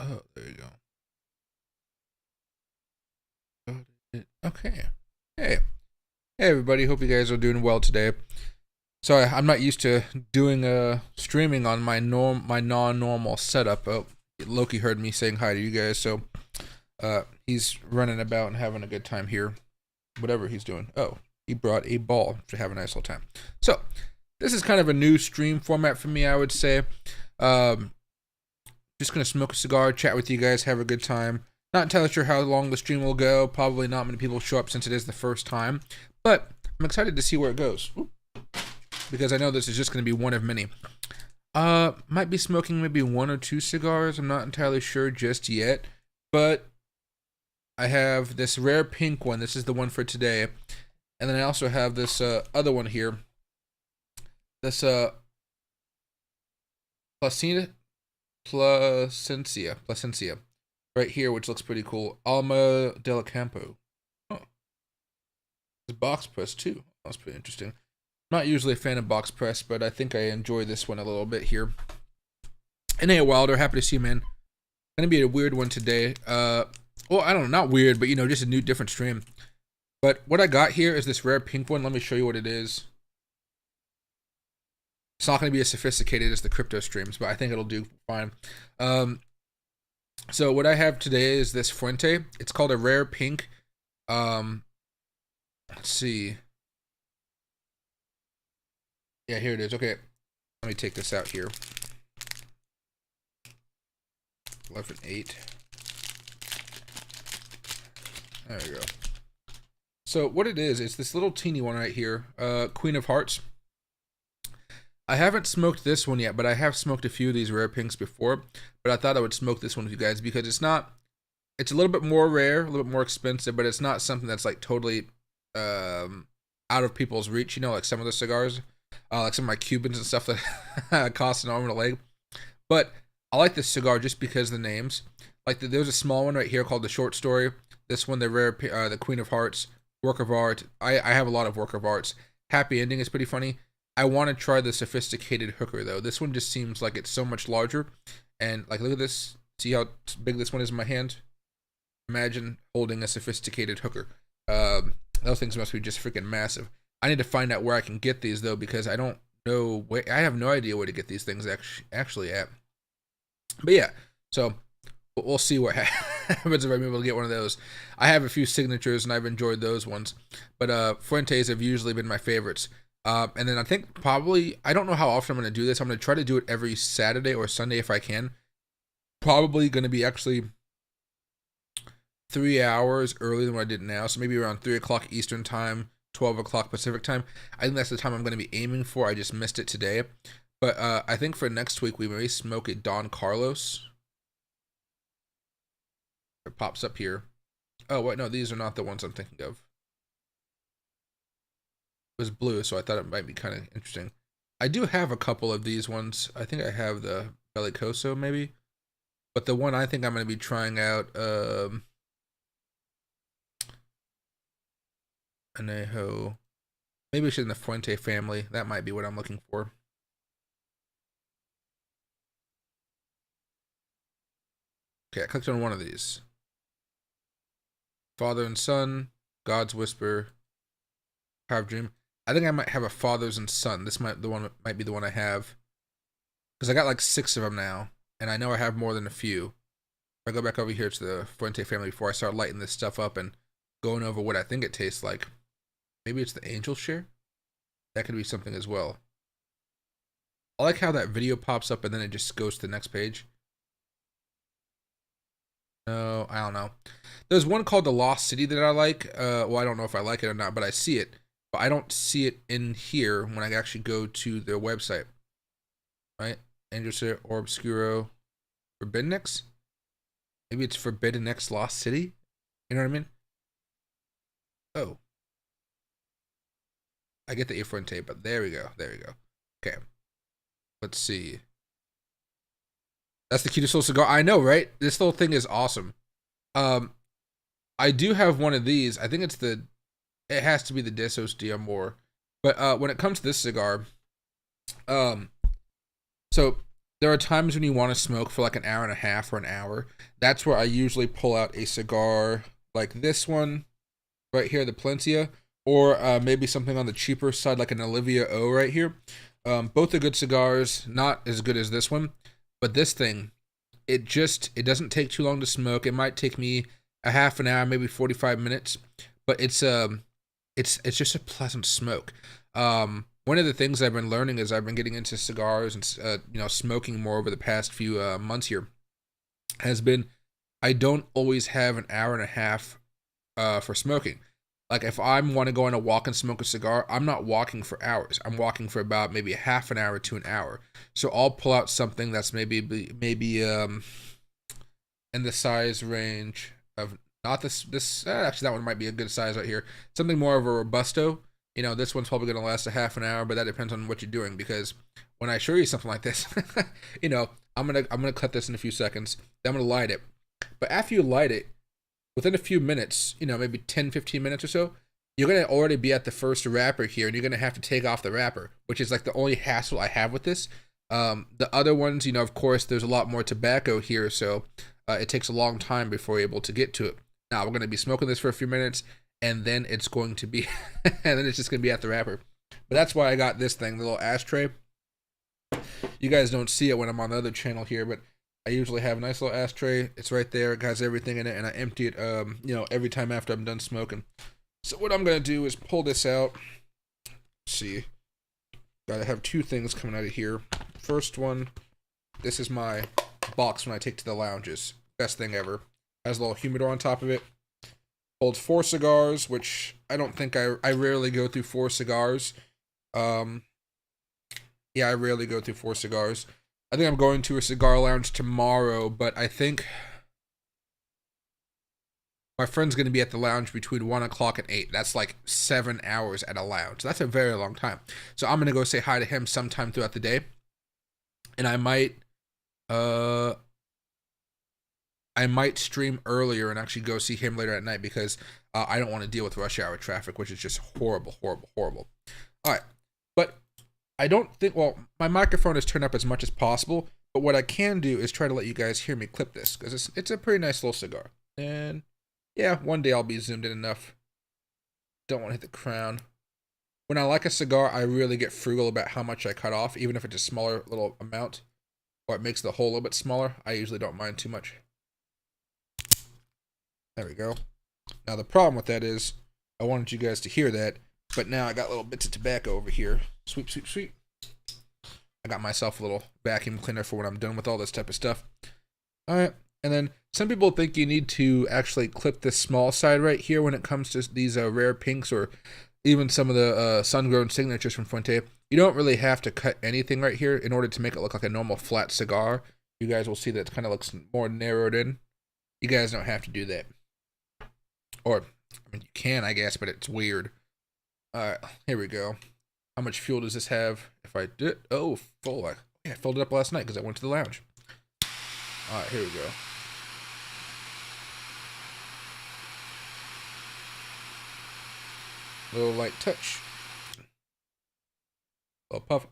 Oh, there you go. Got it. Okay. Hey. Hey everybody, hope you guys are doing well today. Sorry, I'm not used to doing streaming on my non-normal setup. Oh, Loki heard me saying hi to you guys, so he's running about and having a good time here. Whatever he's doing. Oh, he brought a ball to have a nice little time. So, this is kind of a new stream format for me, I would say. Um, just gonna smoke a cigar, chat with you guys, have a good time. Not entirely sure how long the stream will go. Probably not many people show up since it is the first time, but I'm excited to see where it goes because I know this is just gonna be one of many. Might be smoking maybe one or two cigars. I'm not entirely sure just yet, but I have this rare pink one. This is the one for today, and then I also have this other one here. This Placina Placencia, right here, which looks pretty cool. Alma del Campo. Oh, it's box press too. That's pretty interesting. Not usually a fan of box press, but I think I enjoy this one a little bit here. And hey, Wilder, happy to see you, man. Gonna be a weird one today. Well, I don't know, not weird, but just a new, different stream. But what I got here is this rare pink one. Let me show you what it is. It's not going to be as sophisticated as the crypto streams, but I think it'll do fine. So what I have today is this Fuente. It's called a rare pink. Let's see. Yeah, here it is. Okay, let me take this out here. 11.8. There we go. So what it is, it's this little teeny one right here. Queen of Hearts. I haven't smoked this one yet, but I have smoked a few of these rare pinks before. But I thought I would smoke this one with you guys because it's a little bit more rare, a little bit more expensive, but it's not something that's like totally out of people's reach, like some of the cigars, like some of my Cubans and stuff that cost an arm and a leg. But I like this cigar just because of the names. Like there's a small one right here called the Short Story. This one, the rare, the Queen of Hearts, Work of Art. I have a lot of Work of Arts. Happy Ending is pretty funny. I want to try the sophisticated hooker though. This one just seems like it's so much larger, and like look at this. See how big this one is in my hand? Imagine holding a sophisticated hooker. Those things must be just freaking massive. I need to find out where I can get these though because I don't know where. I have no idea where to get these things actually at. But yeah, so we'll see what happens if I'm able to get one of those. I have a few signatures and I've enjoyed those ones, but Fuentes have usually been my favorites. And then I think probably, I don't know how often I'm going to do this. I'm going to try to do it every Saturday or Sunday if I can. Probably going to be actually 3 hours earlier than what I did now. So maybe around 3 o'clock Eastern time, 12 o'clock Pacific time. I think that's the time I'm going to be aiming for. I just missed it today. But I think for next week, we may smoke a Don Carlos. It pops up here. Oh, wait, no, these are not the ones I'm thinking of. Was blue, so I thought it might be kind of interesting. I do have a couple of these ones. I think I have the Bellicoso maybe, but the one I think I'm going to be trying out, Anejo. Maybe it's in the Fuente family. That might be what I'm looking for. Okay, I clicked on one of these. Father and Son, God's Whisper, Power of Dream. I think I might have a Fathers and Son. This might be the one I have, because I got like 6 of them now, and I know I have more than a few. If I go back over here to the Fuente family before I start lighting this stuff up and going over what I think it tastes like, maybe it's the Angel Share. That could be something as well. I like how that video pops up and then it just goes to the next page. No, I don't know. There's one called The Lost City that I like. Well, I don't know if I like it or not, but I see it. But I don't see it in here when I actually go to their website. Right? Angel or Obscuro. Forbidden X? Maybe it's Forbidden X Lost City? You know what I mean? Oh. I get the A-Fuente, but there we go. There we go. Okay. Let's see. That's the cutest little cigar. I know, right? This little thing is awesome. I do have one of these. I think it has to be the Desos D'Amor. But when it comes to this cigar, so there are times when you want to smoke for like an hour and a half or an hour. That's where I usually pull out a cigar like this one right here, the Palencia, or maybe something on the cheaper side like an Olivia O right here. Both are good cigars, not as good as this one, but this thing, it doesn't take too long to smoke. It might take me a half an hour, maybe 45 minutes, but it's just a pleasant smoke. One of the things I've been learning is I've been getting into cigars and smoking more over the past few months here has been I don't always have an hour and a half for smoking. Like if I want to go on a walk and smoke a cigar, I'm not walking for hours. I'm walking for about maybe a half an hour to an hour. So I'll pull out something that's maybe in the size range of not this actually that one might be a good size right here. Something more of a robusto. This one's probably going to last a half an hour, but that depends on what you're doing, because when I show you something like this, I'm going to cut this in a few seconds. Then I'm going to light it. But after you light it, within a few minutes, maybe 10, 15 minutes or so, you're going to already be at the first wrapper here, and you're going to have to take off the wrapper, which is like the only hassle I have with this. The other ones, of course, there's a lot more tobacco here, so it takes a long time before you're able to get to it. Now, we're going to be smoking this for a few minutes, and then it's going to be, and then it's just going to be at the wrapper. But that's why I got this thing, the little ashtray. You guys don't see it when I'm on the other channel here, but I usually have a nice little ashtray. It's right there. It has everything in it, and I empty it, every time after I'm done smoking. So what I'm going to do is pull this out. Let's see. Gotta have two things coming out of here. First one, this is my box when I take to the lounges. Best thing ever. Has a little humidor on top of it. Holds 4 cigars, which I don't think I rarely go through 4 cigars. Yeah, I rarely go through 4 cigars. I think I'm going to a cigar lounge tomorrow, but I think my friend's going to be at the lounge between 1 o'clock and 8. That's like 7 hours at a lounge. That's a very long time. So I'm going to go say hi to him sometime throughout the day. And I might stream earlier and actually go see him later at night, because I don't want to deal with rush hour traffic, which is just horrible, horrible, horrible. All right. But I don't think, my microphone is turned up as much as possible, but what I can do is try to let you guys hear me clip this, because it's a pretty nice little cigar. And yeah, one day I'll be zoomed in enough. Don't want to hit the crown. When I like a cigar, I really get frugal about how much I cut off, even if it's a smaller little amount, or it makes the hole a little bit smaller. I usually don't mind too much. There we go. Now the problem with that is, I wanted you guys to hear that, but now I got little bits of tobacco over here. Sweep, sweep, sweep. I got myself a little vacuum cleaner for when I'm done with all this type of stuff. Alright, and then some people think you need to actually clip this small side right here when it comes to these rare pinks, or even some of the sun-grown signatures from Fuente. You don't really have to cut anything right here in order to make it look like a normal flat cigar. You guys will see that it kind of looks more narrowed in. You guys don't have to do that. Or, I mean, you can, I guess, but it's weird. Alright, here we go. How much fuel does this have? If I did, oh, full. I filled it up last night because I went to the lounge. Alright, here we go. Little light touch. Little puff.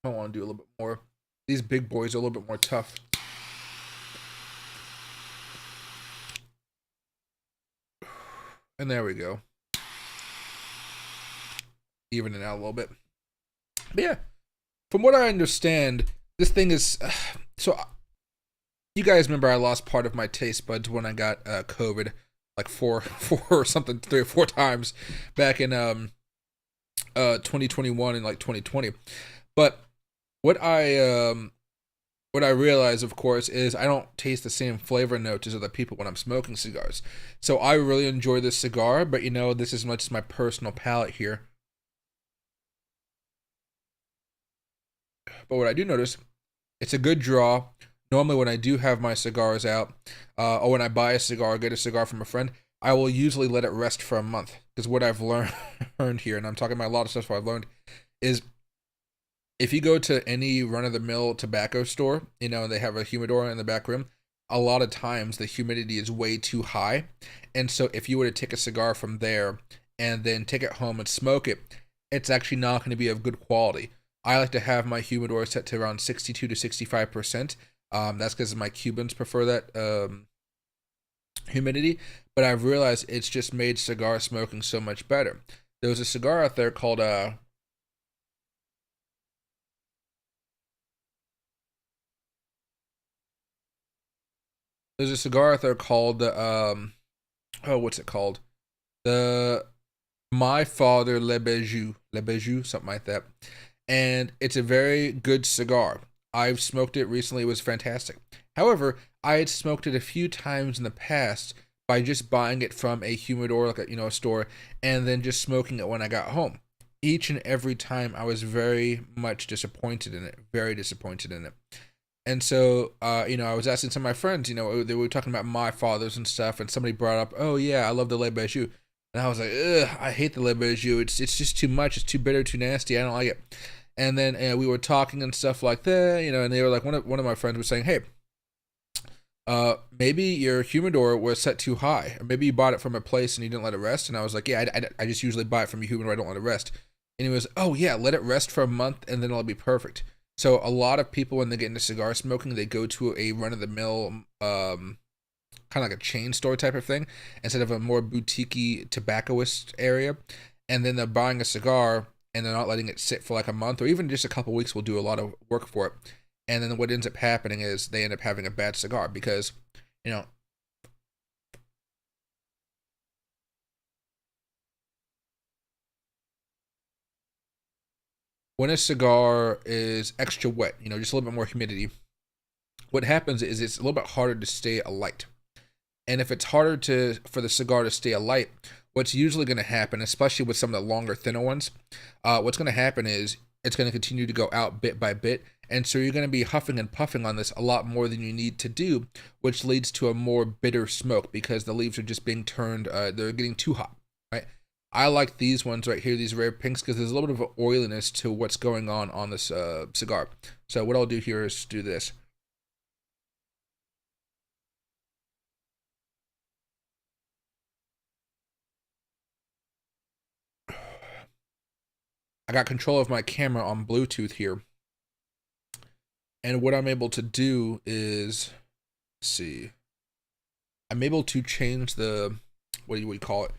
I want to do a little bit more. These big boys are a little bit more tough. And there we go. Even it out a little bit. But yeah, from what I understand, this thing is... so, you guys remember I lost part of my taste buds when I got COVID, like four or something, 3 or 4 times back in 2021 and like 2020. But what I realize, of course, is I don't taste the same flavor notes as other people when I'm smoking cigars. So I really enjoy this cigar, but this is much as my personal palate here. But what I do notice, it's a good draw. Normally when I do have my cigars out, or when I buy a cigar, get a cigar from a friend, I will usually let it rest for a month. Because what I've learned here, and I'm talking about a lot of stuff I've learned, is if you go to any run-of-the-mill tobacco store, and they have a humidor in the back room, a lot of times the humidity is way too high. And so if you were to take a cigar from there and then take it home and smoke it, it's actually not going to be of good quality. I like to have my humidor set to around 62 to 65%. That's because my Cubans prefer that humidity, but I've realized it's just made cigar smoking so much better. There was a cigar out there called there's a cigar out there called oh, what's it called? The My Father Le Bijou, something like that. And it's a very good cigar. I've smoked it recently. It was fantastic. However, I had smoked it a few times in the past by just buying it from a humidor, like a store, and then just smoking it when I got home. Each and every time, I was very much disappointed in it. Very disappointed in it. And so, I was asking some of my friends, they were talking about my fathers and stuff, and somebody brought up, oh yeah, I love the Le Bijou. And I was like, ugh, I hate the Le Bijou. It's just too much. It's too bitter, too nasty. I don't like it. And then we were talking and stuff like that, and they were like, one of my friends was saying, hey, maybe your humidor was set too high, or maybe you bought it from a place and you didn't let it rest. And I was like, yeah, I just usually buy it from a humidor. I don't let it rest. And he was, oh yeah, let it rest for a month and then it'll be perfect. So a lot of people, when they get into cigar smoking, they go to a run of the mill, kind of like a chain store type of thing, instead of a more boutique tobaccoist area. And then they're buying a cigar and they're not letting it sit for like a month or even just a couple weeks will do a lot of work for it. And then what ends up happening is they end up having a bad cigar because, you know, when a cigar is extra wet, just a little bit more humidity, what happens is it's a little bit harder to stay alight. And if it's harder for the cigar to stay alight, what's usually going to happen, especially with some of the longer, thinner ones, what's going to happen is it's going to continue to go out bit by bit. And so you're going to be huffing and puffing on this a lot more than you need to do, which leads to a more bitter smoke because the leaves are just being turned, they're getting too hot, right? I like these ones right here, these rare pinks, because there's a little bit of an oiliness to what's going on this cigar. So what I'll do here is do this. I got control of my camera on Bluetooth here. And what I'm able to do is, let's see, I'm able to change what do you call it?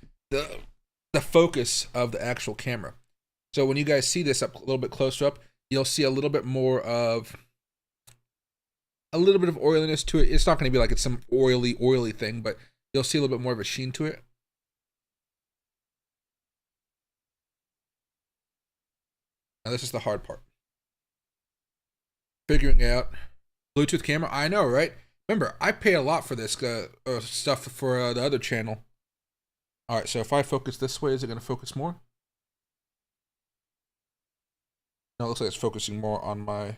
The focus of the actual camera. So when you guys see this up a little bit closer up, you'll see a little bit more of a little bit of oiliness to it. It's not going to be like it's some oily thing, but you'll see a little bit more of a sheen to it. Now this is the hard part. Figuring out Bluetooth camera. I know, right? Remember, I pay a lot for this stuff for the other channel. All right, so if I focus this way, is it going to focus more? No, it looks like it's focusing more on my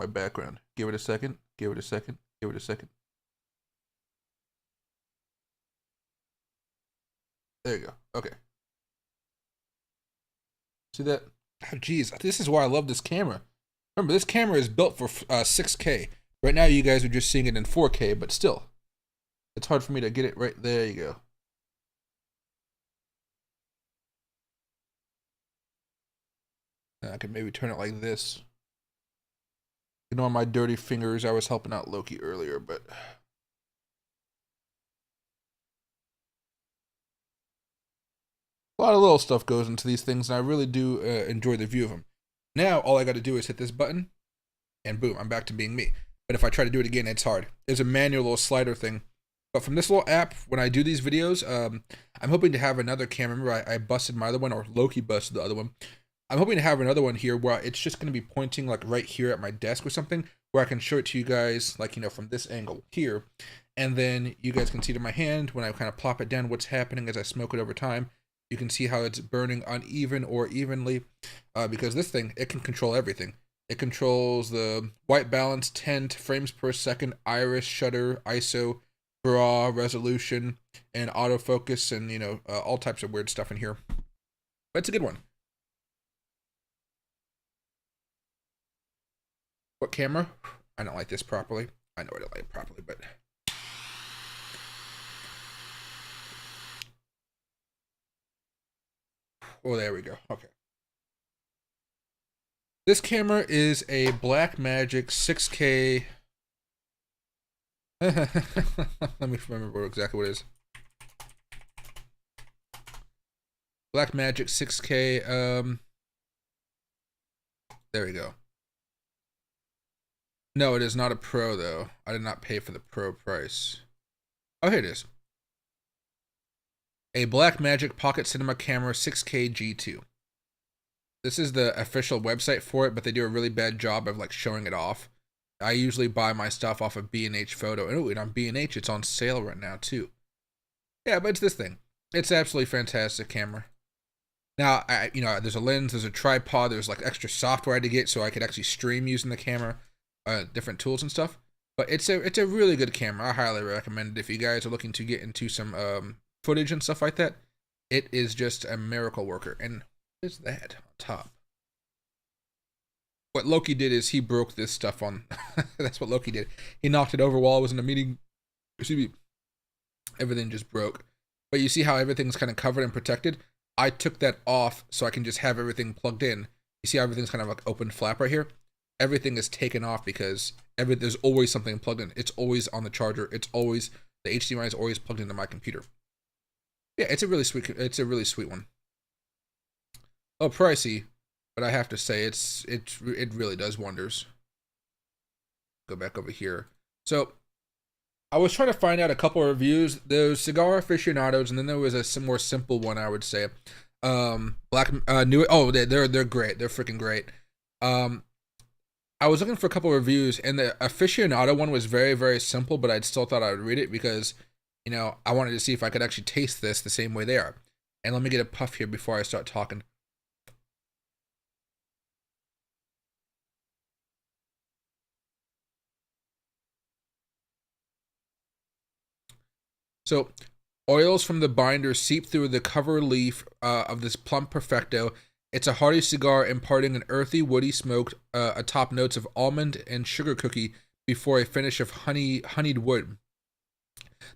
background. Give it a second. Give it a second. Give it a second. There you go. Okay. See that? Oh, geez, this is why I love this camera. Remember, this camera is built for 6K. Right now, you guys are just seeing it in 4K, but still, it's hard for me to get it right. There you go. I can maybe turn it like this. Ignore my dirty fingers. I was helping out Loki earlier, but a lot of little stuff goes into these things, and I really do enjoy the view of them. Now, all I got to do is hit this button, and boom, I'm back to being me. But if I try to do it again, it's hard. There's a manual little slider thing. But from this little app, when I do these videos, I'm hoping to have another camera. Remember, I busted my other one, or Loki busted the other one. I'm hoping to have another one here where it's just going to be pointing like right here at my desk or something, where I can show it to you guys, like, from this angle here. And then you guys can see to my hand, when I kind of plop it down, what's happening as I smoke it over time. You can see how it's burning uneven or evenly, because this thing, it can control everything. It controls the white balance, tint, frames per second, iris, shutter, ISO, draw, resolution, and autofocus, and all types of weird stuff in here. But it's a good one. What camera? I don't like this properly. I know I don't like it properly, but... Oh, there we go. Okay. This camera is a Blackmagic 6K. Let me remember exactly what it is. Blackmagic 6K. There we go. No, it is not a Pro though. I did not pay for the Pro price. Oh, here it is. A Blackmagic Pocket Cinema Camera 6K G2. This is the official website for it, but they do a really bad job of like showing it off. I usually buy my stuff off of B&H Photo. And on B&H, it's on sale right now too. Yeah, but it's this thing. It's absolutely fantastic camera. Now, there's a lens, there's a tripod, there's like extra software to get so I could actually stream using the camera, different tools and stuff. But it's a really good camera. I highly recommend it if you guys are looking to get into some footage and stuff like that. It is just a miracle worker. And what is that on top? What Loki did is he broke this stuff on. That's what Loki did. He knocked it over while I was in a meeting. Excuse me. Everything just broke. But you see how everything's kind of covered and protected? I took that off so I can just have everything plugged in. You see how everything's kind of like open flap right here? Everything is taken off because there's always something plugged in. It's always on the charger. It's always, the HDMI is always plugged into my computer. Yeah, it's a really sweet one. Oh, pricey, but I have to say it really does wonders. Go back over here. So I was trying to find out a couple of reviews. There's Cigar Aficionados, and then there was a more simple one, I would say. They're great. They're freaking great. I was looking for a couple of reviews, and the Aficionado one was very, very simple, but I still thought I would read it because, I wanted to see if I could actually taste this the same way they are. And let me get a puff here before I start talking. So, oils from the binder seep through the cover leaf of this plump perfecto. It's a hearty cigar imparting an earthy, woody smoke atop notes of almond and sugar cookie before a finish of honeyed wood.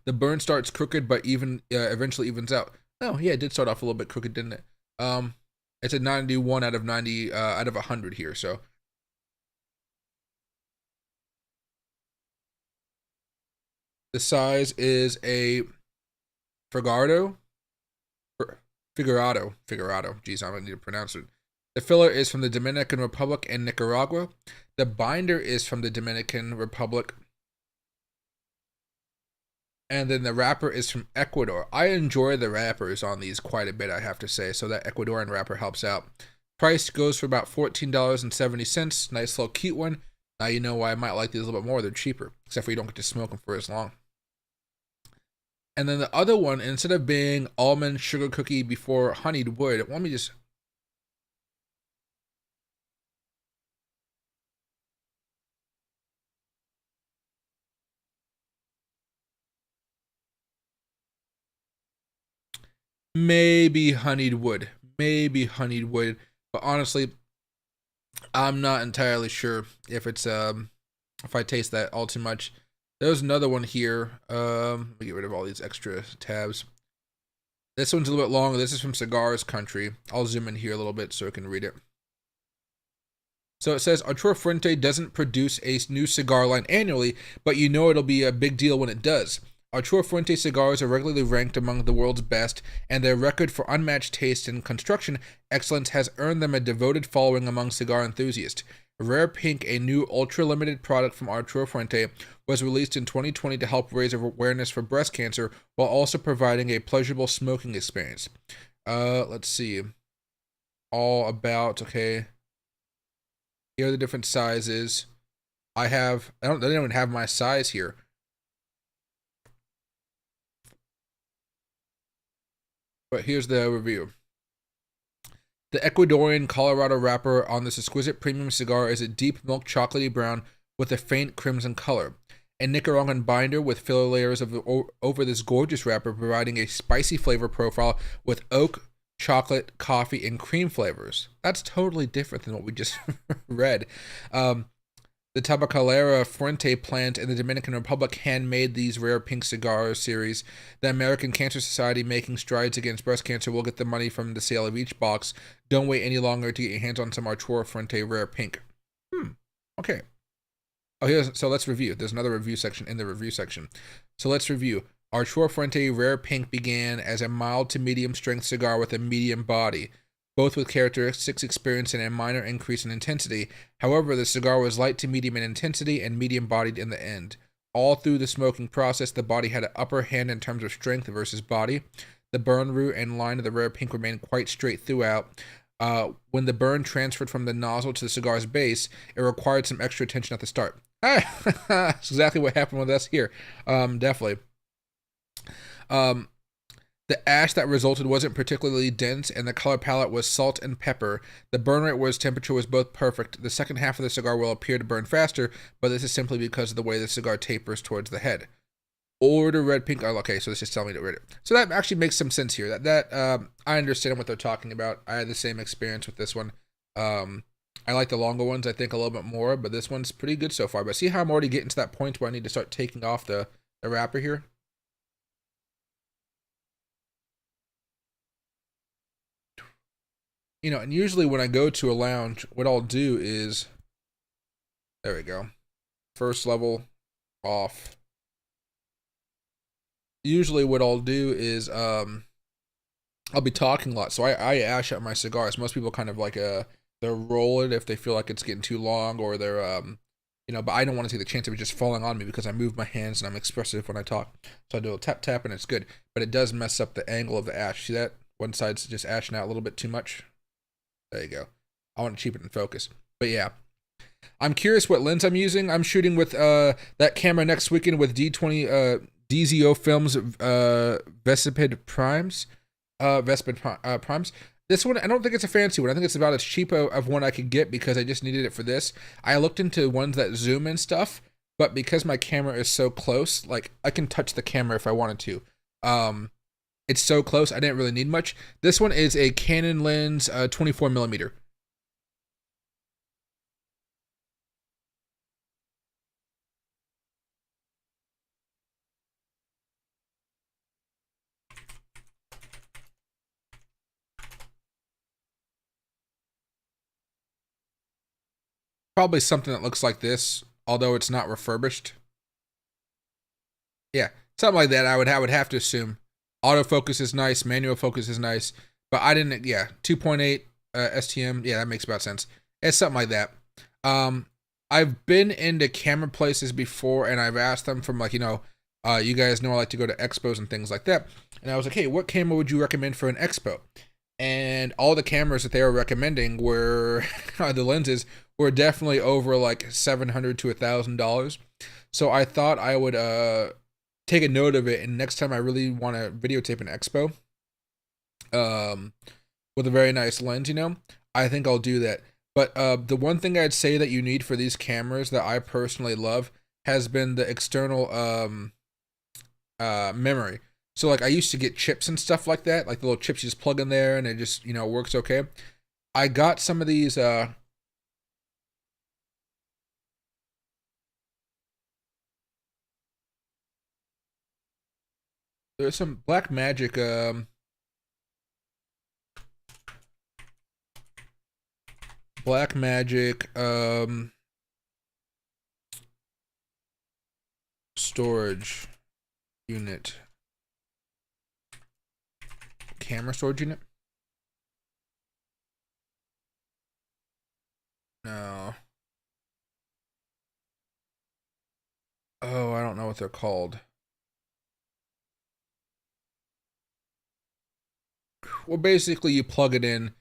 The burn starts crooked, but eventually evens out. Oh, yeah, it did start off a little bit crooked, didn't it? It's a 91 out of 90 out of 100 here, so. The size is a Figurado. Geez, I don't need to pronounce it. The filler is from the Dominican Republic and Nicaragua. The binder is from the Dominican Republic. And then the wrapper is from Ecuador. I enjoy the wrappers on these quite a bit, I have to say. So that Ecuadorian wrapper helps out. Price goes for about $14.70. Nice little cute one. Now you know why I might like these a little bit more. They're cheaper. Except for you don't get to smoke them for as long. And then the other one, instead of being almond sugar cookie before honeyed wood, let me just... Maybe honeyed wood. But honestly, I'm not entirely sure if it's, if I taste that all too much. There's another one here. Let me get rid of all these extra tabs. This one's a little bit longer. This is from Cigars Country. I'll zoom in here a little bit so I can read it. So it says, Arturo Fuente doesn't produce a new cigar line annually, but you know it'll be a big deal when it does. Arturo Fuente cigars are regularly ranked among the world's best, and their record for unmatched taste and construction excellence has earned them a devoted following among cigar enthusiasts. Rare Pink, a new ultra-limited product from Arturo Fuente, was released in 2020 to help raise awareness for breast cancer while also providing a pleasurable smoking experience. Let's see. All about, okay. Here are the different sizes. They don't even have my size here. But here's the review. The Ecuadorian Colorado wrapper on this exquisite premium cigar is a deep milk chocolatey brown with a faint crimson color. A Nicaraguan binder with filler layers over this gorgeous wrapper, providing a spicy flavor profile with oak, chocolate, coffee, and cream flavors. That's totally different than what we just read. The Tabacalera Fuente plant in the Dominican Republic handmade these rare pink cigar series. The American Cancer Society, making strides against breast cancer, will get the money from the sale of each box. Don't wait any longer to get your hands on some Arturo Fuente rare pink. Okay. So let's review. There's another review section in the review section. So let's review. Arturo Fuente Rare Pink began as a mild to medium strength cigar with a medium body, both with characteristics experienced in a minor increase in intensity. However, the cigar was light to medium in intensity and medium bodied in the end. All through the smoking process, the body had an upper hand in terms of strength versus body. The burn root and line of the Rare Pink remained quite straight throughout. When the burn transferred from the nozzle to the cigar's base, it required some extra attention at the start. That's exactly what happened with us here. Definitely. The ash that resulted wasn't particularly dense, and the color palette was salt and pepper. The burn rate temperature was both perfect. The second half of the cigar will appear to burn faster, but this is simply because of the way the cigar tapers towards the head. Order red pink. Oh, okay, so this is telling me to read it. So that actually makes some sense here. I understand what they're talking about. I had the same experience with this one. I like the longer ones, I think, a little bit more, but this one's pretty good so far. But see how I'm already getting to that point where I need to start taking off the wrapper here? You know, and usually when I go to a lounge, what I'll do is, there we go, first level off. Usually what I'll do is, I'll be talking a lot, so I ash out my cigars. Most people kind of like, they'll roll it if they feel like it's getting too long, or they're, but I don't want to take the chance of it just falling on me because I move my hands and I'm expressive when I talk. So I do a tap tap and it's good, but it does mess up the angle of the ash. See that? One side's just ashing out a little bit too much. There you go. I want to keep it in focus. But yeah, I'm curious what lens I'm using. I'm shooting with that camera next weekend with D20 DZO Films Vespid Primes. Primes. This one, I don't think it's a fancy one. I think it's about as cheap of one I could get because I just needed it for this. I looked into ones that zoom and stuff, but because my camera is so close, like I can touch the camera if I wanted to. It's so close, I didn't really need much. This one is a Canon lens, 24mm. Probably something that looks like this, although it's not refurbished. Yeah, something like that. I would have to assume. Autofocus is nice, manual focus is nice, but I didn't. Yeah, 2.8 STM. Yeah, that makes about sense. It's something like that. I've been into camera places before, and I've asked them from you guys know I like to go to expos and things like that. And I was like, hey, what camera would you recommend for an expo? And all the cameras that they were recommending were the lenses were definitely over like $700 to $1,000. So I thought I would take a note of it, and next time I really want to videotape an expo with a very nice lens, I think I'll do that. But the one thing I'd say that you need for these cameras that I personally love has been the external memory. So I used to get chips and stuff like that, like the little chips you just plug in there and it just works okay. I got some of these there's some Black Magic storage unit. Camera storage unit? No. Oh, I don't know what they're called. Well, basically you plug it in,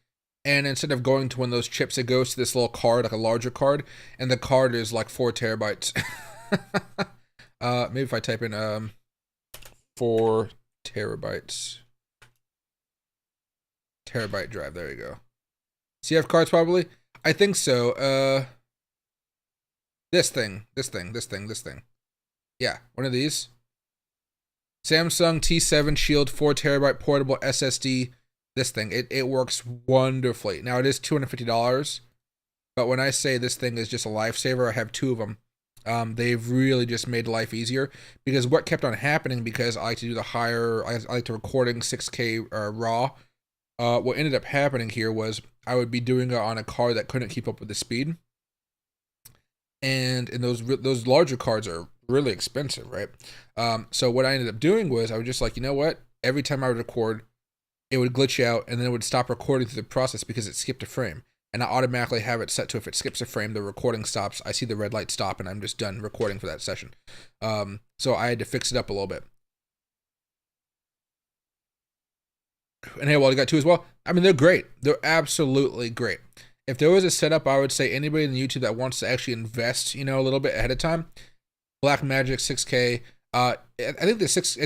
and instead of going to one of those chips, it goes to this little card, like a larger card, and the card is like 4 terabytes. Maybe if I type in 4 terabytes. Terabyte drive, there you go. CF cards probably? I think so. This thing. Yeah, one of these. Samsung T7 Shield 4 terabyte portable SSD. This thing, it works wonderfully. Now it is $250. But when I say this thing is just a lifesaver, I have two of them. They've really just made life easier, because what kept on happening, because I like to do the higher, I like to recording 6K raw. What ended up happening here was I would be doing it on a card that couldn't keep up with the speed, and those larger cards are really expensive, right? So what I ended up doing was I was just like, you know what? Every time I would record, it would glitch out, and then it would stop recording through the process because it skipped a frame. And I automatically have it set to, if it skips a frame, the recording stops. I see the red light stop, and I'm just done recording for that session. So I had to fix it up a little bit. And hey, well, you got two as well. I mean, they're great. They're absolutely great. If there was a setup, I would say anybody in YouTube that wants to actually invest, a little bit ahead of time, Blackmagic 6K. I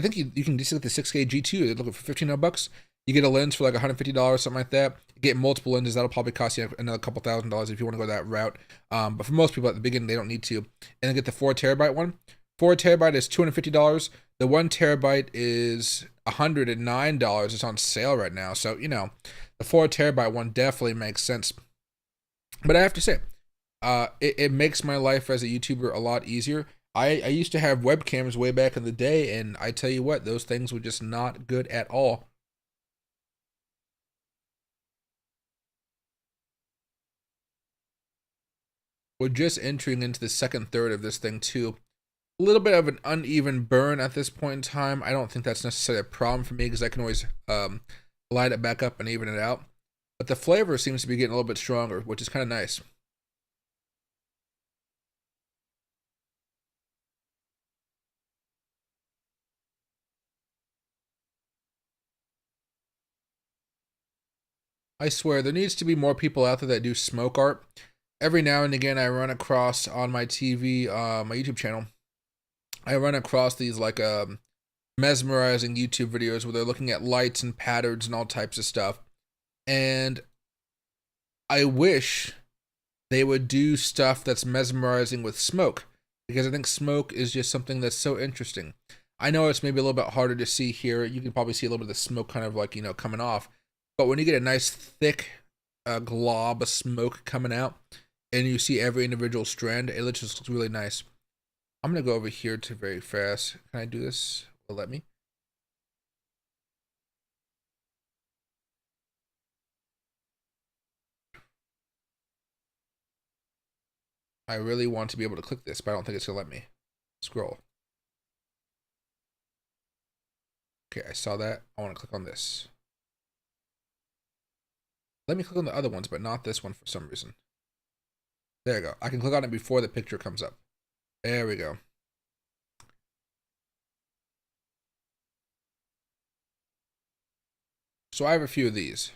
think you can just get the 6K G2. They're looking for $1,500. You get a lens for like $150, something like that. You get multiple lenses. That'll probably cost you another couple $1,000s if you want to go that route. But for most people at the beginning, they don't need to. And then get the 4TB one. 4TB is $250. The 1TB is $109. It's on sale right now. So, the 4TB one definitely makes sense. But I have to say, it makes my life as a YouTuber a lot easier. I used to have webcams way back in the day, and I tell you what, those things were just not good at all. We're just entering into the second third of this thing too. A little bit of an uneven burn at this point in time. I don't think that's necessarily a problem for me, because I can always light it back up and even it out. But the flavor seems to be getting a little bit stronger, which is kind of nice. I swear, there needs to be more people out there that do smoke art. Every now and again, I run across on my TV, my YouTube channel, I run across these like mesmerizing YouTube videos where they're looking at lights and patterns and all types of stuff. And I wish they would do stuff that's mesmerizing with smoke, because I think smoke is just something that's so interesting. I know it's maybe a little bit harder to see here. You can probably see a little bit of the smoke kind of like, coming off. But when you get a nice thick glob of smoke coming out, and you see every individual strand, it just looks really nice. I'm going to go over here to very fast. Can I do this? Will it let me? I really want to be able to click this, but I don't think it's going to let me. Scroll. Okay, I saw that. I want to click on this. Let me click on the other ones, but not this one for some reason. There you go. I can click on it before the picture comes up. There we go. So I have a few of these.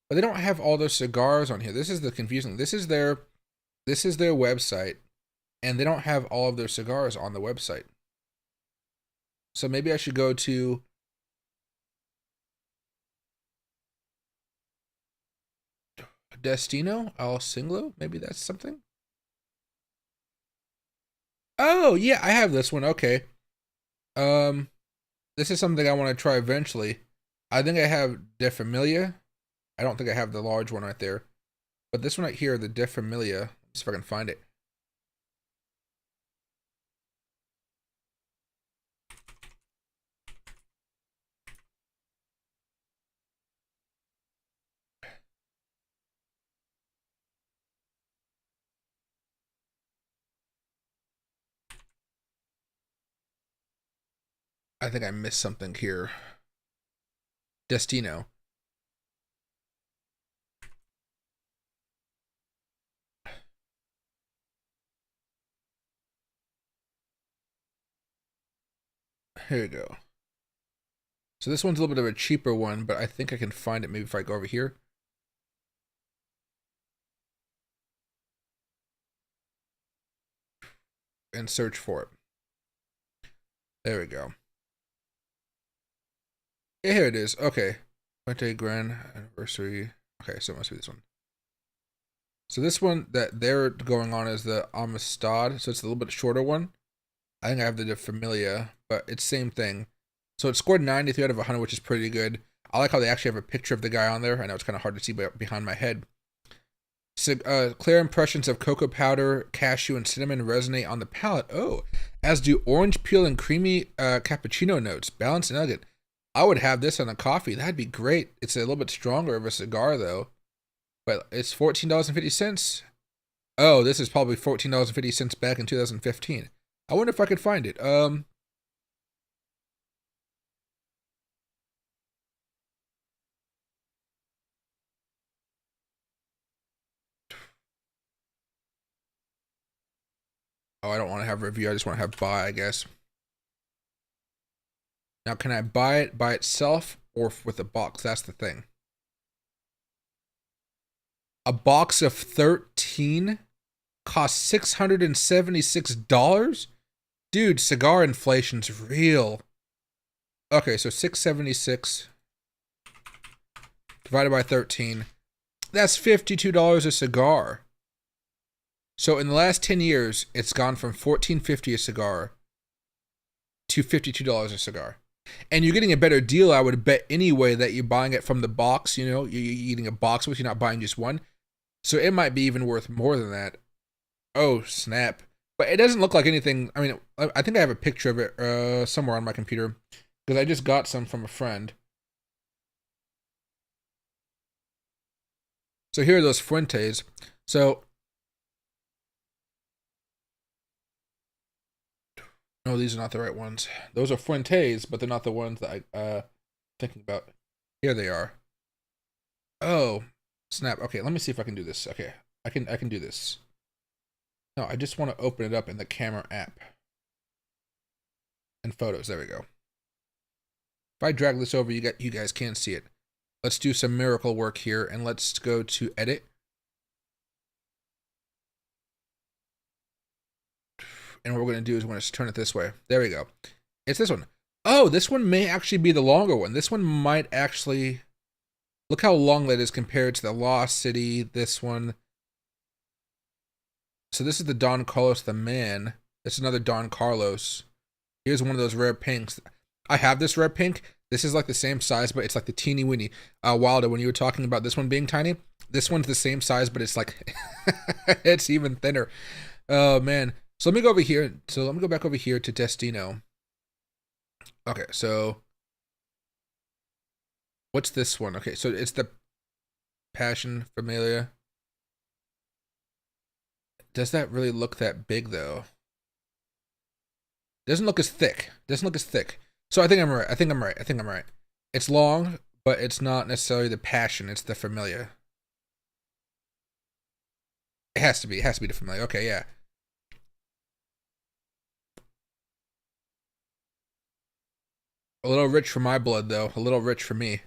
But they don't have all their cigars on here. This is the confusing. This is their website, and they don't have all of their cigars on the website. So maybe I should go to Destino al Singlo. Maybe that's something. Oh yeah, I have this one. Okay. This is something I want to try eventually. I think I have De Familia. I don't think I have the large one right there. But this one right here, the De Familia. Let's see if I can find it. I think I missed something here. Destino. Here we go. So this one's a little bit of a cheaper one, but I think I can find it maybe if I go over here. And search for it. There we go. Here it is. Okay. Fuente Grand Anniversary. Okay, so it must be this one. So this one that they're going on is the Amistad. So it's a little bit shorter one. I think I have the De Familia, but it's same thing. So it scored 93 out of 100, which is pretty good. I like how they actually have a picture of the guy on there. I know it's kind of hard to see behind my head. Clear impressions of cocoa powder, cashew, and cinnamon resonate on the palate. Oh, as do orange peel and creamy cappuccino notes. Balanced and elegant. I would have this on a coffee. That'd be great. It's a little bit stronger of a cigar, though. But it's $14.50. Oh, this is probably $14.50 back in 2015. I wonder if I could find it. Oh, I don't want to have a review. I just want to have buy, I guess. Now, can I buy it by itself or with a box? That's the thing. A box of 13 costs $676? Dude, cigar inflation's real. Okay, so $676 divided by 13. That's $52 a cigar. So in the last 10 years, it's gone from $14.50 a cigar to $52 a cigar. And you're getting a better deal, I would bet anyway, that you're buying it from the box. You know, you're eating a box with, you're not buying just one. So it might be even worth more than that. Oh, snap. But it doesn't look like anything. I mean, I think I have a picture of it somewhere on my computer because I just got some from a friend. So here are those Fuentes. So, no, these are not the right ones. Those are Fuentes, but they're not the ones that I'm thinking about. Here they are. Oh, snap. Okay, let me see if I can do this. Okay, I can do this. No, I just want to open it up in the camera app. And photos, there we go. If I drag this over, you guys can see it. Let's do some miracle work here, and let's go to edit. And what we're going to do is we're going to turn it this way. There we go. It's this one. Oh, this one may actually be the longer one. This one might actually... Look how long that is compared to the Lost City, this one. So this is the Don Carlos the Man. This is another Don Carlos. Here's one of those rare pinks. I have this rare pink. This is like the same size, but it's like the teeny weeny. Wilder, when you were talking about this one being tiny, this one's the same size, but it's like, it's even thinner. Oh, man. So let me go over here. So let me go back over here to Destino. Okay, so what's this one? Okay, so it's the Passion Familia. Does that really look that big, though? Doesn't look as thick. Doesn't look as thick. So I think I'm right. I think I'm right. It's long, but it's not necessarily the Passion. It's the Familia. It has to be. It has to be the Familia. Okay, yeah. A little rich for my blood, though. A little rich for me.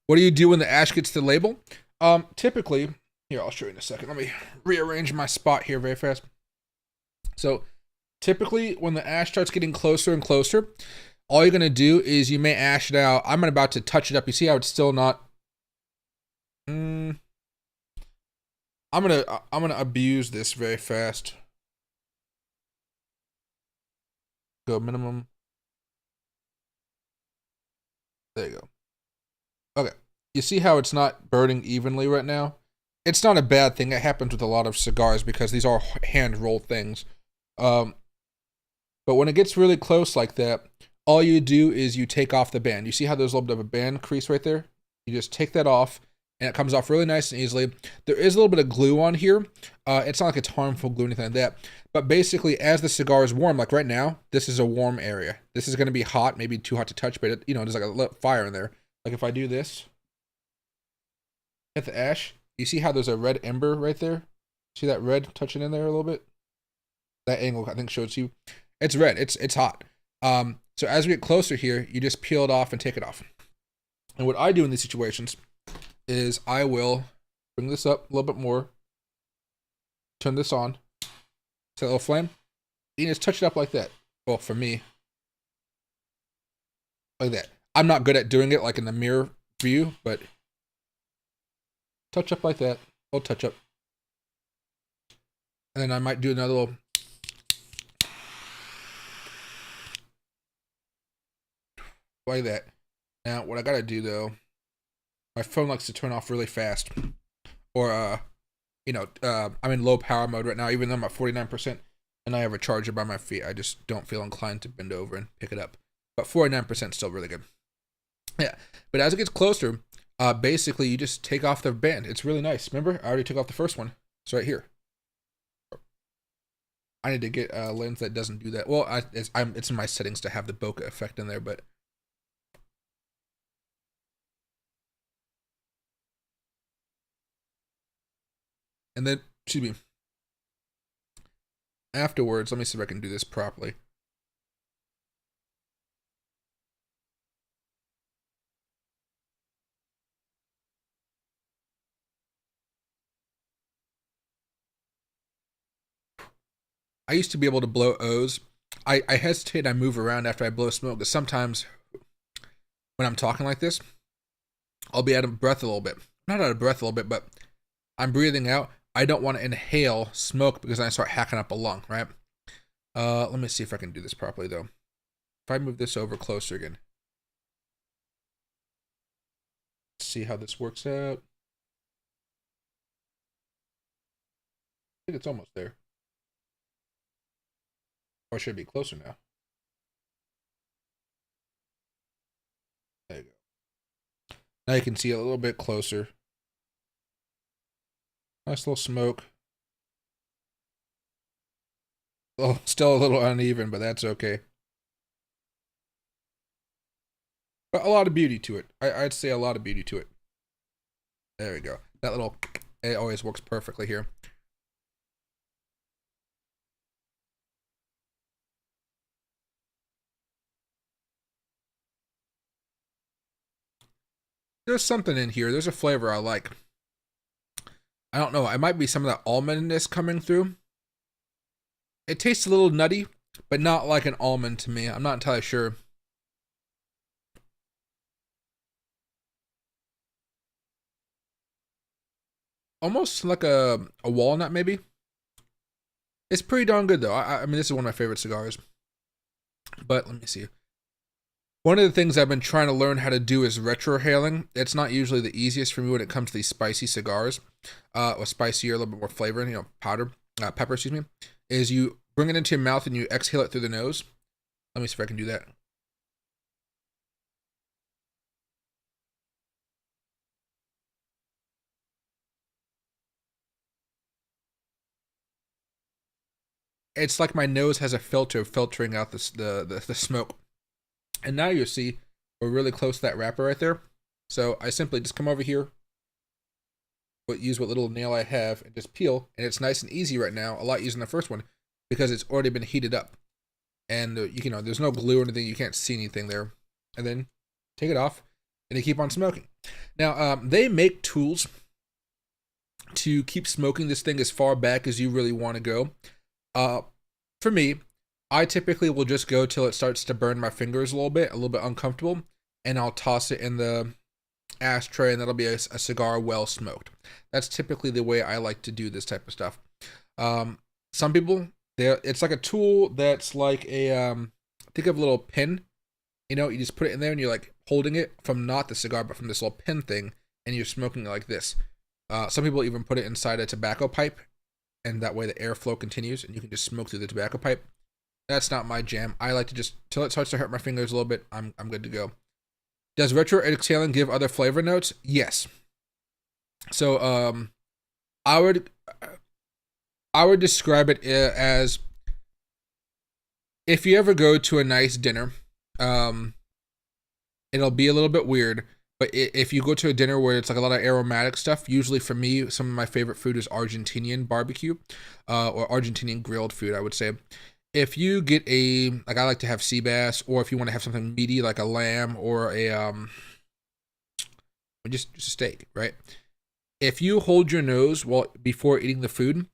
What do you do when the ash gets to the label? Typically, here, I'll show you in a second. Let me rearrange my spot here very fast. So, typically, when the ash starts getting closer and closer, all you're going to do is you may ash it out. I'm about to touch it up. You see how it's still not... I'm gonna abuse this very fast. Go minimum. There you go. Okay. You see how it's not burning evenly right now? It's not a bad thing. It happens with a lot of cigars because these are hand-rolled things. But when it gets really close like that, all you do is you take off the band. You see how there's a little bit of a band crease right there? You just take that off, and it comes off really nice and easily. There is a little bit of glue on here. It's not like it's harmful glue or anything like that. But basically, as the cigar is warm, like right now, this is a warm area. This is going to be hot, maybe too hot to touch, but it, there's like a fire in there. Like if I do this, hit the ash, you see how there's a red ember right there? See that red touching in there a little bit? That angle, I think, shows you. It's red. It's hot. So as we get closer here, you just peel it off and take it off. And what I do in these situations is I will bring this up a little bit more, turn this on, set a little flame, you just touch it up like that. Well, for me, like that. I'm not good at doing it like in the mirror view, but touch up like that. I'll touch up. And then I might do another little like that. Now, what I gotta do though, my phone likes to turn off really fast, or I'm in low power mode right now, even though I'm at 49%, and I have a charger by my feet. I just don't feel inclined to bend over and pick it up. But 49% is still really good. Yeah, but as it gets closer, basically you just take off the band. It's really nice. Remember, I already took off the first one. It's right here. I need to get a lens that doesn't do that. Well, it's in my settings to have the bokeh effect in there, but and then excuse me. Afterwards, let me see if I can do this properly. I used to be able to blow O's. I hesitate. I move around after I blow smoke because sometimes when I'm talking like this, I'll be out of breath a little bit. Not out of breath a little bit, but I'm breathing out. I don't want to inhale smoke because I start hacking up a lung, right? Let me see if I can do this properly though. If I move this over closer again. Let's see how this works out. I think it's almost there. Or should it be closer now? There you go. Now you can see a little bit closer. Nice little smoke. Oh, still a little uneven, but that's okay. But a lot of beauty to it. I'd say a lot of beauty to it. There we go. That little, it always works perfectly here. There's something in here. There's a flavor I like. I don't know. It might be some of that almondness coming through. It tastes a little nutty, but not like an almond to me. I'm not entirely sure. Almost like a walnut, maybe. It's pretty darn good, though. I mean, this is one of my favorite cigars. But let me see. One of the things I've been trying to learn how to do is retrohaling. It's not usually the easiest for me when it comes to these spicy cigars, or spicier, a little bit more flavor, pepper, excuse me. Is you bring it into your mouth and you exhale it through the nose. Let me see if I can do that. It's like my nose has a filter filtering out the smoke. And now you'll see we're really close to that wrapper right there. So I simply just come over here, but use what little nail I have and just peel, and it's nice and easy right now. A lot easier than the first one because it's already been heated up, and there's no glue or anything. You can't see anything there, and then take it off, and you keep on smoking. Now they make tools to keep smoking this thing as far back as you really want to go. For me, I typically will just go till it starts to burn my fingers a little bit uncomfortable, and I'll toss it in the ashtray, and that'll be a cigar well smoked. That's typically the way I like to do this type of stuff. Some people, it's like a tool that's like think of a little pin. You just put it in there, and you're like holding it from not the cigar, but from this little pin thing, and you're smoking it like this. Some people even put it inside a tobacco pipe, and that way the airflow continues, and you can just smoke through the tobacco pipe. That's not my jam. I like to just till it starts to hurt my fingers a little bit. I'm good to go. Does retro exhaling give other flavor notes? Yes. So I would describe it as if you ever go to a nice dinner, it'll be a little bit weird. But if you go to a dinner where it's like a lot of aromatic stuff, usually for me, some of my favorite food is Argentinian barbecue, or Argentinian grilled food, I would say. If you get like I like to have sea bass, or if you want to have something meaty like a lamb or just a steak, right? If you hold your nose before eating the food,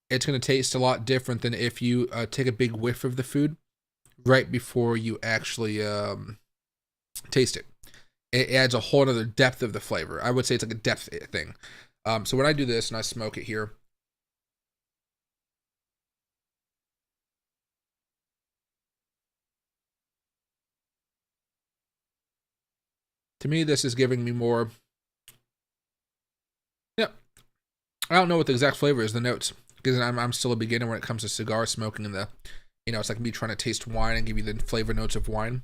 it's going to taste a lot different than if you take a big whiff of the food right before you actually taste it. It adds a whole other depth of the flavor. I would say it's like a depth thing. So when I do this and I smoke it here, To me, this is giving me more. Yeah, I don't know what the exact flavor is, the notes, because I'm still a beginner when it comes to cigar smoking, and it's like me trying to taste wine and give you the flavor notes of wine.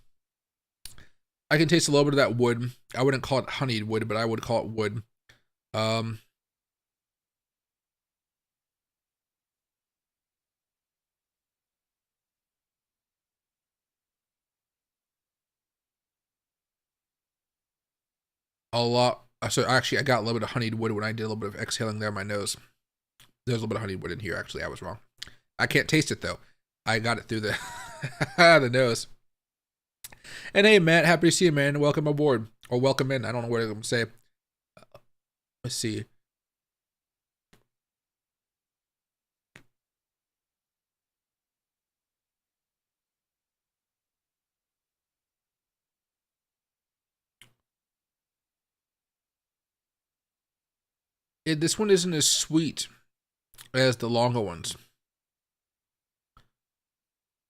I can taste a little bit of that wood. I wouldn't call it honeyed wood, but I would call it wood. A lot. So actually, I got a little bit of honeyed wood when I did a little bit of exhaling there in my nose. There's a little bit of honeyed wood in here. Actually, I was wrong. I can't taste it though. I got it through the the nose. And hey, Matt, happy to see you, man. Welcome aboard, or welcome in. I don't know what I'm gonna say. Let's see. This one isn't as sweet as the longer ones.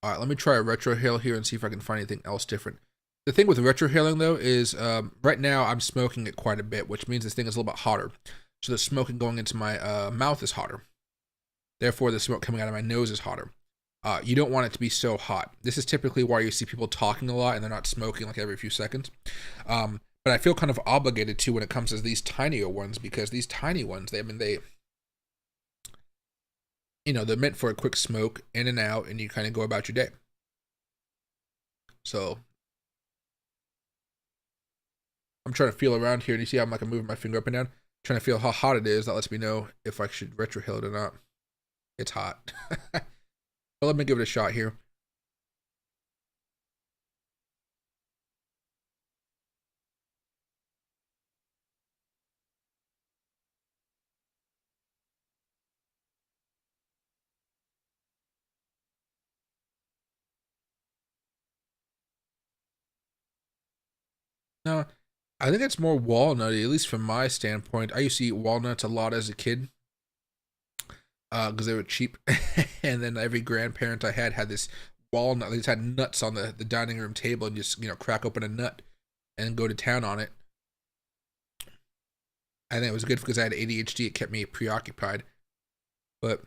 All right, let me try a retrohale here and see if I can find anything else different. The thing with retrohaling though is right now I'm smoking it quite a bit, which means this thing is a little bit hotter. So the smoke going into my mouth is hotter. Therefore, the smoke coming out of my nose is hotter. You don't want it to be so hot. This is typically why you see people talking a lot and they're not smoking like every few seconds. But I feel kind of obligated to when it comes to these tinier ones, because these tiny ones, they're meant for a quick smoke, in and out, and you kind of go about your day. So I'm trying to feel around here, and you see how I'm moving my finger up and down, trying to feel how hot it is. That lets me know if I should retrohale it or not. It's hot. But let me give it a shot here. No, I think it's more walnutty, at least from my standpoint. I used to eat walnuts a lot as a kid because they were cheap. And then every grandparent I had this walnut. They just had nuts on the dining room table and just, crack open a nut and go to town on it. I think it was good because I had ADHD. It kept me preoccupied. But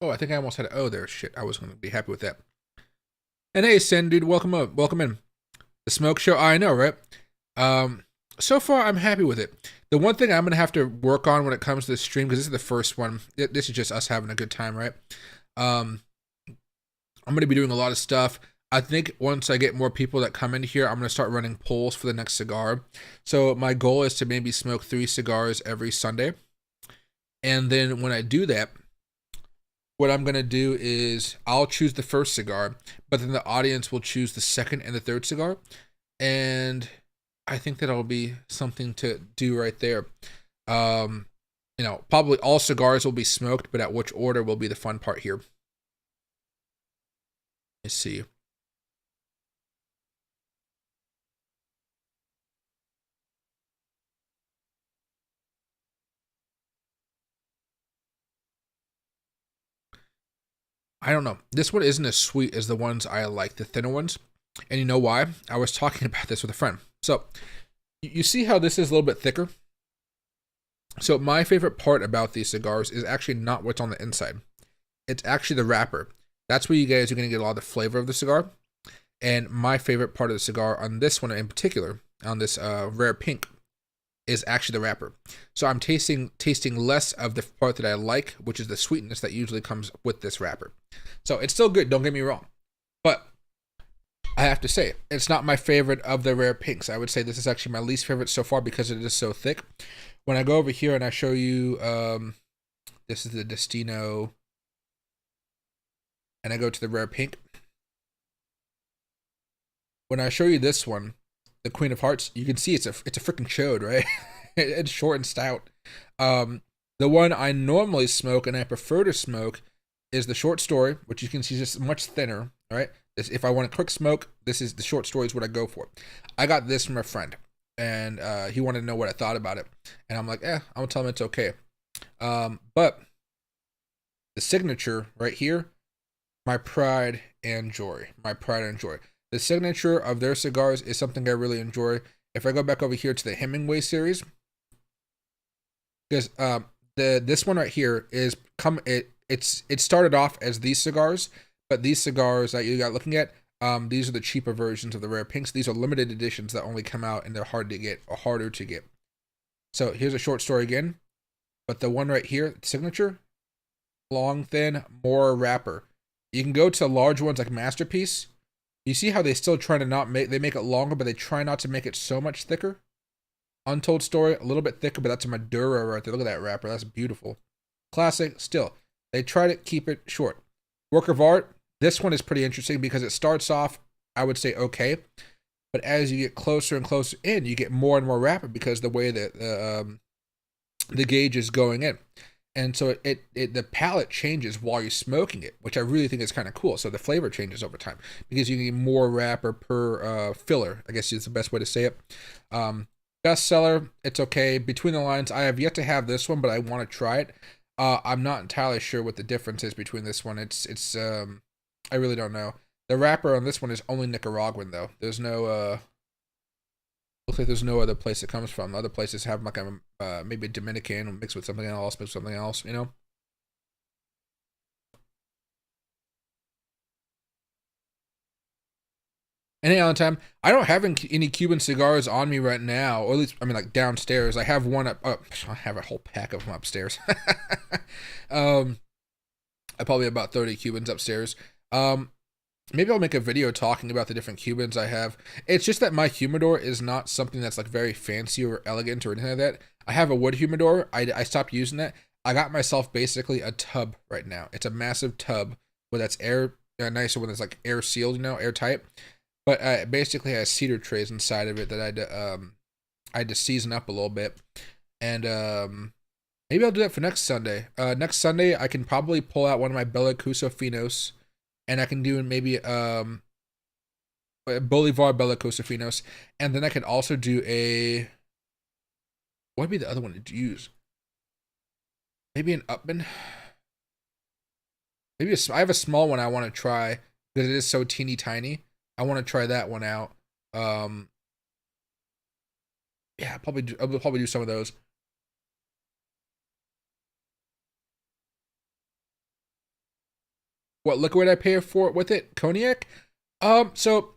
oh, I think I almost had an O there. Shit, I was going to be happy with that. And hey, Sen, dude, welcome up. Welcome in. The smoke show. I know, right? So far, I'm happy with it. The one thing I'm going to have to work on when it comes to the stream, because this is the first one. This is just us having a good time, right? I'm going to be doing a lot of stuff. I think once I get more people that come in here, I'm going to start running polls for the next cigar. So my goal is to maybe smoke 3 cigars every Sunday. And then when I do that, what I'm going to do is I'll choose the first cigar, but then the audience will choose the second and the third cigar. And I think that'll be something to do right there. Probably all cigars will be smoked, but at which order will be the fun part here. Let's see. I don't know. This one isn't as sweet as the ones I like, the thinner ones. And you know why? I was talking about this with a friend. So, you see how this is a little bit thicker? So, my favorite part about these cigars is actually not what's on the inside. It's actually the wrapper. That's where you guys are going to get a lot of the flavor of the cigar. And my favorite part of the cigar on this one in particular, on this rare pink, is actually the wrapper. So I'm tasting less of the part that I like, which is the sweetness that usually comes with this wrapper. So it's still good, don't get me wrong. But I have to say, it's not my favorite of the rare pinks. I would say this is actually my least favorite so far because it is so thick. When I go over here and I show you, this is the Destino, and I go to the rare pink. When I show you this one, the Queen of Hearts, you can see it's a freaking chode, right? It's short and stout. The one I normally smoke and I prefer to smoke is the short story, which you can see is just much thinner, right? If I want a quick smoke, this is the short story is what I go for. I got this from a friend, and he wanted to know what I thought about it, and I'm like, I'm gonna tell him it's okay. But the signature right here, my pride and joy. My pride and joy. The signature of their cigars is something I really enjoy. If I go back over here to the Hemingway series, because this one right here is it started off as these cigars, but these cigars that you got looking at, these are the cheaper versions of the rare pinks. These are limited editions that only come out and they're hard to get or harder to get. So here's a short story again, but the one right here, signature, long, thin, more wrapper. You can go to large ones like Masterpiece. You see how they still try to not make, they make it longer, but they try not to make it so much thicker. Untold Story, a little bit thicker, but that's a Maduro right there. Look at that wrapper. That's beautiful. Classic, still. They try to keep it short. Work of art, this one is pretty interesting because it starts off, I would say, okay. But as you get closer and closer in, you get more and more wrapper because the way that the gauge is going in. And so the palate changes while you're smoking it, which I really think is kind of cool. So the flavor changes over time because you get more wrapper per filler, I guess is the best way to say it. Bestseller, it's okay. Between the Lines, I have yet to have this one, but I want to try it. I'm not entirely sure what the difference is between this one. It's I really don't know. The wrapper on this one is only Nicaraguan though. There's no looks like there's no other place it comes from. Other places have like a maybe a Dominican mixed with something else, you know. Any other time, I don't have any Cuban cigars on me right now, or at least I mean like downstairs. I have one up. Oh, I have a whole pack of them upstairs. I probably have about 30 Cubans upstairs. Maybe I'll make a video talking about the different Cubans I have. It's just that my humidor is not something that's like very fancy or elegant or anything like that. I have a wood humidor. I stopped using that. I got myself basically a tub right now. It's a massive tub where that's air, nicer when it's like air sealed, you know, airtight. But it basically has cedar trays inside of it that I had to season up a little bit. And maybe I'll do that for next Sunday. Next Sunday, I can probably pull out one of my Bellicoso Finos. And I can do maybe Bolivar Bellicoso Finos. And then I could also do a... What would be the other one to use? Maybe an Upman? Maybe I have a small one I want to try because it is so teeny tiny. I want to try that one out. Yeah, I'll probably do some of those. What liquid I pay for it with it? Cognac? So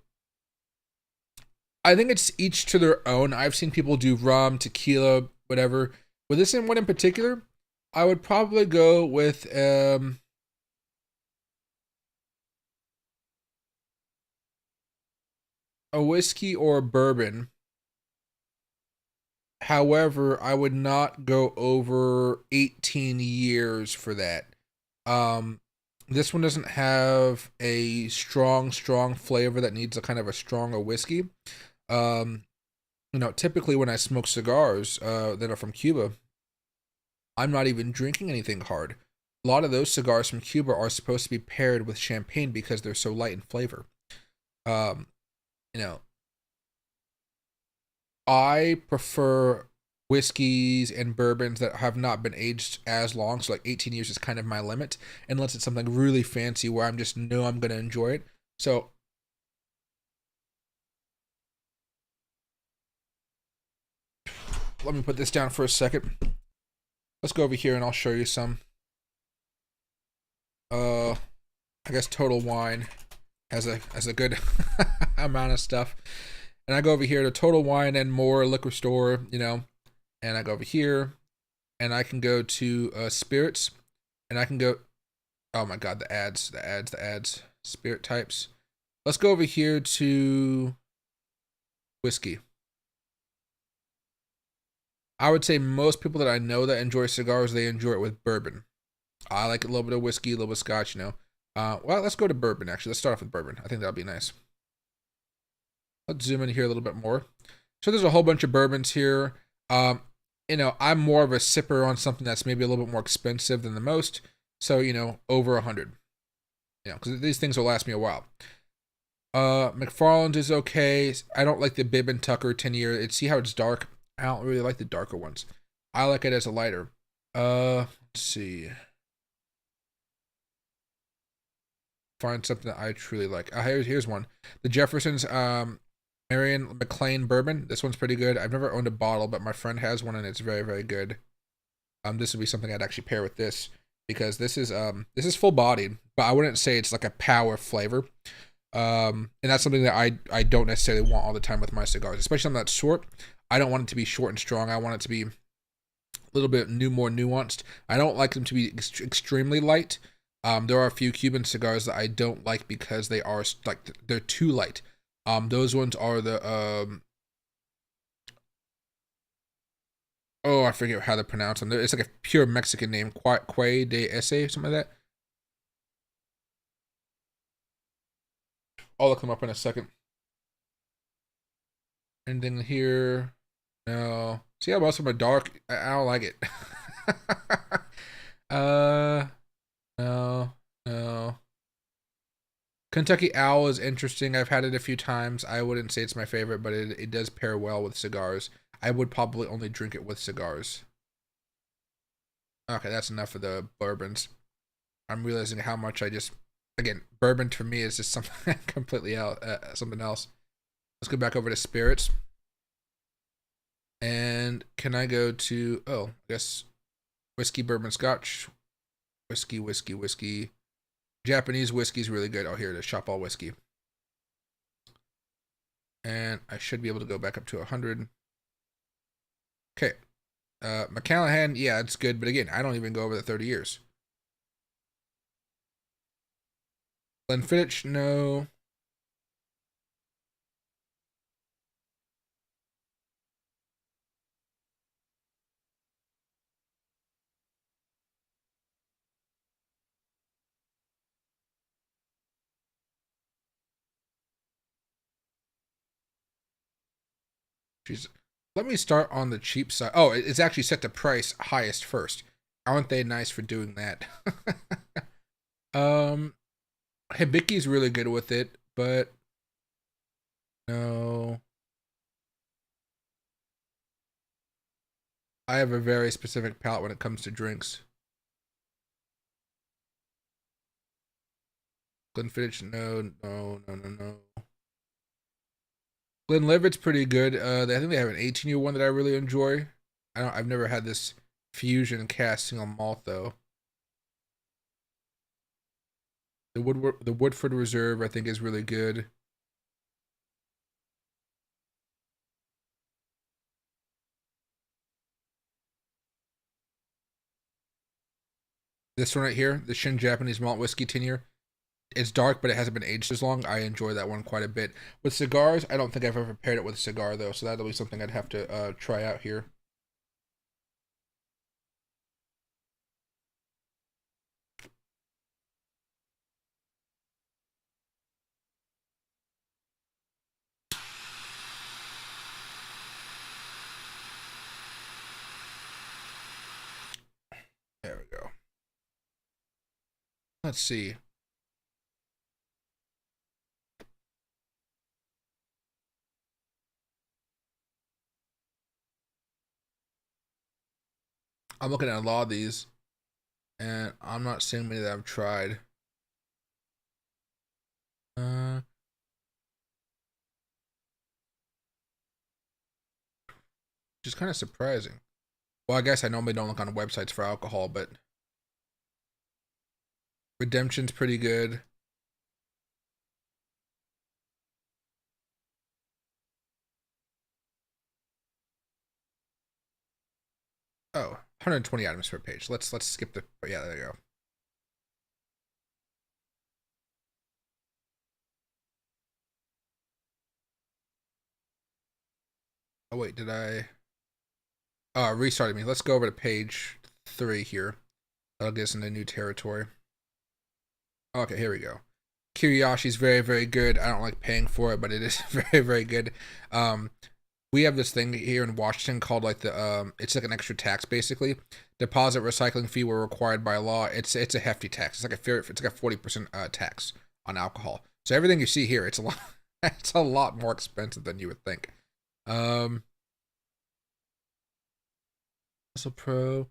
I think it's each to their own. I've seen people do rum, tequila, whatever. With this one in particular, I would probably go with a whiskey or a bourbon. However, I would not go over 18 years for that. This one doesn't have a strong flavor that needs a kind of a stronger whiskey. You know, typically when I smoke cigars that are from Cuba, I'm not even drinking anything hard. A lot of those cigars from Cuba are supposed to be paired with champagne because they're so light in flavor. You know, I prefer whiskeys and bourbons that have not been aged as long. So like 18 years is kind of my limit, unless it's something really fancy where I'm just know I'm going to enjoy it. So let me put this down for a second. Let's go over here and I'll show you some. I guess Total Wine has a good amount of stuff. And I go over here to Total Wine and More liquor store, you know, and I go over here and I can go to spirits and I can go, oh my God, the ads, spirit types. Let's go over here to whiskey. I would say most people that I know that enjoy cigars, they enjoy it with bourbon. I like a little bit of whiskey, a little bit of scotch, you know. Well, let's go to bourbon, actually. Let's start off with bourbon. I think that'll be nice. Let's zoom in here a little bit more. So there's a whole bunch of bourbons here. You know, I'm more of a sipper on something that's maybe a little bit more expensive than the most. So, you know, over 100. You know, because these things will last me a while. McFarland's is okay. I don't like the Bib and Tucker 10-year. See how it's dark? I don't really like the darker ones. I like it as a lighter. Let's see. Find something that I truly like. Here's one. The Jefferson's Marion McLean bourbon. This one's pretty good. I've never owned a bottle, but my friend has one and it's very, very good. This would be something I'd actually pair with this because this is full bodied, but I wouldn't say it's like a power flavor. And that's something that I don't necessarily want all the time with my cigars, especially on that short. I don't want it to be short and strong. I want it to be a little bit more nuanced. I don't like them to be extremely light. There are a few Cuban cigars that I don't like because they are like they're too light. Those ones are the oh, I forget how to pronounce them. It's like a pure Mexican name, Quay de Ese, something like that. I'll look them up in a second. Anything here? No. See how most of them are dark? I don't like it. uh, no, no. Kentucky Owl is interesting. I've had it a few times. I wouldn't say it's my favorite, but it does pair well with cigars. I would probably only drink it with cigars. Okay, that's enough of the bourbons. I'm realizing how much I just, again, bourbon for me is just something completely else, something else. Let's go back over to spirits. And can I go to, oh, I guess whiskey, bourbon, scotch, whiskey. Japanese whiskey is really good. Oh, here it is, shop all whiskey. And I should be able to go back up to 100. Okay. McCallahan, yeah, it's good, but again, I don't even go over the 30 years. Glenfiddich, no. Jeez. Let me start on the cheap side. Oh, it's actually set to price highest first. Aren't they nice for doing that? um, Hibiki's really good with it, but no. I have a very specific palate when it comes to drinks. Glenfiddich, no. Glenlivet's pretty good. I think they have an 18-year one that I really enjoy. I've never had this fusion cast single malt though. The Woodford Reserve I think is really good. This one right here, the Shin Japanese Malt Whiskey 10-year. It's dark, but it hasn't been aged as long. I enjoy that one quite a bit. With cigars, I don't think I've ever paired it with a cigar though, so that'll be something I'd have to try out here. There we go. Let's see. I'm looking at a lot of these, and I'm not seeing many that I've tried. Uh, which is kind of surprising. Well, I guess I normally don't look on websites for alcohol, but Redemption's pretty good. Oh, 120 items per page. Let's skip the. Oh, yeah, there you go. Oh wait, did I? Oh, it restarted me. Let's go over to page 3 here. That'll get us into new territory. Okay, here we go. Kiriyashi's very, very good. I don't like paying for it, but it is very, very good. Um, we have this thing here in Washington called like the it's like an extra tax basically. Deposit recycling fee were required by law. It's a hefty tax. It's like a 40% tax on alcohol. So everything you see here, it's a lot it's a lot more expensive than you would think. Um, Muscle Pro.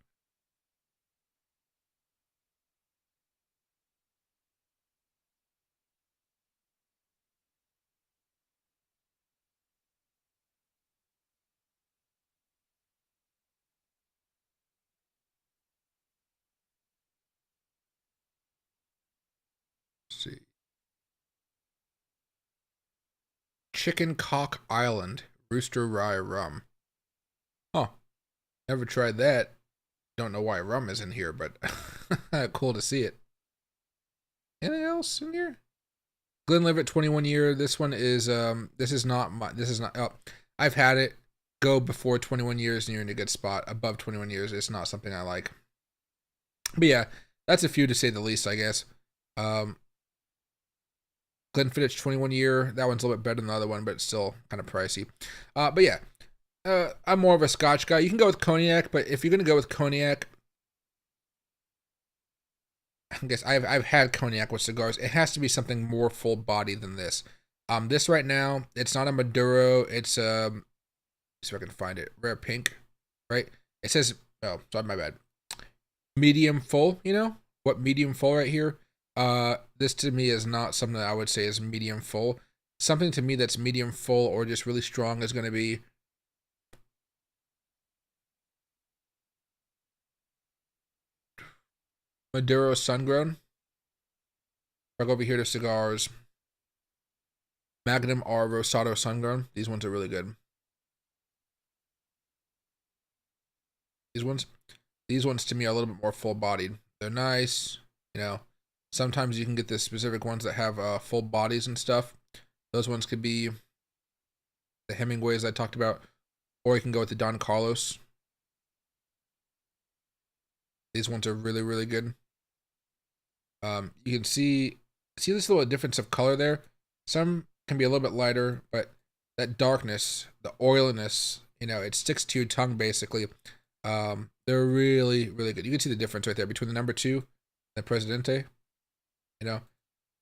Let's see. Chicken Cock Island Rooster Rye Rum. Huh. Never tried that. Don't know why rum is in here, but cool to see it. Anything else in here? Glenlivet 21 year. This one is oh, I've had it. Go before 21 years and you're in a good spot. Above 21 years, it's not something I like. But yeah, that's a few to say the least, I guess. Glenfiddich 21 year. That one's a little bit better than the other one, but it's still kind of pricey. But yeah, I'm more of a Scotch guy. You can go with cognac, but if you're gonna go with cognac, I guess I've had cognac with cigars. It has to be something more full body than this. This right now, it's not a Maduro. It's see if I can find it. Rare pink, right? It says, oh, sorry, my bad. Medium full. You know what medium full right here? This to me is not something that I would say is medium full. Something to me that's medium full or just really strong is going to be Maduro Sungrown. If I go over here to cigars, Magnum R Rosado Sungrown. These ones are really good. These ones to me are a little bit more full bodied. They're nice, you know. Sometimes you can get the specific ones that have full bodies and stuff. Those ones could be the Hemingways I talked about, or you can go with the Don Carlos. These ones are really, really good. You can see this little difference of color there. Some can be a little bit lighter, but that darkness, the oiliness, you know, it sticks to your tongue basically. They're really, really good. You can see the difference right there between the number 2 and the Presidente. You know,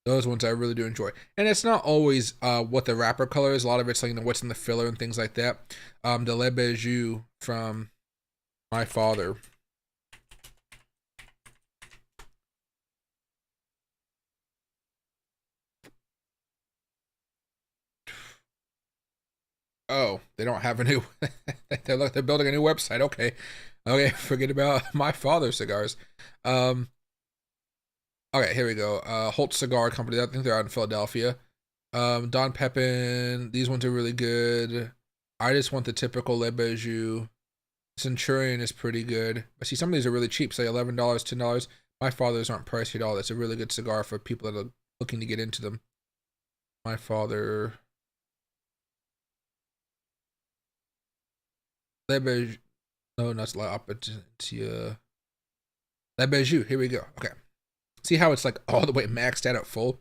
those ones I really do enjoy. And it's not always what the wrapper color is. A lot of it's like, you know, what's in the filler and things like that. The Le Bijou from my father. Oh, they don't have a new. They're building a new website. Okay, forget about my father's cigars. Okay, here we go. Holt Cigar Company. I think they're out in Philadelphia. Don Pepin. These ones are really good. I just want the typical Le Bijou. Centurion is pretty good. But see, some of these are really cheap. Say $11, $10. My father's aren't pricey at all. That's a really good cigar for people that are looking to get into them. My father. Le Bijou. No, not La Opportunity. Le Bijou. Here we go. Okay. See how it's like all the way maxed out at full?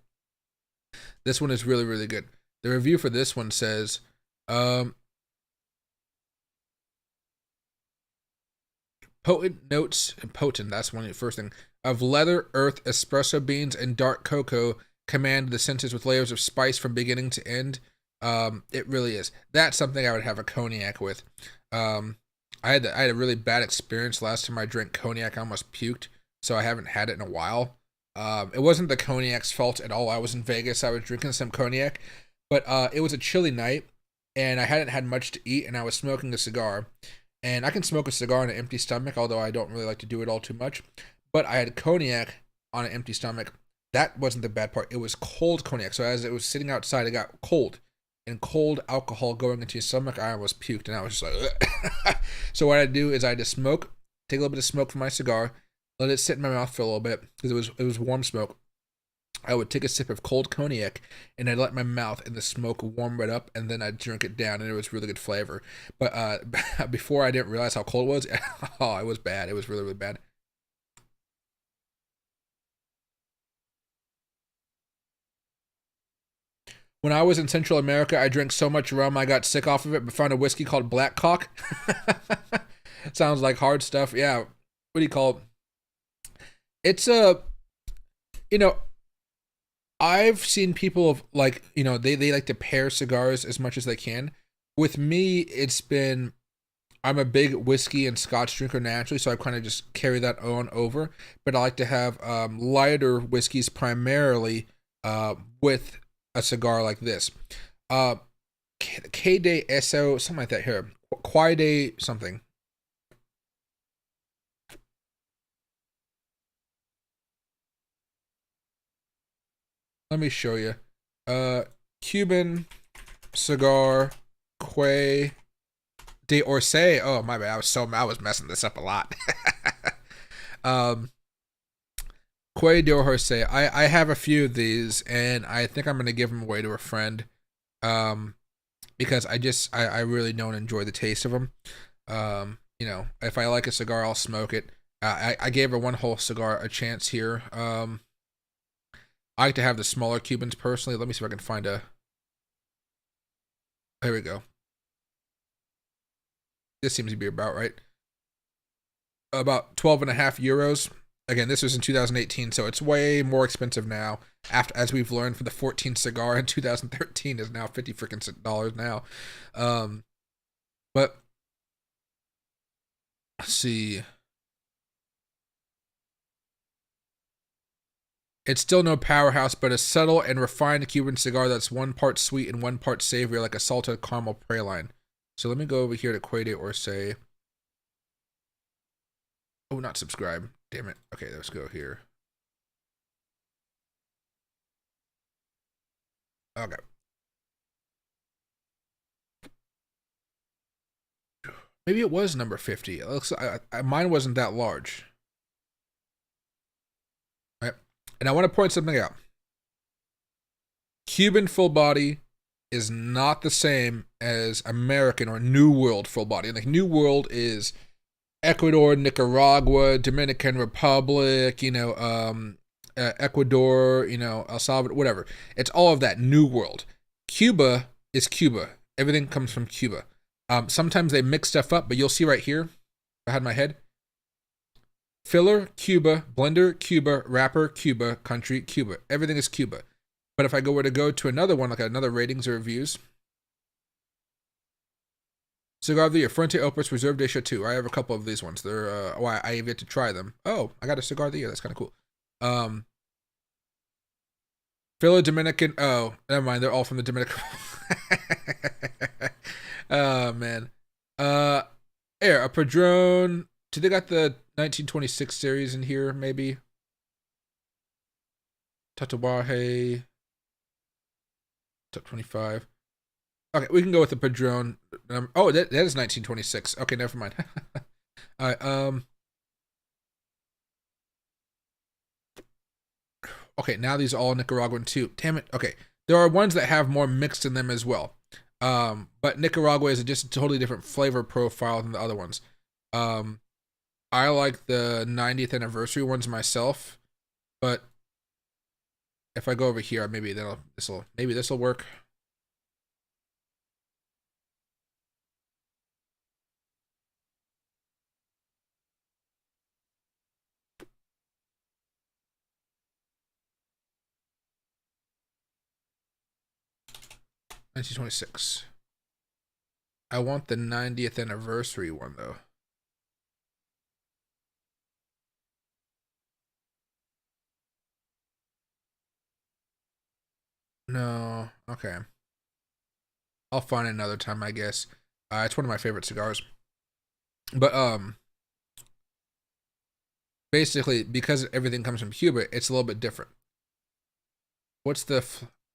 This one is really, really good. The review for this one says, potent notes, and potent, that's one of the first thing, of leather, earth, espresso beans, and dark cocoa command the senses with layers of spice from beginning to end. It really is. That's something I would have a cognac with. I had a really bad experience last time I drank cognac. I almost puked, so I haven't had it in a while. It wasn't the cognac's fault at all. I was in Vegas. I was drinking some cognac, but it was a chilly night, and I hadn't had much to eat, and I was smoking a cigar. And I can smoke a cigar on an empty stomach, although I don't really like to do it all too much. But I had cognac on an empty stomach. That wasn't the bad part. It was cold cognac. So as it was sitting outside, it got cold. And cold alcohol going into your stomach, I almost puked. And I was just like, so what I do is I just smoke, take a little bit of smoke from my cigar, let it sit in my mouth for a little bit, because it was warm smoke. I would take a sip of cold cognac, and I'd let my mouth and the smoke warm it up, and then I'd drink it down, and it was really good flavor. But before I didn't realize how cold it was, oh, it was bad. It was really, really bad. When I was in Central America, I drank so much rum I got sick off of it, but found a whiskey called Black Cock. Sounds like hard stuff. Yeah. What do you call it? It's a, you know, I've seen people of like, you know, they like to pair cigars as much as they can. With me, it's been, I'm a big whiskey and scotch drinker naturally, so I kind of just carry that on over. But I like to have lighter whiskeys primarily with a cigar like this. K de Eso, something like that here. Quide something. Let me show you. Cuban cigar Quay de Orsay. Oh my bad. I was messing this up a lot. um, Quay de Orsay. I have a few of these, and I think I'm gonna give them away to a friend. Because I really don't enjoy the taste of them. You know, if I like a cigar, I'll smoke it. I gave a one whole cigar a chance here. I like to have the smaller Cubans personally. Let me see if I can find a. Here we go. This seems to be about right. About 12.5 euros. Again, this was in 2018, so it's way more expensive now. After, as we've learned, for the 14 cigar in 2013 is now $50 freaking dollars now. But let's see. It's still no powerhouse, but a subtle and refined Cuban cigar that's one part sweet and one part savory, like a salted caramel praline. So let me go over here to Quade or say, oh, not subscribe. Damn it. Okay, let's go here. Okay. Maybe it was number 50. It looks mine wasn't that large. Right? And I want to point something out. Cuban full body is not the same as American or New World full body. Like New World is Ecuador, Nicaragua, Dominican Republic, Ecuador, El Salvador, whatever. It's all of that New World. Cuba is Cuba. Everything comes from Cuba. Sometimes they mix stuff up, but you'll see right here, behind my head, filler, Cuba, blender, Cuba, wrapper, Cuba, country, Cuba. Everything is Cuba. But if I were to go to another one, like another ratings or reviews, Cigar of the Year, Fuente Opus Reserve de Chateau. I have a couple of these ones. They're I have yet to try them. Oh, I got a Cigar of the Year. That's kind of cool. Filler Dominican. Oh, never mind. They're all from the Dominican. Oh man. Here, a Padron. Do they got the 1926 series in here? Maybe. Tatuaje. Top 25. Okay, we can go with the Padron. Oh, that is 1926. Okay, never mind. All right. Okay, now these are all Nicaraguan too. Damn it. Okay, there are ones that have more mixed in them as well. But Nicaragua is just a totally different flavor profile than the other ones. I like the 90th anniversary ones myself, but if I go over here, maybe this will work. (1926). I want the 90th anniversary one though. No, okay. I'll find it another time, I guess. It's one of my favorite cigars. But basically, because everything comes from Cuba, it's a little bit different. What's the?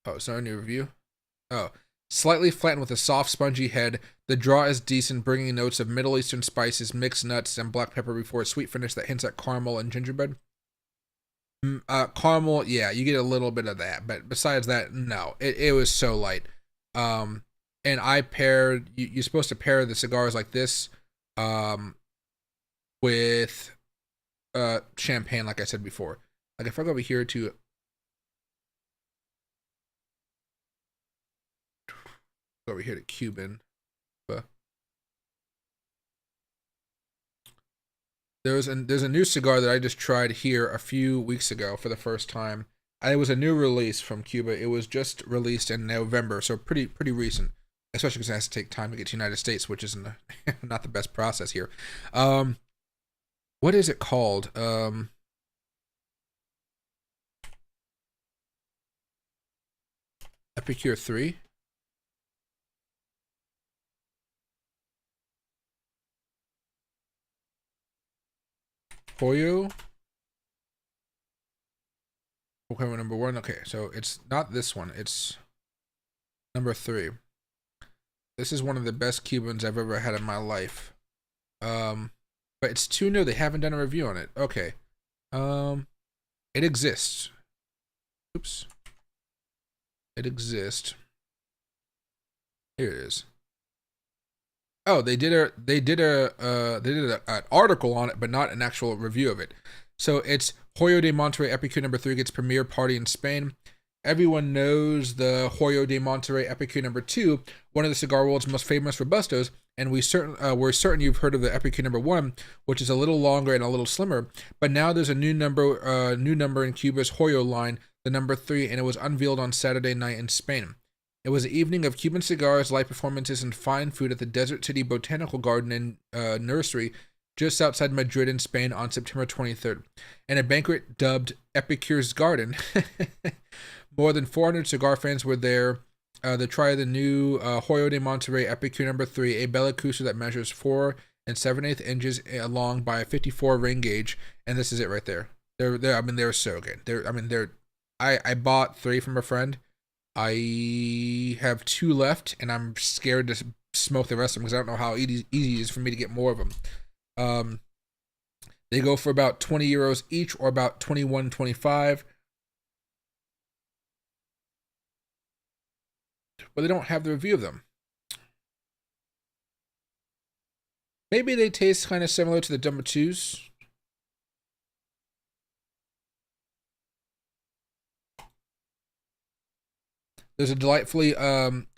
Oh, it's not a new review. Oh, slightly flattened with a soft, spongy head. The draw is decent, bringing notes of Middle Eastern spices, mixed nuts, and black pepper before a sweet finish that hints at caramel and gingerbread. Caramel, yeah, you get a little bit of that, but besides that, no, it was so light. And I paired. You're supposed to pair the cigars like this, with champagne, like I said before. Like if I go over here to Cuban, but there's a new cigar that I just tried here a few weeks ago for the first time. It was a new release from Cuba. It was just released in November, so pretty recent. Especially because it has to take time to get to the United States, which isn't not the best process here. What is it called? Epicure 3? Pollo? Okay, number 1. Okay, so it's not this one. It's number 3. This is one of the best Cubans I've ever had in my life. But it's too new. They haven't done a review on it. Okay. It exists. Oops. It exists. Here it is. Oh, they did an article on it, but not an actual review of it. So it's Hoyo de Monterrey Epicure number 3 gets premiere party in Spain. Everyone knows the Hoyo de Monterrey Epicure number 2, one of the cigar world's most famous robustos, and we're certain you've heard of the Epicure number 1, which is a little longer and a little slimmer. But now there's a new number in Cuba's Hoyo line, the number 3, and it was unveiled on Saturday night in Spain. It was an evening of Cuban cigars, live performances, and fine food at the Desert City Botanical Garden and Nursery just outside Madrid in Spain on September 23rd, and a banquet dubbed Epicure's Garden. More than 400 cigar fans were there to try the new Hoyo de Monterrey Epicure number 3, a Bellicusa that measures 4 7/8 inches long by a 54 ring gauge, and this is it right there. They're so good. I bought 3 from a friend. I have 2 left, and I'm scared to smoke the rest of them because I don't know how easy it is for me to get more of them. They go for about 20 euros each, or about 21.25. But they don't have the review of them. Maybe they taste kind of similar to the number 2s. There's a delightfully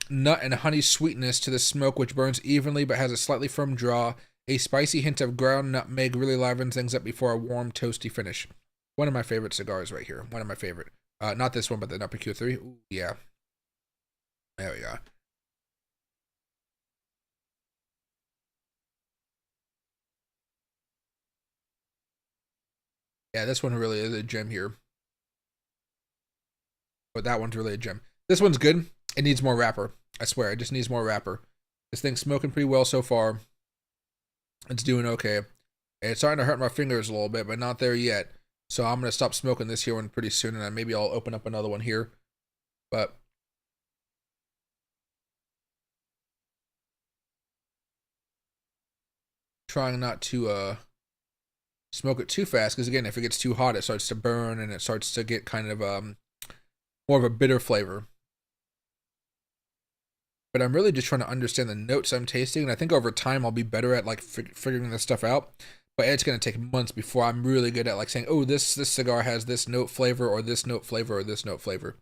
nut and honey sweetness to the smoke, which burns evenly but has a slightly firm draw. A spicy hint of ground nutmeg really livens things up before a warm, toasty finish. One of my favorite cigars right here. One of my favorite. Not this one, but the Epicure 3. Ooh, yeah. There we go. Yeah, this one really is a gem here. But that one's really a gem. This one's good. It needs more wrapper. I swear, it just needs more wrapper. This thing's smoking pretty well so far. It's doing okay. It's starting to hurt my fingers a little bit, but not there yet. So I'm going to stop smoking this here one pretty soon, and maybe I'll open up another one here. But trying not to smoke it too fast, because again, if it gets too hot, it starts to burn, and it starts to get kind of more of a bitter flavor. But I'm really just trying to understand the notes I'm tasting, and I think over time I'll be better at like figuring this stuff out. But it's going to take months before I'm really good at like saying, oh, this cigar has this note flavor, or this note flavor, or this note flavor.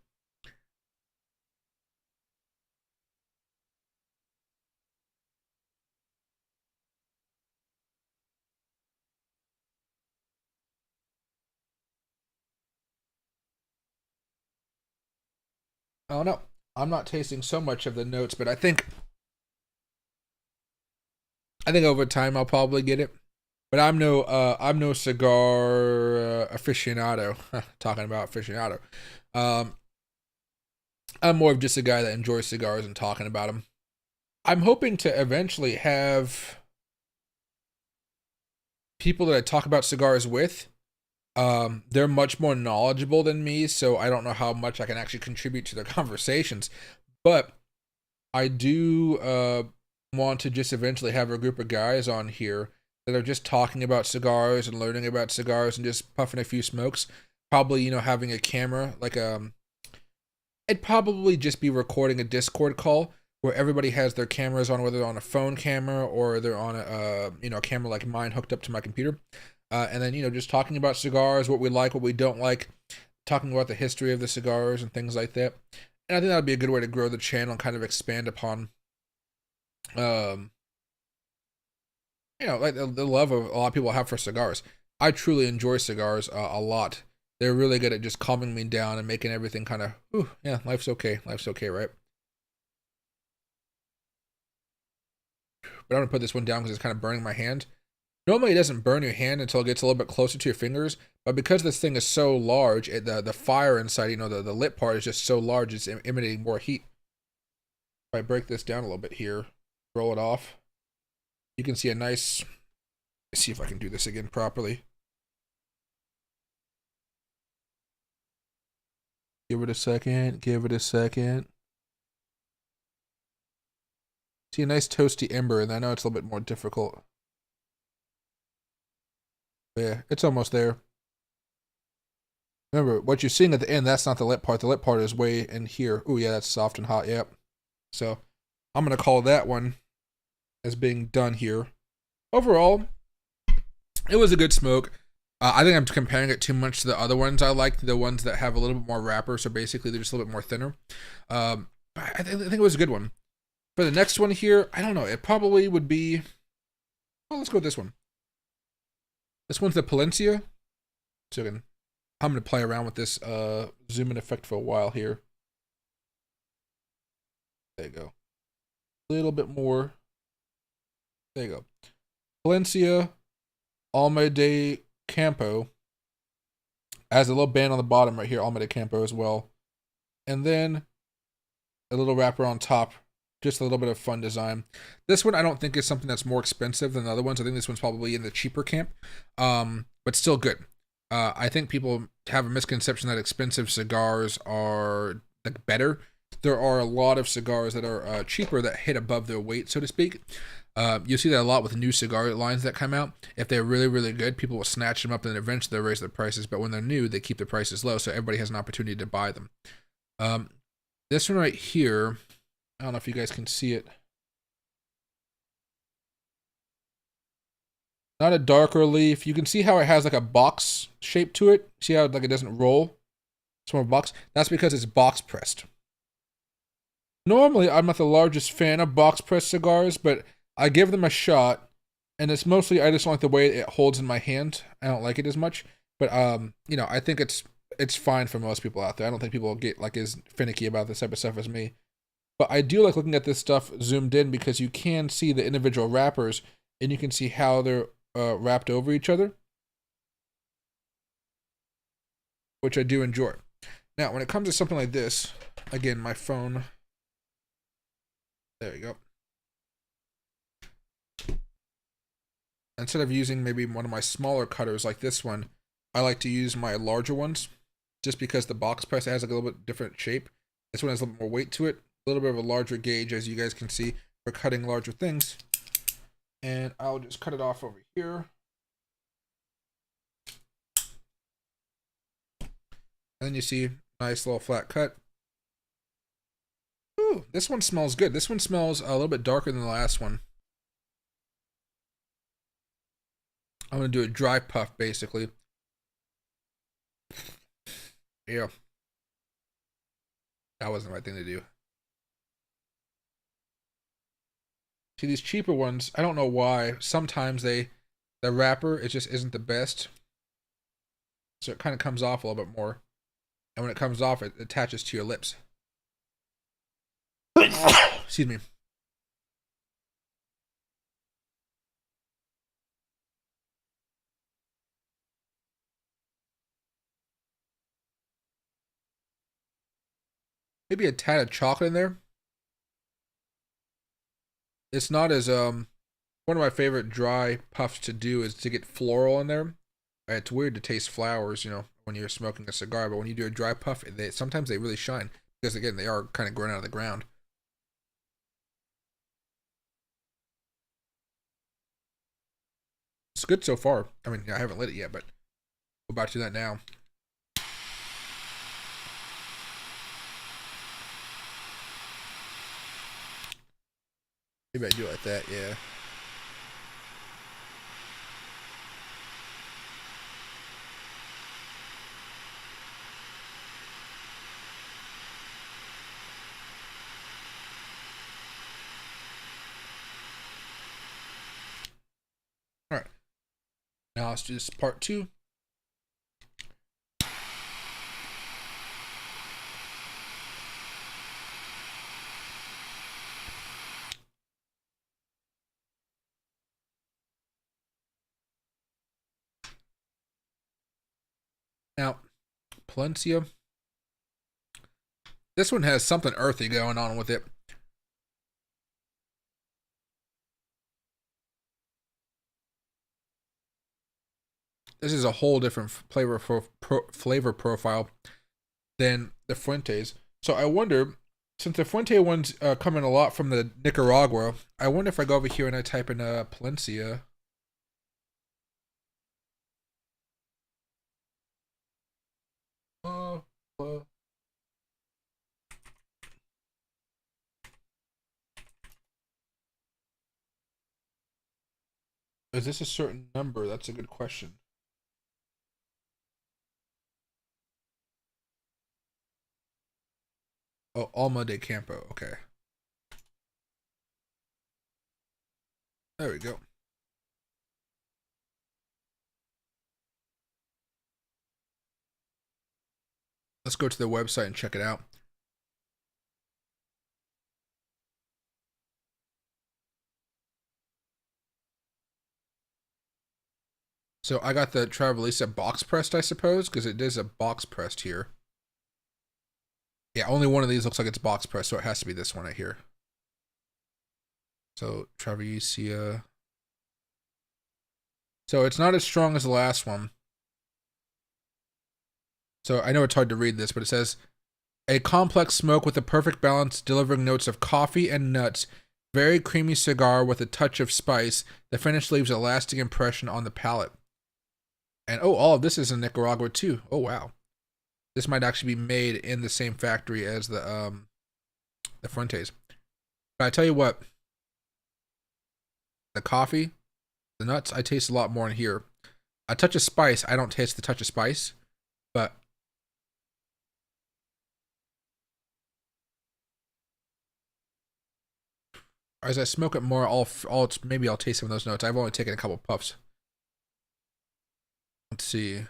I don't know. I'm not tasting so much of the notes, but I think over time I'll probably get it. But I'm no cigar aficionado. Talking about aficionado. I'm more of just a guy that enjoys cigars and talking about them. I'm hoping to eventually have people that I talk about cigars with. They're much more knowledgeable than me, so I don't know how much I can actually contribute to their conversations. But I do want to just eventually have a group of guys on here that are just talking about cigars and learning about cigars and just puffing a few smokes. Probably, having a camera, like it'd probably just be recording a Discord call where everybody has their cameras on, whether they're on a phone camera or they're on a camera like mine hooked up to my computer. And then, just talking about cigars, what we like, what we don't like, talking about the history of the cigars and things like that. And I think that would be a good way to grow the channel and kind of expand upon, like the love of a lot of people have for cigars. I truly enjoy cigars a lot. They're really good at just calming me down and making everything kind of, yeah, life's okay. Life's okay, right? But I'm going to put this one down because it's kind of burning my hand. Normally it doesn't burn your hand until it gets a little bit closer to your fingers, but because this thing is so large, the fire inside, the lip part is just so large, it's emanating more heat. If I break this down a little bit here, roll it off, you can see a nice, let's see if I can do this again properly. Give it a second. Give it a second. See a nice toasty ember, and I know it's a little bit more difficult. But yeah, it's almost there. Remember, what you're seeing at the end, that's not the lip part. The lip part is way in here. Oh yeah, that's soft and hot, yep. So, I'm going to call that one as being done here. Overall, it was a good smoke. I think I'm comparing it too much to the other ones I liked, the ones that have a little bit more wrapper, so basically they're just a little bit more thinner. I think it was a good one. For the next one here, I don't know. It probably would be... Oh, let's go with this one. This one's the Palencia. So again, I'm going to play around with this zoom in effect for a while here. There you go. A little bit more. There you go. Palencia Alma de Campo. Has a little band on the bottom right here, Alma de Campo as well. And then a little wrapper on top. Just a little bit of fun design. This one I don't think is something that's more expensive than the other ones. I think this one's probably in the cheaper camp, but still good. I think people have a misconception that expensive cigars are like better. There are a lot of cigars that are cheaper that hit above their weight, so to speak. You see that a lot with new cigar lines that come out. If they're really, really good, people will snatch them up and then eventually they'll raise their prices. But when they're new, they keep the prices low, so everybody has an opportunity to buy them. This one right here, I don't know if you guys can see it. Not a darker leaf. You can see how it has like a box shape to it. See how like it doesn't roll? It's more box. That's because it's box pressed. Normally, I'm not the largest fan of box pressed cigars, but I give them a shot, and it's mostly I just don't like the way it holds in my hand. I don't like it as much, but you know, I think it's fine for most people out there. I don't think people will get like as finicky about this type of stuff as me. But I do like looking at this stuff zoomed in because you can see the individual wrappers and you can see how they're wrapped over each other, which I do enjoy. Now, when it comes to something like this, again, my phone. There we go. Instead of using maybe one of my smaller cutters like this one, I like to use my larger ones just because the box press has like a little bit different shape. This one has a little bit more weight to it. A little bit of a larger gauge, as you guys can see, for cutting larger things. And I'll just cut it off over here. And then you see, nice little flat cut. Ooh, this one smells good. This one smells a little bit darker than the last one. I'm going to do a dry puff, basically. Yeah. That wasn't the right thing to do. See, these cheaper ones, I don't know why. Sometimes the wrapper, it just isn't the best. So it kind of comes off a little bit more. And when it comes off, it attaches to your lips. Excuse me. Maybe a tad of chocolate in there. It's not as one of my favorite dry puffs to do is to get floral in there. It's weird to taste flowers, you know, when you're smoking a cigar, but when you do a dry puff, sometimes they really shine because again, they are kind of growing out of the ground. It's good so far. I mean, I haven't lit it yet, but we're about to do that now. Maybe I do it like that, yeah. All right. Now let's do this part 2. Now, Palencia. This one has something earthy going on with it. This is a whole different flavor profile than the Fuentes. So I wonder, since the Fuente ones come in a lot from the Nicaragua, I wonder if I go over here and I type in Palencia. Uh, uh, is this a certain number? That's a good question. Oh, Alma de Campo. Okay. There we go. Let's go to the website and check it out. So I got the Travelisa box pressed, I suppose, because it is a box pressed here. Yeah, only one of these looks like it's box pressed, so it has to be this one right here. So Travelisa. So it's not as strong as the last one. So I know it's hard to read this, but it says a complex smoke with a perfect balance, delivering notes of coffee and nuts. Very creamy cigar with a touch of spice. The finish leaves a lasting impression on the palate. And oh, all of this is in Nicaragua too. Oh wow, this might actually be made in the same factory as the Fuentes. But I tell you what, the coffee, the nuts, I taste a lot more in here. A touch of spice, I don't taste the touch of spice, but as I smoke it more, maybe I'll taste some of those notes. I've only taken a couple puffs. Let's see.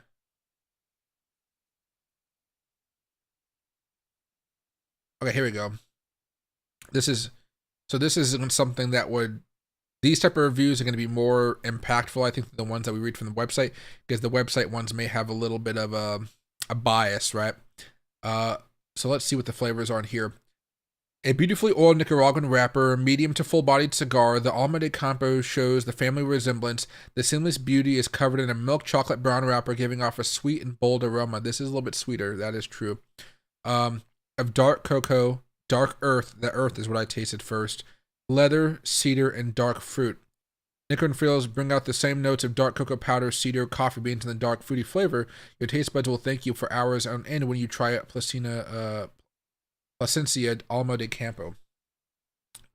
Okay, here we go. This is something that would, these type of reviews are going to be more impactful, I think, than the ones that we read from the website, because the website ones may have a little bit of a bias, right? So let's see what the flavors are in here. A beautifully oiled Nicaraguan wrapper, medium to full-bodied cigar, the Alma de Campo shows the family resemblance. The sinless beauty is covered in a milk chocolate brown wrapper, giving off a sweet and bold aroma. This is a little bit sweeter, that is true. Of dark cocoa, dark earth. The earth is what I tasted first. Leather, cedar, and dark fruit. Nicaraguan frills bring out the same notes of dark cocoa powder, cedar, coffee beans, and the dark fruity flavor. Your taste buds will thank you for hours on end when you try it. Plasencia Alma de Campo.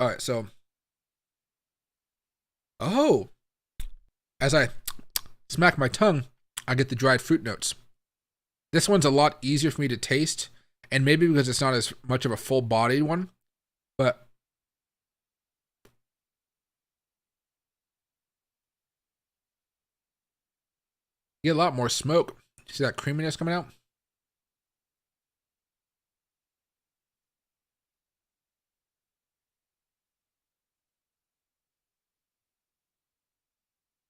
All right, so as I smack my tongue, I get the dried fruit notes. This one's a lot easier for me to taste, and maybe because it's not as much of a full-bodied one, but you get a lot more smoke. See that creaminess coming out?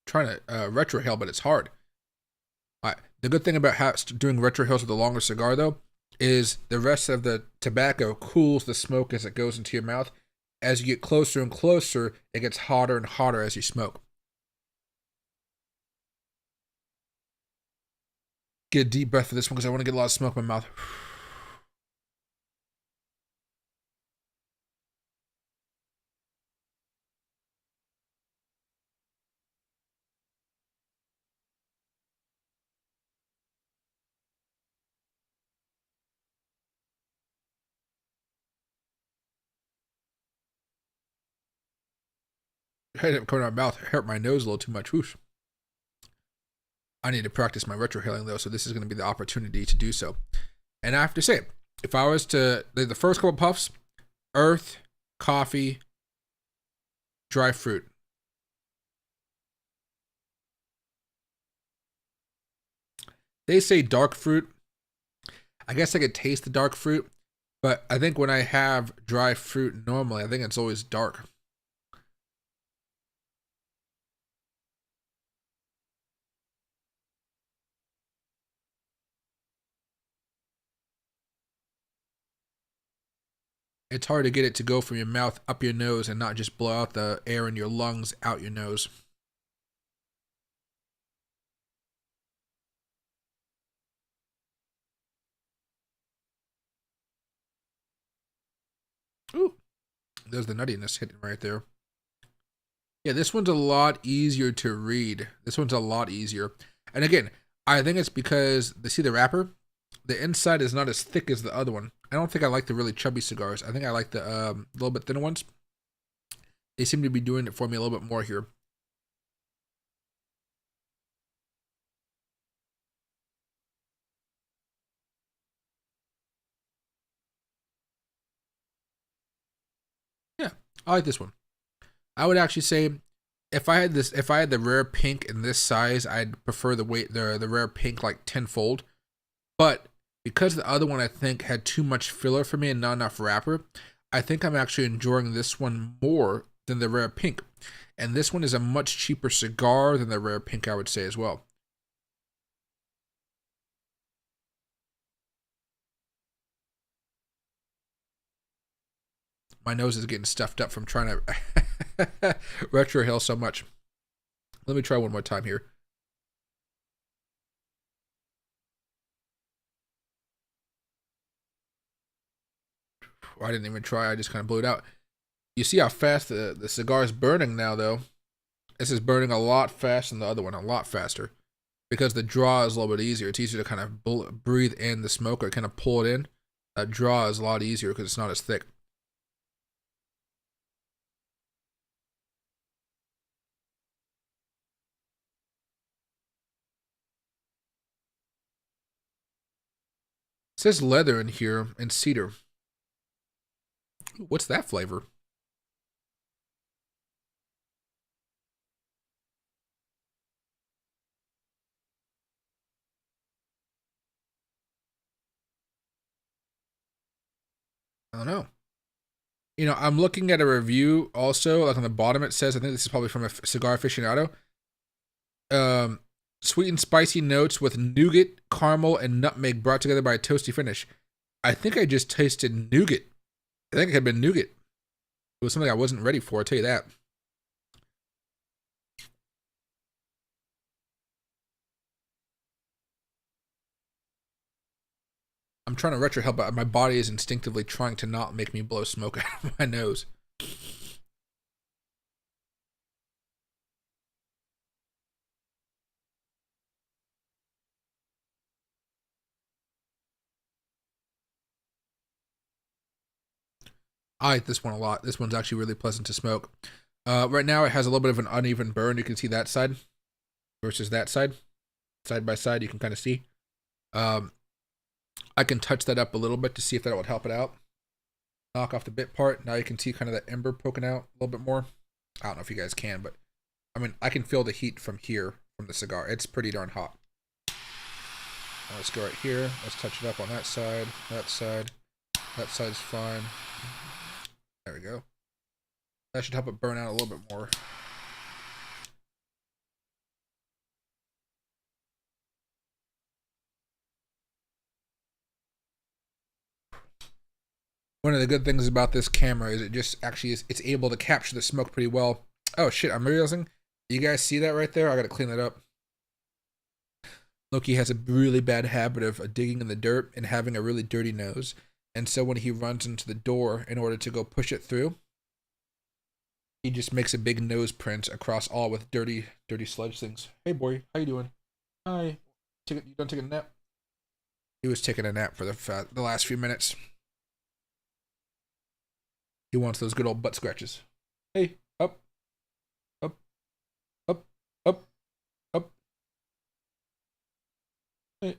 Trying to retrohale, but it's hard. All right. The good thing about doing retrohales with a longer cigar, though, is the rest of the tobacco cools the smoke as it goes into your mouth. As you get closer and closer, it gets hotter and hotter as you smoke. Get a deep breath for this one because I want to get a lot of smoke in my mouth. I had it coming out of my mouth. It hurt my nose a little too much. Whoosh. I need to practice my retrohaling though, so this is going to be the opportunity to do so. And I have to say, if I was to, the first couple puffs, earth, coffee, dry fruit. They say dark fruit. I guess I could taste the dark fruit, but I think when I have dry fruit normally, I think it's always dark. It's hard to get it to go from your mouth up your nose and not just blow out the air in your lungs out your nose. Ooh, there's the nuttiness hidden right there. Yeah, this one's a lot easier to read. This one's a lot easier. And again, I think it's because see the wrapper? The inside is not as thick as the other one. I don't think I like the really chubby cigars. I think I like the little bit thinner ones. They seem to be doing it for me a little bit more here. Yeah, I like this one. I would actually say if I had the rare pink in this size, I'd prefer the rare pink like tenfold. But because the other one I think had too much filler for me and not enough wrapper, I think I'm actually enjoying this one more than the rare pink. And this one is a much cheaper cigar than the rare pink, I would say as well. My nose is getting stuffed up from trying to retrohale so much. Let me try one more time here. I didn't even try. I just kind of blew it out. You see how fast the cigar is burning now, though. This is burning a lot faster than the other one, a lot faster. Because the draw is a little bit easier. It's easier to kind of breathe in the smoke or kind of pull it in. That draw is a lot easier because it's not as thick. It says leather in here and cedar. What's that flavor? I don't know. I'm looking at a review also. Like on the bottom, it says, I think this is probably from a cigar aficionado. Um, Sweet and spicy notes with nougat, caramel, and nutmeg brought together by a toasty finish. I think I just tasted nougat. I think it had been nougat. It was something I wasn't ready for, I'll tell you that. I'm trying to retro help, but my body is instinctively trying to not make me blow smoke out of my nose. I like this one a lot. This one's actually really pleasant to smoke. Right now, it has a little bit of an uneven burn. You can see that side versus that side by side. You can kind of see. Um, I can touch that up a little bit to see if that would help it out. Knock off the bit part. Now you can see kind of that ember poking out a little bit more. I don't know if you guys can, but I mean, I can feel the heat from here from the cigar. It's pretty darn hot. Now let's go right here. Let's touch it up on that side. That side. That side's fine. There we go. That should help it burn out a little bit more. One of the good things about this camera is it just actually it's able to capture the smoke pretty well. Oh shit, I'm realizing. You guys see that right there? I gotta clean that up. Loki has a really bad habit of digging in the dirt and having a really dirty nose. And so when he runs into the door in order to go push it through, he just makes a big nose print across all with dirty, dirty sludge things. Hey boy, how you doing? Hi. You done taking a nap? He was taking a nap for the last few minutes. He wants those good old butt scratches. Hey, up, up, up, up, up. Hey.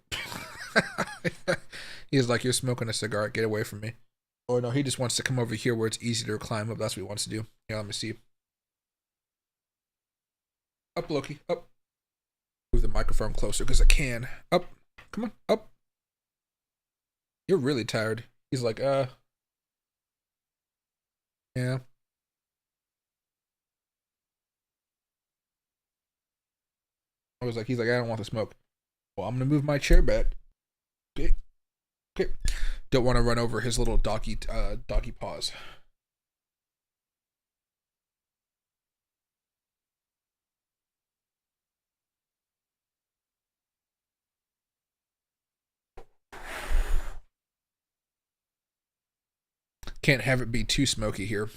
He's like, you're smoking a cigar. Get away from me. Oh no, he just wants to come over here where it's easier to climb up. That's what he wants to do. Yeah, let me see. Up, Loki. Up. Move the microphone closer because I can. Up. Come on. Up. You're really tired. He's like, yeah. He's like, I don't want to smoke. Well, I'm gonna move my chair back. Okay. Okay. Don't want to run over his little doggy paws. Can't have it be too smoky here.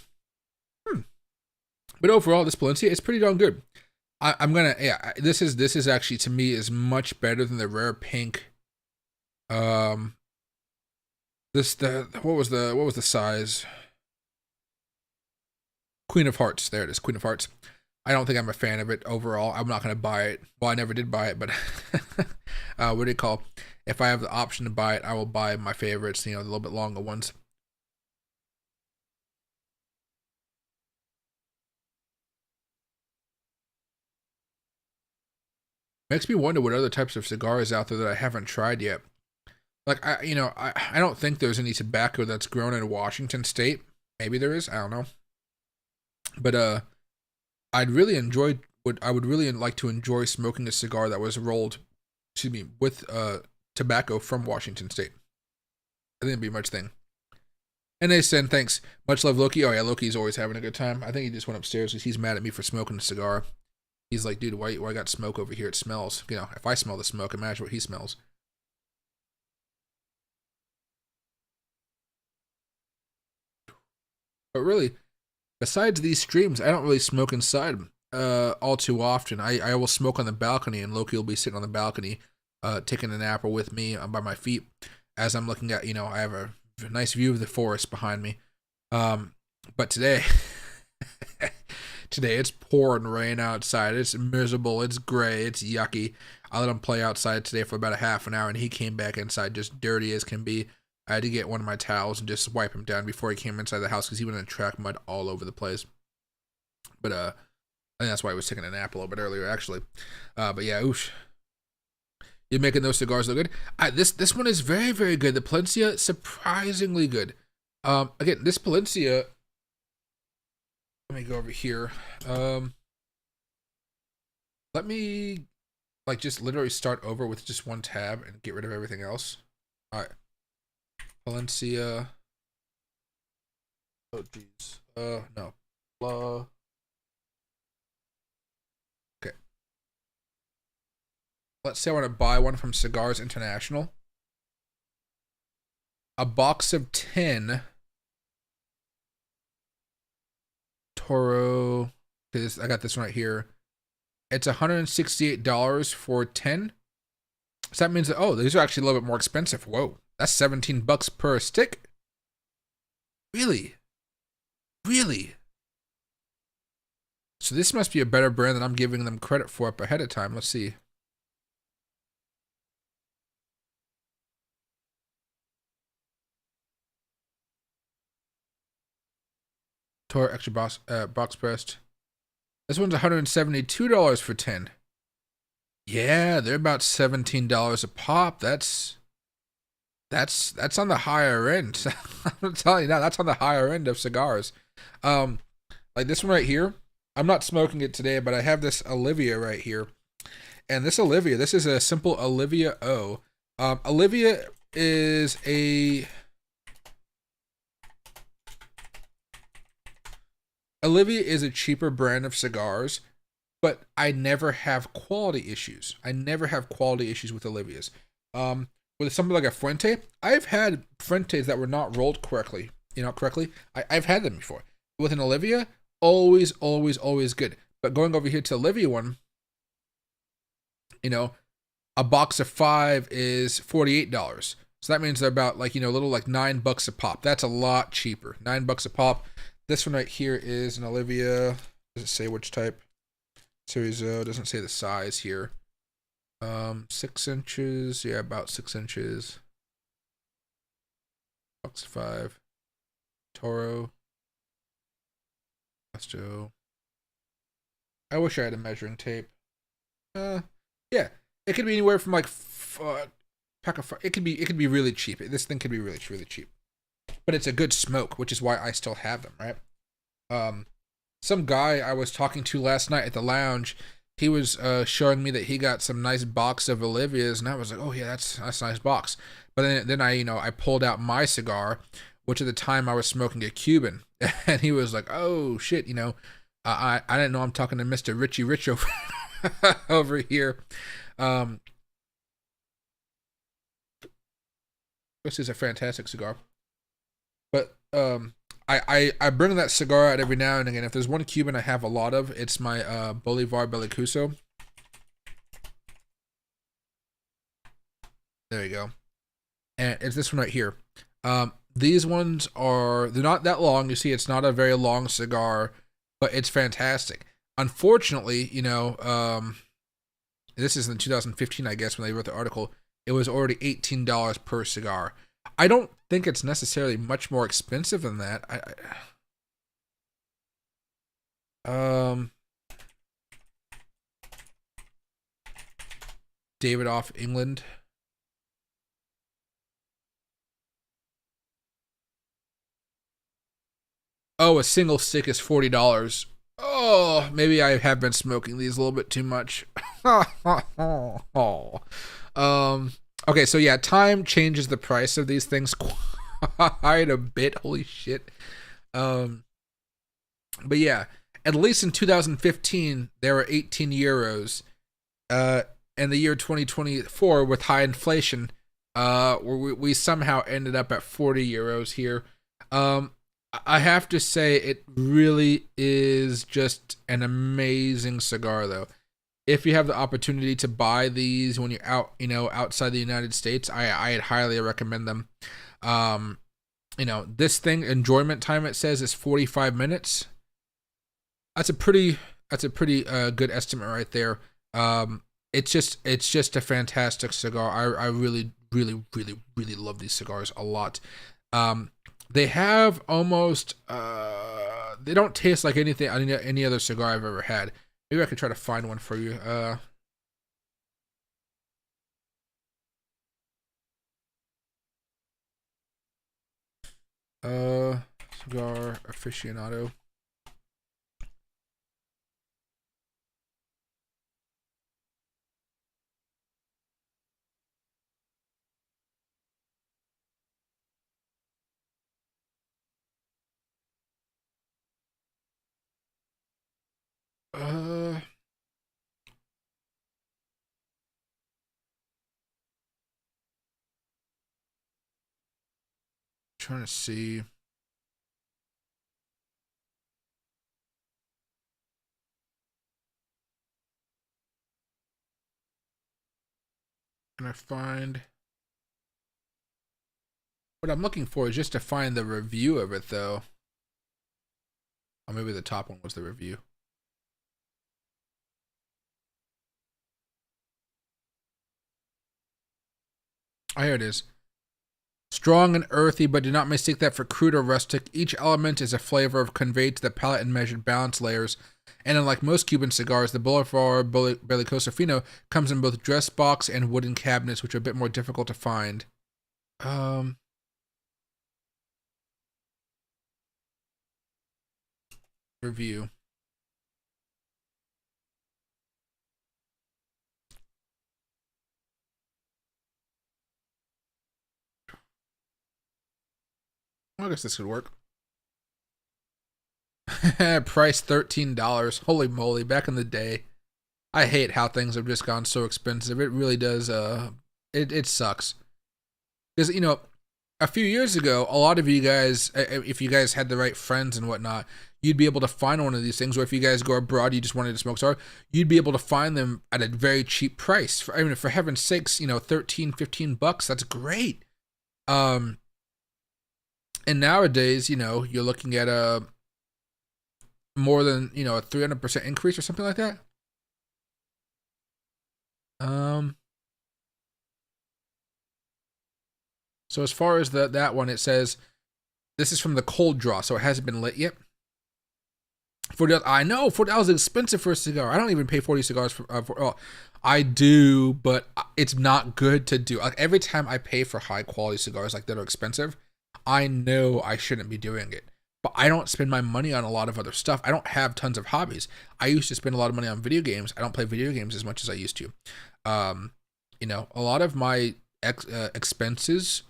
But overall, this Palencia is pretty darn good. I'm gonna, yeah. This is actually, to me, is much better than the rare pink. What was the size? Queen of Hearts. There it is, Queen of Hearts. I don't think I'm a fan of it overall. I'm not gonna buy it. Well, I never did buy it, but what do you call? If I have the option to buy it, I will buy my favorites. You know, the little bit longer ones. Makes me wonder what other types of cigars out there that I haven't tried yet. Like I don't think there's any tobacco that's grown in Washington State. Maybe there is. I don't know. But I'd really enjoy. I would really like to enjoy smoking a cigar that was rolled, excuse me, with tobacco from Washington State. I think it'd be a much thing. And they said, thanks. Much love, Loki. Oh, yeah, Loki's always having a good time. I think he just went upstairs because he's mad at me for smoking a cigar. He's like, dude, why I got smoke over here? It smells. You know, if I smell the smoke, imagine what he smells. But really, besides these streams, I don't really smoke inside all too often. I will smoke on the balcony, and Loki will be sitting on the balcony taking an apple with me by my feet as I'm looking at, I have a nice view of the forest behind me. But today, it's pouring rain outside. It's miserable. It's gray. It's yucky. I let him play outside today for about a half an hour, and he came back inside just dirty as can be. I had to get one of my towels and just wipe him down before he came inside the house because he went in track mud all over the place. But I think that's why I was taking a nap a little bit earlier, actually. But yeah, oosh. You're making those cigars look good. This one is very, very good. The Palencia, surprisingly good. Again, this Palencia. Let me go over here. Let me just literally start over with just one tab and get rid of everything else. All right. Palencia. Oh geez. No. Okay. Let's say I want to buy one from Cigars International. A box of 10 Toro. I got this one right here. It's $168 for 10. So that means that, oh, these are actually a little bit more expensive. Whoa, that's $17 per stick. Really? So this must be a better brand than I'm giving them credit for up ahead of time. Let's see. Toro extra box pressed. This one's $172 for 10. Yeah, they're about $17 a pop. That's on the higher end. I'm telling you now, that's on the higher end of cigars. Like this one right here. I'm not smoking it today, but I have this Olivia right here. And this Olivia, this is a simple Olivia O. Olivia is a cheaper brand of cigars, but I never have quality issues. I never have quality issues with Olivias. With something like a Fuente, I've had Fuentes that were not rolled correctly. I've had them before. With an Olivia, always good. But going over here to Olivia one, a box of 5 is $48. So that means they're about a little like $9 a pop. That's a lot cheaper. $9 a pop. This one right here is an Olivia. Does it say which type? Series O. Doesn't say the size here. 6 inches. Yeah, about 6 inches. Box 5. Toro. Pasto. I wish I had a measuring tape. Yeah, it could be anywhere from pack of. It could be really cheap. This thing could be really cheap. But it's a good smoke, which is why I still have them, right? Some guy I was talking to last night at the lounge, he was showing me that he got some nice box of Olivias, and I was like, oh yeah, that's a nice box. But then I pulled out my cigar, which at the time I was smoking a Cuban, and he was like, oh shit, I didn't know I'm talking to Mr. Richie Rich over here. This is a fantastic cigar. But I bring that cigar out every now and again. If there's one Cuban I have a lot of, it's my Bolivar Belicoso. There you go. And it's this one right here. These ones they're not that long. You see, it's not a very long cigar, but it's fantastic. Unfortunately, this is in 2015, I guess, when they wrote the article. It was already $18 per cigar. I don't think it's necessarily much more expensive than that. David off England. Oh, a single stick is $40. Oh, maybe I have been smoking these a little bit too much. Oh. Okay, so yeah, time changes the price of these things quite a bit. Holy shit. But yeah, at least in 2015, there were 18 euros. In the year 2024, with high inflation, we somehow ended up at 40 euros here. I have to say, it really is just an amazing cigar, though. If you have the opportunity to buy these when you're out, outside the United States, I'd highly recommend them. This thing, enjoyment time, it says, is 45 minutes. That's a pretty good estimate right there. It's just a fantastic cigar. I really, really, really, really love these cigars a lot. They have almost they don't taste like any other cigar I've ever had. Maybe I could try to find one for you. Cigar aficionado. Trying to see. Can I find? What I'm looking for is just to find the review of it, though. Or maybe the top one was the review. Oh, here it is. Strong and earthy, but do not mistake that for crude or rustic. Each element is a flavor conveyed to the palate in measured balance layers. And unlike most Cuban cigars, the Bolivar Belicoso Fino comes in both dress box and wooden cabinets, which are a bit more difficult to find. Review. I guess this could work. Price $13. Holy moly, back in the day. I hate how things have just gone so expensive. It really does, it sucks. Because, a few years ago, a lot of you guys, if you guys had the right friends and whatnot, you'd be able to find one of these things. Or if you guys go abroad, you just wanted to smoke cigar, you'd be able to find them at a very cheap price. For heaven's sakes, $13-15, that's great. And nowadays, you're looking at a more than, a 300% increase or something like that. So as far as that one, it says this is from the cold draw, so it hasn't been lit yet. $40. I know $40 is expensive for a cigar. I don't even pay 40 cigars for I do, but it's not good to do. Like every time I pay for high quality cigars like that are expensive, I know I shouldn't be doing it. But I don't spend my money on a lot of other stuff. I don't have tons of hobbies. I used to spend a lot of money on video games. I don't play video games as much as I used to. A lot of my expenses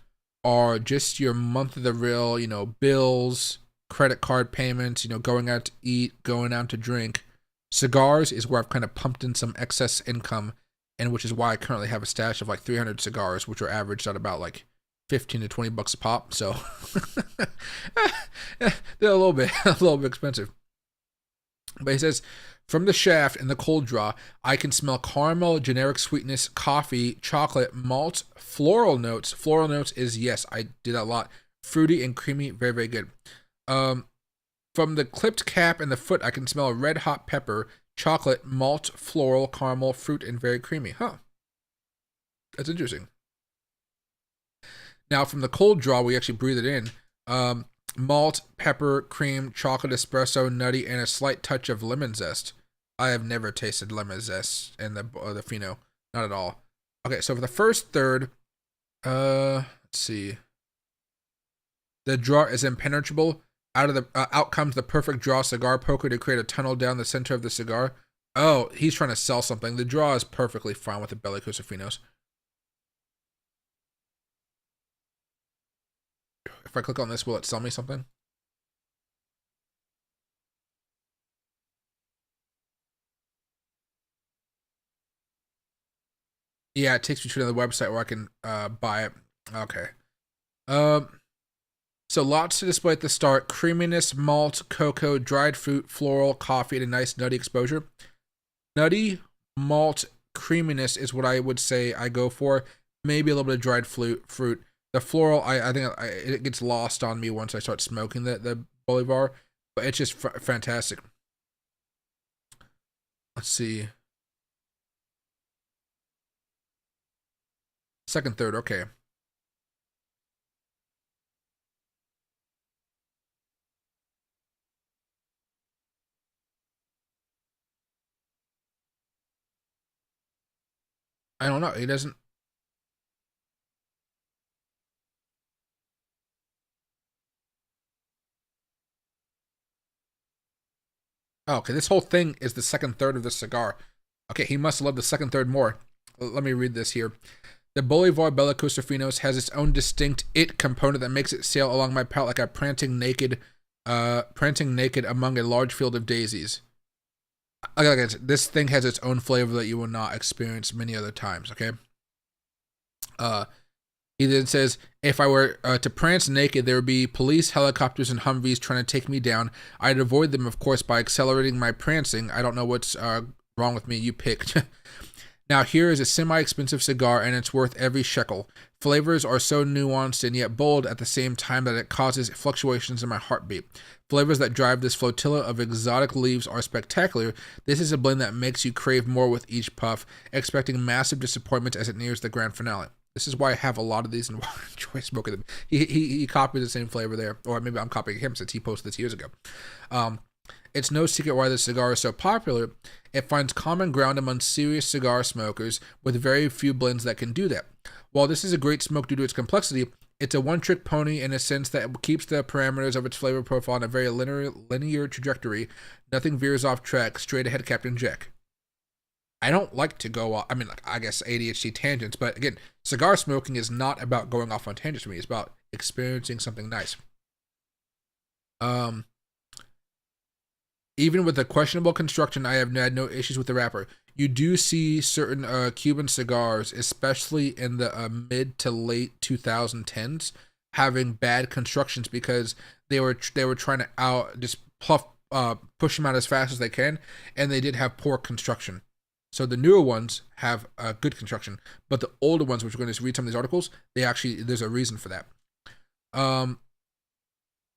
are just your month of the real, bills, credit card payments, going out to eat, going out to drink. Cigars is where I've kind of pumped in some excess income, and which is why I currently have a stash of like 300 cigars, which are averaged at about like $15 to $20 a pop. So Yeah, a little bit, a little bit expensive. But he says, from the shaft and the cold draw, I can smell caramel, generic sweetness, coffee, chocolate, malt, floral notes. Floral notes is, yes, I do that a lot. Fruity and creamy, very, very good. Um, from the clipped cap and the foot, I can smell red hot pepper, chocolate, malt, floral, caramel, fruit, and very creamy. Huh. That's interesting. Now, from the cold draw, we actually breathe it in. Malt, pepper, cream, chocolate espresso, nutty, and a slight touch of lemon zest. I have never tasted lemon zest in the Fino, not at all. Okay, so for the first third, let's see. The draw is impenetrable. Out comes the perfect draw cigar poker to create a tunnel down the center of the cigar. Oh, he's trying to sell something. The draw is perfectly fine with the Bellicose Finos. If I click on this, will it sell me something? Yeah, it takes me to another website where I can buy it. Okay. Um, so lots to display at the start: creaminess, malt, cocoa, dried fruit, floral, coffee, and a nice nutty exposure. Nutty, malt, creaminess is what I would say I go for. Maybe a little bit of dried fruit. The floral, I think it gets lost on me once I start smoking the Bolivar, but it's just fantastic. Let's see. Second, third, okay. I don't know. He doesn't. Oh, okay, this whole thing is the second third of the cigar. Okay, he must love the second third more. Let me read this here. The Bolivar Bellicose Finos has its own distinct it component that makes it sail along my palate like a prancing naked among a large field of daisies. Like this thing has its own flavor that you will not experience many other times. Okay. Uh, he then says, if I were to prance naked, there would be police, helicopters, and Humvees trying to take me down. I'd avoid them, of course, by accelerating my prancing. I don't know what's wrong with me. You picked. Now, here is a semi expensive cigar, and it's worth every shekel. Flavors are so nuanced and yet bold at the same time that it causes fluctuations in my heartbeat. Flavors that drive this flotilla of exotic leaves are spectacular. This is a blend that makes you crave more with each puff, expecting massive disappointment as it nears the grand finale. This is why I have a lot of these and enjoy smoking them. He copied the same flavor there, or maybe I'm copying him since he posted this years ago. Um, it's no secret why this cigar is so popular. It finds common ground among serious cigar smokers, with very few blends that can do that. While this is a great smoke due to its complexity, it's a one-trick pony in a sense that keeps the parameters of its flavor profile on a very linear trajectory. Nothing veers off track, straight ahead, Captain Jack. I don't like to go off, I mean, like, I guess ADHD tangents, but again, cigar smoking is not about going off on tangents for me. It's about experiencing something nice. Um, Even with the questionable construction, I have had no issues with the wrapper. You do see certain Cuban cigars, especially in the mid to late 2010s, having bad constructions because they were trying to out just push them out as fast as they can, and they did have poor construction. So the newer ones have good construction, but the older ones, which we're going to read some of these articles, they actually there's a reason for that. Um,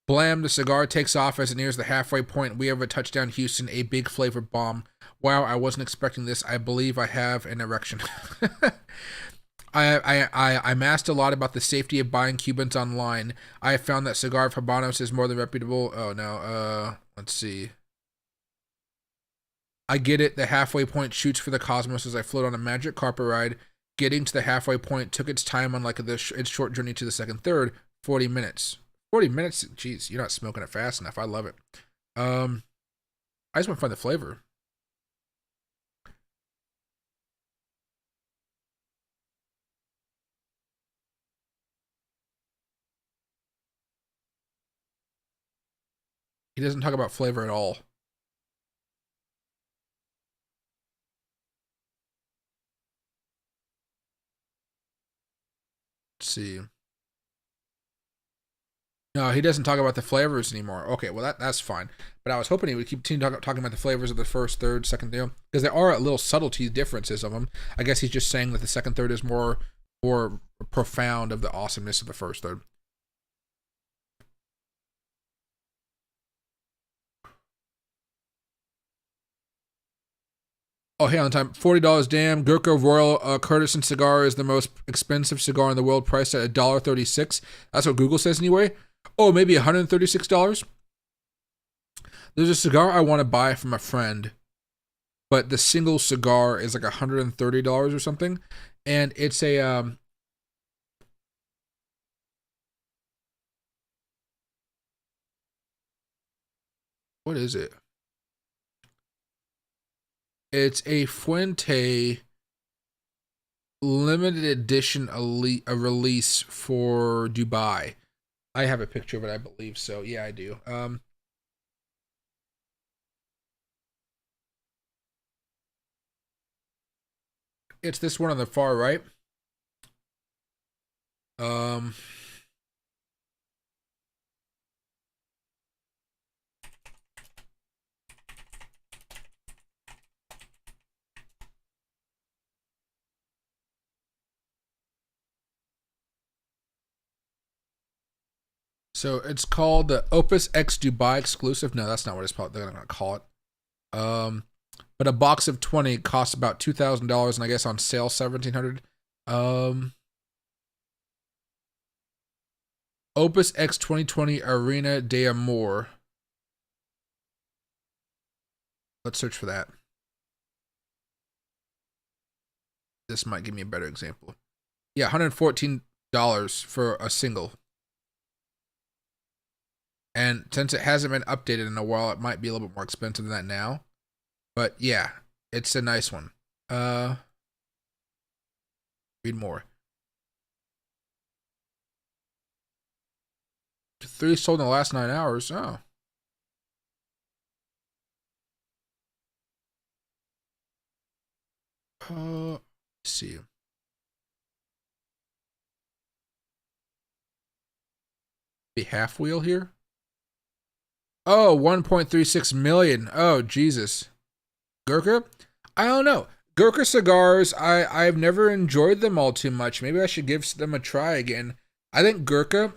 Blam, the cigar takes off as it nears the halfway point. We have a touchdown, Houston, a big flavor bomb. Wow, I wasn't expecting this. I believe I have an erection. I'm asked a lot about the safety of buying Cubans online. I have found that Cigar of Habanos is more than reputable. Oh no, let's see. I get it. The halfway point shoots for the cosmos as I float on a magic carpet ride. Getting to the halfway point took its time on like its short journey to the second third, 40 minutes. 40 minutes? Jeez, you're not smoking it fast enough. I love it. Um, I just want to find the flavor. He doesn't talk about flavor at all. Let's see. No, he doesn't talk about the flavors anymore. Okay, well that's fine. But I was hoping he would keep talking about the flavors of the first, third, second, because there are little subtlety differences of them. I guess he's just saying that the second, third is more profound of the awesomeness of the first, third. Oh, hey, on time. $40. Damn. Gurkha Royal Kurdistan cigar is the most expensive cigar in the world, priced at $1.36. That's what Google says anyway. Oh, maybe $136. There's a cigar I want to buy from a friend, but the single cigar is like $130 or something, and it's a what is it? It's a Fuente limited edition a release for Dubai. I have a picture of it, I believe. So yeah, I do. It's this one on the far right. Um, so it's called the Opus X Dubai exclusive. No, that's not what they're gonna call it. But a box of 20 costs about $2,000, and I guess on sale $1,700. Opus X 2020 Arena de Amor. Let's search for that. This might give me a better example. Yeah, $114 for a single. And since it hasn't been updated in a while, it might be a little bit more expensive than that now. But yeah, it's a nice one. Read more. 3 sold in the last 9 hours. Oh. Let's see. The half wheel here. Oh, 1.36 million. Oh, Jesus. Gurkha? I don't know. Gurkha cigars, I've never enjoyed them all too much. Maybe I should give them a try again. I think Gurkha,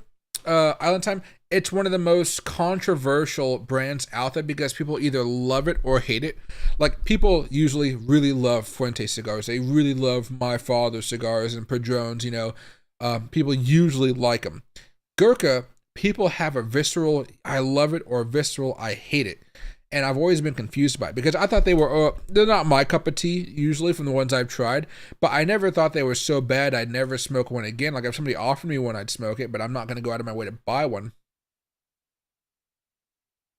Island Time, it's one of the most controversial brands out there because people either love it or hate it. Like, people usually really love Fuente cigars. They really love My Father cigars and Padrones, you know. People usually like them. Gurkha, people have a visceral, I love it, or visceral, I hate it. And I've always been confused by it because I thought they're not my cup of tea usually from the ones I've tried, but I never thought they were so bad I'd never smoke one again. Like if somebody offered me one, I'd smoke it, but I'm not going to go out of my way to buy one.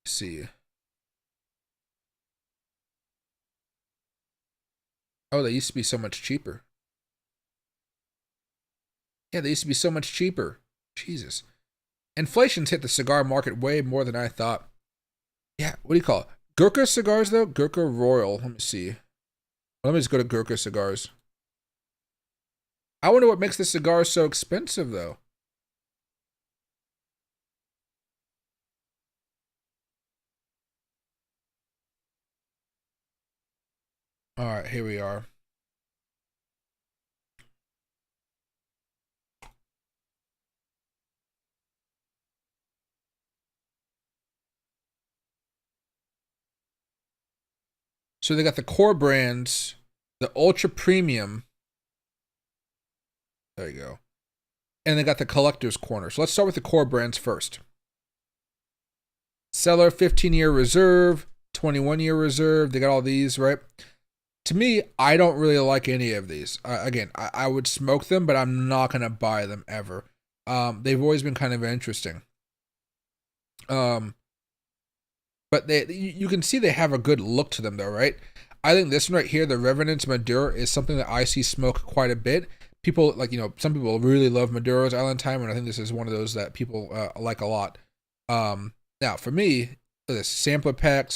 Let's see. Oh, they used to be so much cheaper. Yeah, they used to be so much cheaper. Jesus. Inflation's hit the cigar market way more than I thought. Yeah, what do you call it? Gurkha cigars, though? Gurkha Royal. Let me see. Let me just go to Gurkha cigars. I wonder what makes the cigars so expensive, though. All right, here we are. So they got the core brands, the ultra premium. There you go. And they got the collector's corner. So let's start with the core brands first. Cellar 15-year reserve, 21-year reserve. They got all these, right? To me, I don't really like any of these. Again, I would smoke them, but I'm not going to buy them ever. They've always been kind of interesting. But you can see they have a good look to them, though, right? I think this one right here, the Revenant's Maduro, is something that I see smoke quite a bit. People, like, some people really love Maduro's Island Time, and I think this is one of those that people like a lot. Now, for me, this sampler pack,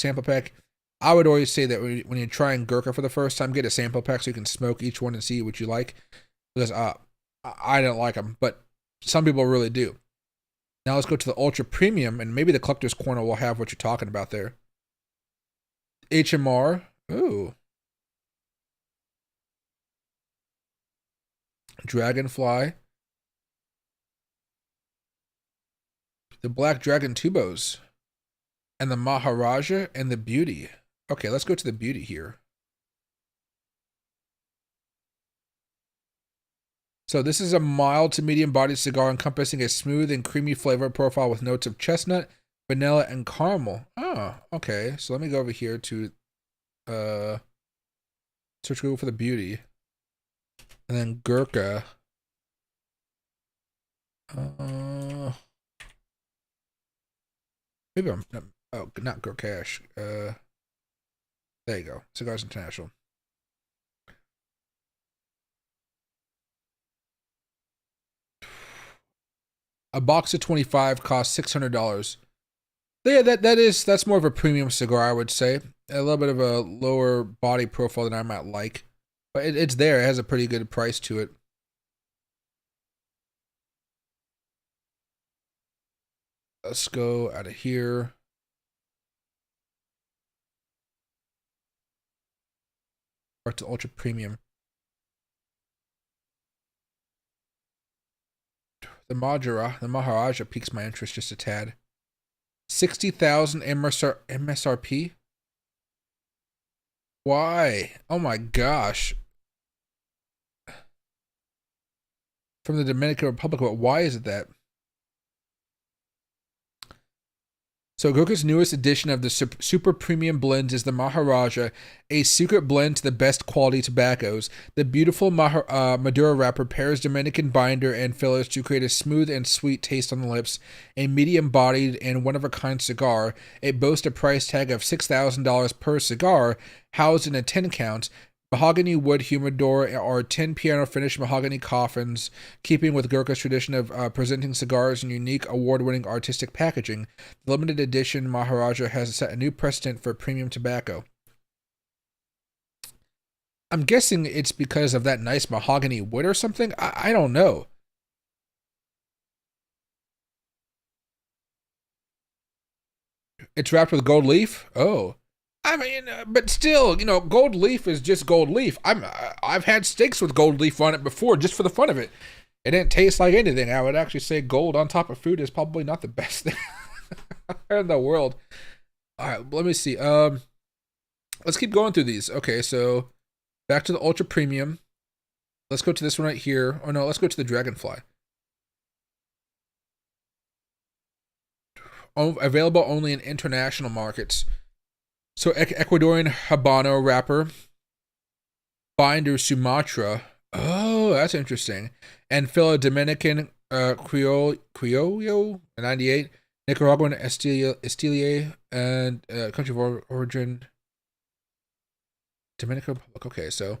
I would always say that when you're trying Gurkha for the first time, get a sample pack so you can smoke each one and see what you like. Because I don't like them, but some people really do. Now let's go to the ultra premium, and maybe the collector's corner will have what you're talking about there. HMR. Ooh. Dragonfly. The Black Dragon Tubos. And the Maharaja and the Beauty. Okay, let's go to the Beauty here. So this is a mild to medium bodied cigar encompassing a smooth and creamy flavor profile with notes of chestnut, vanilla, and caramel. Oh, okay. So let me go over here to search Google for the Beauty. And then Gurkha. Maybe I'm not Gurkash. There you go. Cigars International. A box of 25 costs $600. Yeah, that's more of a premium cigar, I would say. A little bit of a lower body profile than I might like, but it's there. It has a pretty good price to it. Let's go out of here. Back to ultra premium. The Maharaja piques my interest just a tad. 60,000 MSRP? Why? Oh my gosh. From the Dominican Republic, but why is it that? So Gurkha's newest edition of the super premium blends is the Maharaja, a secret blend to the best quality tobaccos. The beautiful Madura wrapper pairs Dominican binder and fillers to create a smooth and sweet taste on the lips, a medium-bodied and one-of-a-kind cigar. It boasts a price tag of $6,000 per cigar, housed in a 10-count, mahogany wood humidor or 10 piano finished mahogany coffins, keeping with Gurkha's tradition of presenting cigars in unique award-winning artistic packaging. The limited edition Maharaja has set a new precedent for premium tobacco. I'm guessing it's because of that nice mahogany wood or something. I don't know. It's wrapped with gold leaf? Oh. I mean, but still, gold leaf is just gold leaf. I've had steaks with gold leaf on it before, just for the fun of it. It didn't taste like anything. I would actually say gold on top of food is probably not the best thing in the world. All right, let me see. Let's keep going through these. Okay, so back to the ultra premium. Let's go to this one right here. Oh no, let's go to the Dragonfly. Available only in international markets. So Ecuadorian Habano wrapper, binder Sumatra. Oh, that's interesting. And filler Dominican Criollo 98, Nicaraguan Estilier, and country of origin Dominican Republic. Okay, so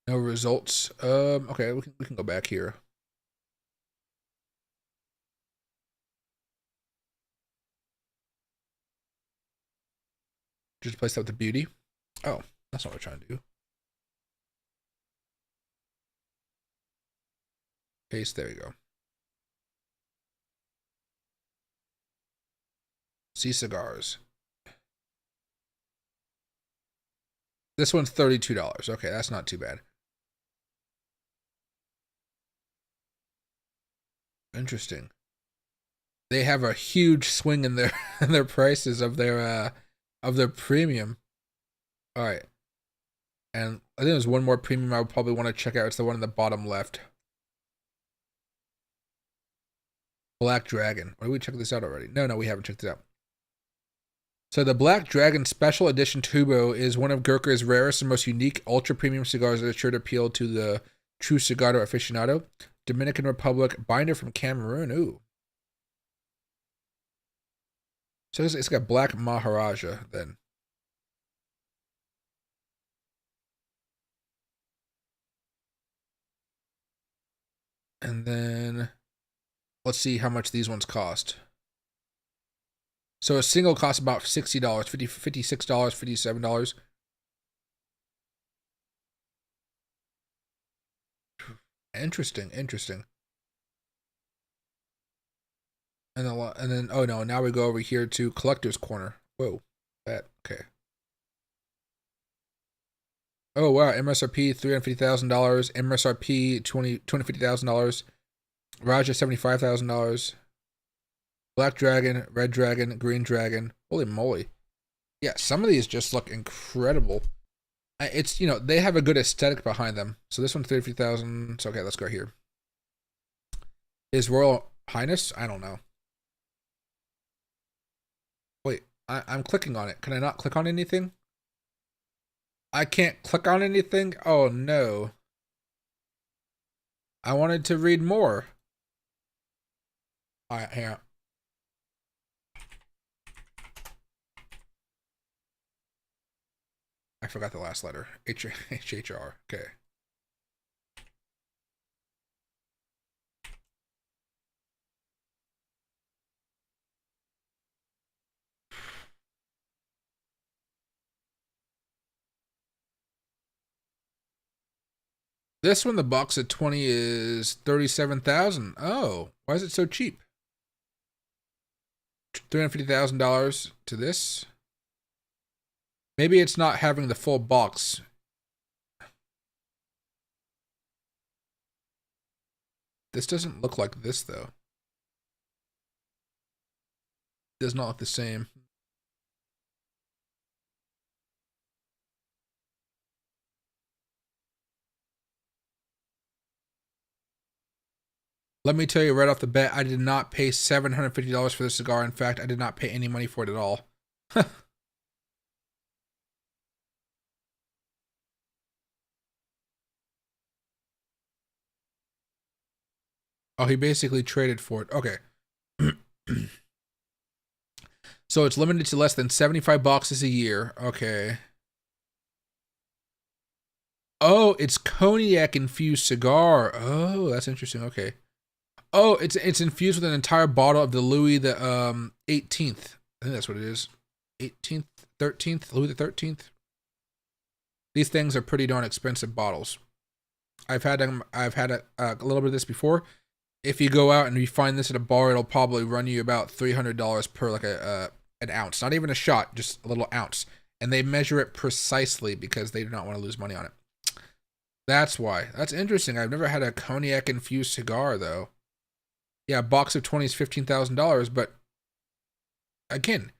no results. Okay, we can go back here. Just place that with the Beauty. Oh, that's not what we're trying to do. Paste, there we go. See Cigars. This one's $32. Okay, that's not too bad. Interesting. They have a huge swing in their in their prices of their premium. All right. And I think there's one more premium I would probably want to check out. It's the one in the bottom left. Black Dragon. Or did we check this out already? No, we haven't checked it out. So the Black Dragon Special Edition Tubo is one of Gurkha's rarest and most unique ultra premium cigars that is sure to appeal to the true cigar aficionado. Dominican Republic binder from Cameroon. Ooh. So it's got Black Maharaja then. And then let's see how much these ones cost. So a single costs about $60, $56, $57. Interesting, interesting. And then oh no, now we go over here to collector's corner. Whoa, that okay. Oh wow, MSRP $350,000, MSRP $250,000, Raja $75,000, Black Dragon, Red Dragon, Green Dragon. Holy moly! Yeah, some of these just look incredible. It's, you know, they have a good aesthetic behind them. So this one's 30,000. So okay, let's go here. Is Royal Highness? I don't know. Wait, I'm clicking on it. Can I not click on anything? I can't click on anything? Oh no. I wanted to read more. Alright, hang on. I forgot the last letter. HHR. Okay. This one, the box at 20 is 37,000. Oh, why is it so cheap? $350,000 to this. Maybe it's not having the full box. This doesn't look like this though. It does not look the same. Let me tell you right off the bat, I did not pay $750 for this cigar. In fact, I did not pay any money for it at all. Oh, he basically traded for it. Okay. So it's limited to less than 75 boxes a year. Okay. Oh, it's cognac infused cigar. Oh, that's interesting. Okay. Oh, it's infused with an entire bottle of the Louis the 18th. I think that's what it is. 18th, 13th, Louis the 13th. These things are pretty darn expensive bottles. I've had them. I've had a little bit of this before. If you go out and you find this at a bar, it'll probably run you about $300 per like an ounce. Not even a shot, just a little ounce. And they measure it precisely because they do not want to lose money on it. That's why. That's interesting. I've never had a cognac infused cigar though. Yeah, a box of 20 is $15,000, but again,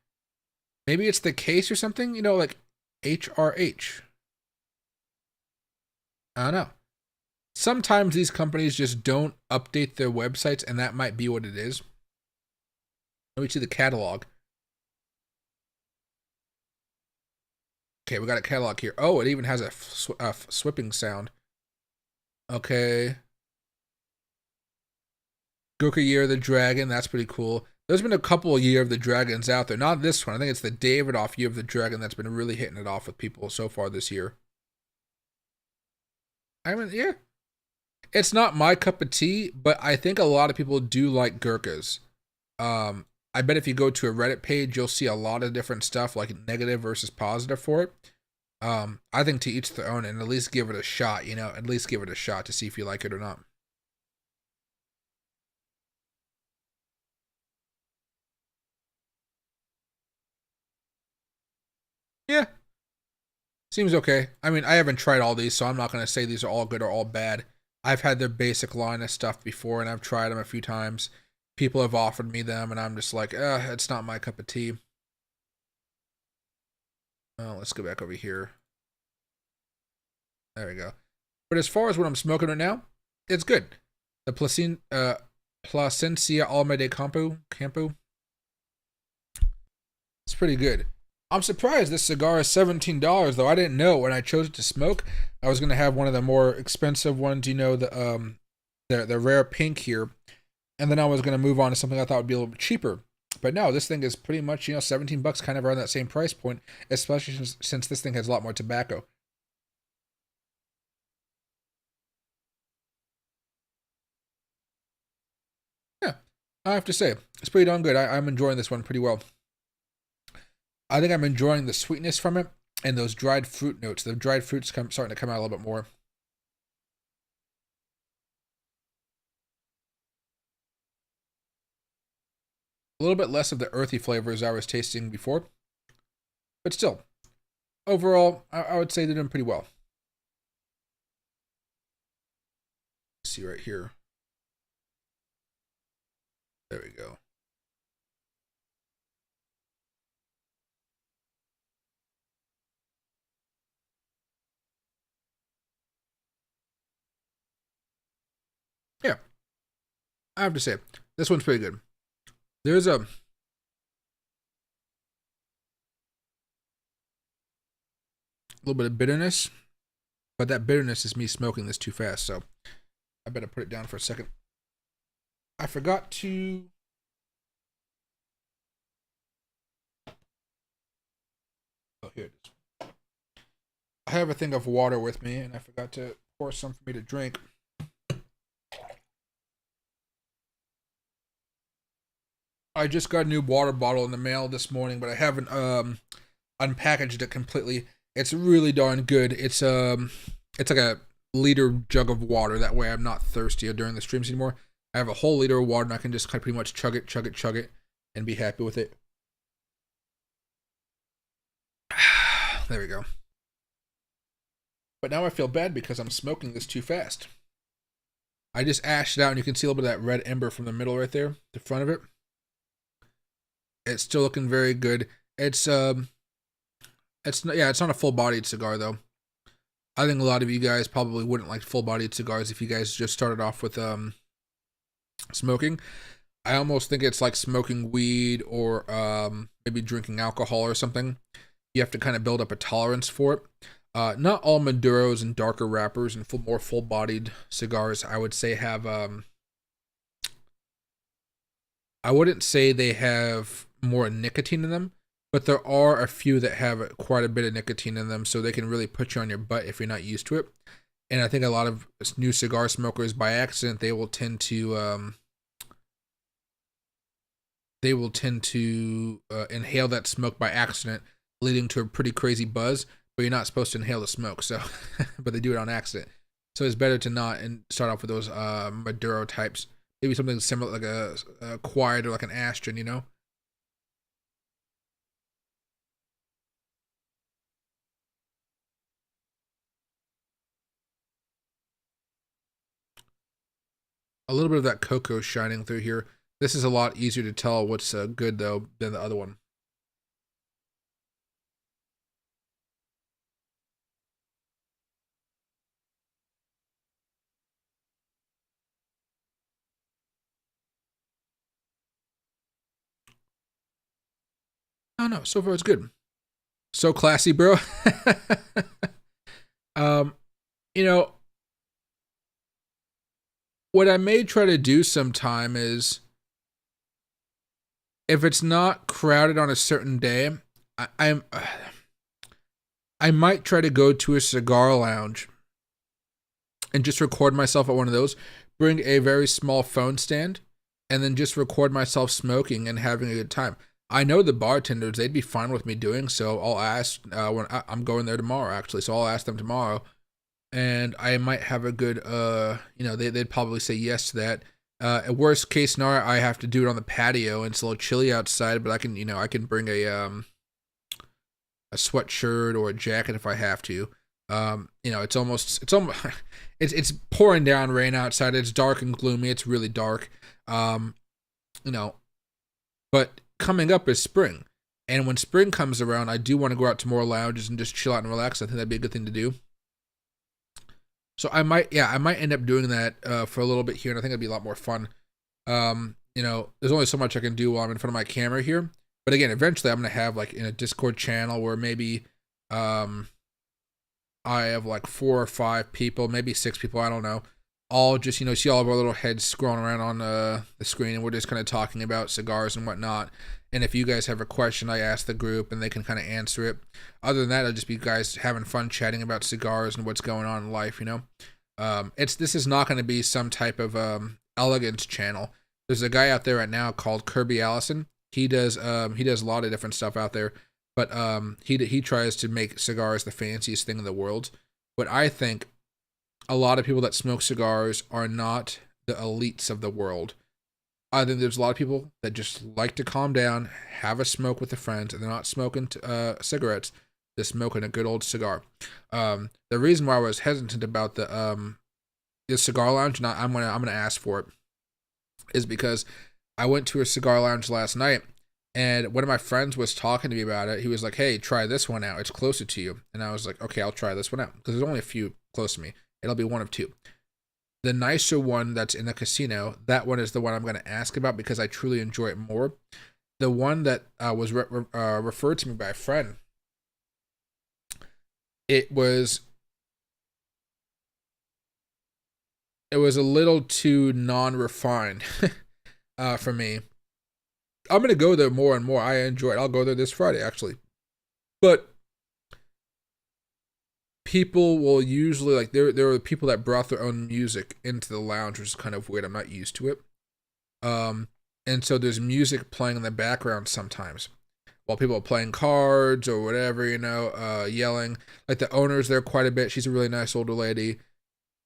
maybe it's the case or something, you know, like HRH. I don't know. Sometimes these companies just don't update their websites, and that might be what it is. Let me see the catalog. Okay, we got a catalog here. Oh, it even has a swipping sound. Okay. Gurkha Year of the Dragon, that's pretty cool. There's been a couple of Year of the Dragons out there. Not this one. I think it's the Davidoff Year of the Dragon that's been really hitting it off with people so far this year. I mean, yeah. It's not my cup of tea, but I think a lot of people do like Gurkhas. I bet if you go to a Reddit page, you'll see a lot of different stuff, like negative versus positive for it. I think to each their own, and at least give it a shot, you know, at least give it a shot to see if you like it or not. Yeah, seems okay. I mean, I haven't tried all these, so I'm not going to say these are all good or all bad. I've had their basic line of stuff before, and I've tried them a few times. People have offered me them, and I'm just like, it's not my cup of tea. Let's go back over here. There we go. But as far as what I'm smoking right now, it's good. The Plasencia Alma de Campo. It's pretty good. I'm surprised this cigar is $17 though. I didn't know when I chose it to smoke. I was gonna have one of the more expensive ones, you know, the rare pink here, and then I was gonna move on to something I thought would be a little bit cheaper. But no, this thing is pretty much, you know, 17 bucks, kind of around that same price point, especially since this thing has a lot more tobacco. Yeah, I have to say, it's pretty darn good. I'm enjoying this one pretty well. I think I'm enjoying the sweetness from it and those dried fruit notes. The dried fruits starting to come out a little bit more. A little bit less of the earthy flavors I was tasting before, but still, overall, I would say they're doing pretty well. Let's see right here. There we go. Yeah, I have to say, this one's pretty good. There's a little bit of bitterness, but that bitterness is me smoking this too fast, so I better put it down for a second. I forgot to... Oh, here it is. I have a thing of water with me, and I forgot to pour some for me to drink. I just got a new water bottle in the mail this morning, but I haven't unpackaged it completely. It's really darn good. It's like a liter jug of water. That way I'm not thirsty during the streams anymore. I have a whole liter of water and I can just kind of pretty much chug it, and be happy with it. There we go. But now I feel bad because I'm smoking this too fast. I just ashed it out and you can see a little bit of that red ember from the middle right there, the front of it. It's still looking very good. It's not a full-bodied cigar though. I think a lot of you guys probably wouldn't like full-bodied cigars if you guys just started off with smoking. I almost think it's like smoking weed or maybe drinking alcohol or something. You have to kind of build up a tolerance for it. Not all Maduros and darker wrappers and more full-bodied cigars, I would say, have I wouldn't say they have more nicotine in them, but there are a few that have quite a bit of nicotine in them, so they can really put you on your butt if you're not used to it. And I think a lot of new cigar smokers, by accident, they will tend to inhale that smoke by accident, leading to a pretty crazy buzz. But you're not supposed to inhale the smoke, so but they do it on accident. So it's better to not and start off with those Maduro types. Maybe something similar, like a quiet or like an Ashton, you know. A little bit of that cocoa shining through here. This is a lot easier to tell what's good though than the other one. Oh no, so far it's good. So classy, bro. um, you know, what I may try to do sometime is, if it's not crowded on a certain day, I might try to go to a cigar lounge and just record myself at one of those. Bring a very small phone stand, and then just record myself smoking and having a good time. I know the bartenders; they'd be fine with me doing so. I'll ask when I'm going there tomorrow, actually. So I'll ask them tomorrow, and I might have a good, they'd probably say yes to that. At worst case scenario, I have to do it on the patio, and it's a little chilly outside, but I can bring a sweatshirt or a jacket if I have to. It's pouring down rain outside. It's dark and gloomy. It's really dark. Um, but coming up is spring. And when spring comes around, I do want to go out to more lounges and just chill out and relax. I think that'd be a good thing to do. So I might end up doing that for a little bit here, and I think it'd be a lot more fun. There's only so much I can do while I'm in front of my camera here. But again, eventually I'm gonna have like in a Discord channel where maybe I have like 4 or 5 people, maybe 6 people, I don't know. All just, see all of our little heads scrolling around on the screen, and we're just kind of talking about cigars and whatnot. And if you guys have a question, I ask the group and they can kind of answer it. Other than that, it'll just be guys having fun chatting about cigars and what's going on in life, This is not going to be some type of elegance channel. There's a guy out there right now called Kirby Allison. He does a lot of different stuff out there, but he tries to make cigars the fanciest thing in the world. But I think a lot of people that smoke cigars are not the elites of the world. I think there's a lot of people that just like to calm down, have a smoke with their friends, and they're not smoking cigarettes. They're smoking a good old cigar. The reason why I was hesitant about the cigar lounge, and I'm gonna ask for it, is because I went to a cigar lounge last night, and one of my friends was talking to me about it. He was like, "Hey, try this one out. It's closer to you." And I was like, "Okay, I'll try this one out," because there's only a few close to me. It'll be one of two. The nicer one that's in the casino, that one is the one I'm going to ask about because I truly enjoy it more. The one that was referred to me by a friend, it was a little too non-refined for me. I'm going to go there more and more. I enjoy it. I'll go there this Friday, actually. But people will usually, like, there are people that brought their own music into the lounge, which is kind of weird. I'm not used to it. And so there's music playing in the background sometimes while people are playing cards or whatever, yelling. Like, the owner's there quite a bit. She's a really nice older lady.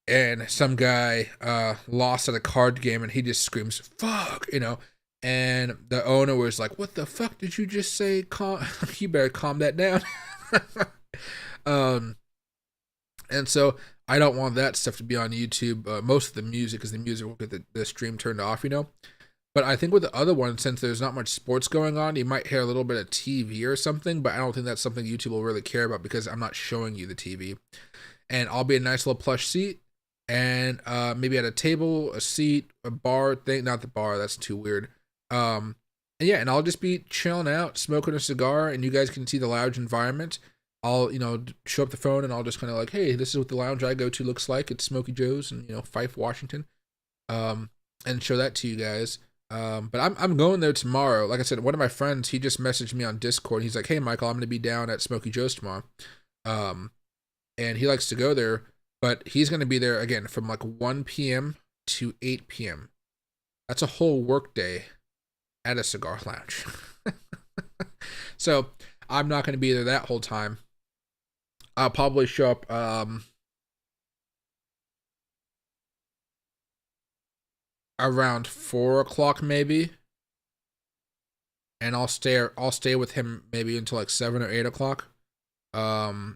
And some guy lost at a card game and he just screams, "Fuck," And the owner was like, "What the fuck did you just say? You better calm that down." And so I don't want that stuff to be on YouTube. Most of the music, because the music will get the stream turned off, But I think with the other one, since there's not much sports going on, you might hear a little bit of TV or something, but I don't think that's something YouTube will really care about because I'm not showing you the TV. And I'll be a nice little plush seat, and maybe at a table, a seat, a bar thing. Not the bar, that's too weird. And yeah, and I'll just be chilling out, smoking a cigar, and you guys can see the lounge environment. I'll, show up the phone and I'll just kind of like, "Hey, this is what the lounge I go to looks like. It's Smokey Joe's in, Fife, Washington." And show that to you guys. But I'm going there tomorrow. Like I said, one of my friends, he just messaged me on Discord. He's like, "Hey, Michael, I'm going to be down at Smokey Joe's tomorrow." And he likes to go there, but he's going to be there again from like 1 p.m. to 8 p.m. That's a whole work day at a cigar lounge. So I'm not going to be there that whole time. I'll probably show up around 4 o'clock maybe, and I'll stay with him maybe until like 7 or 8 o'clock. Yeah,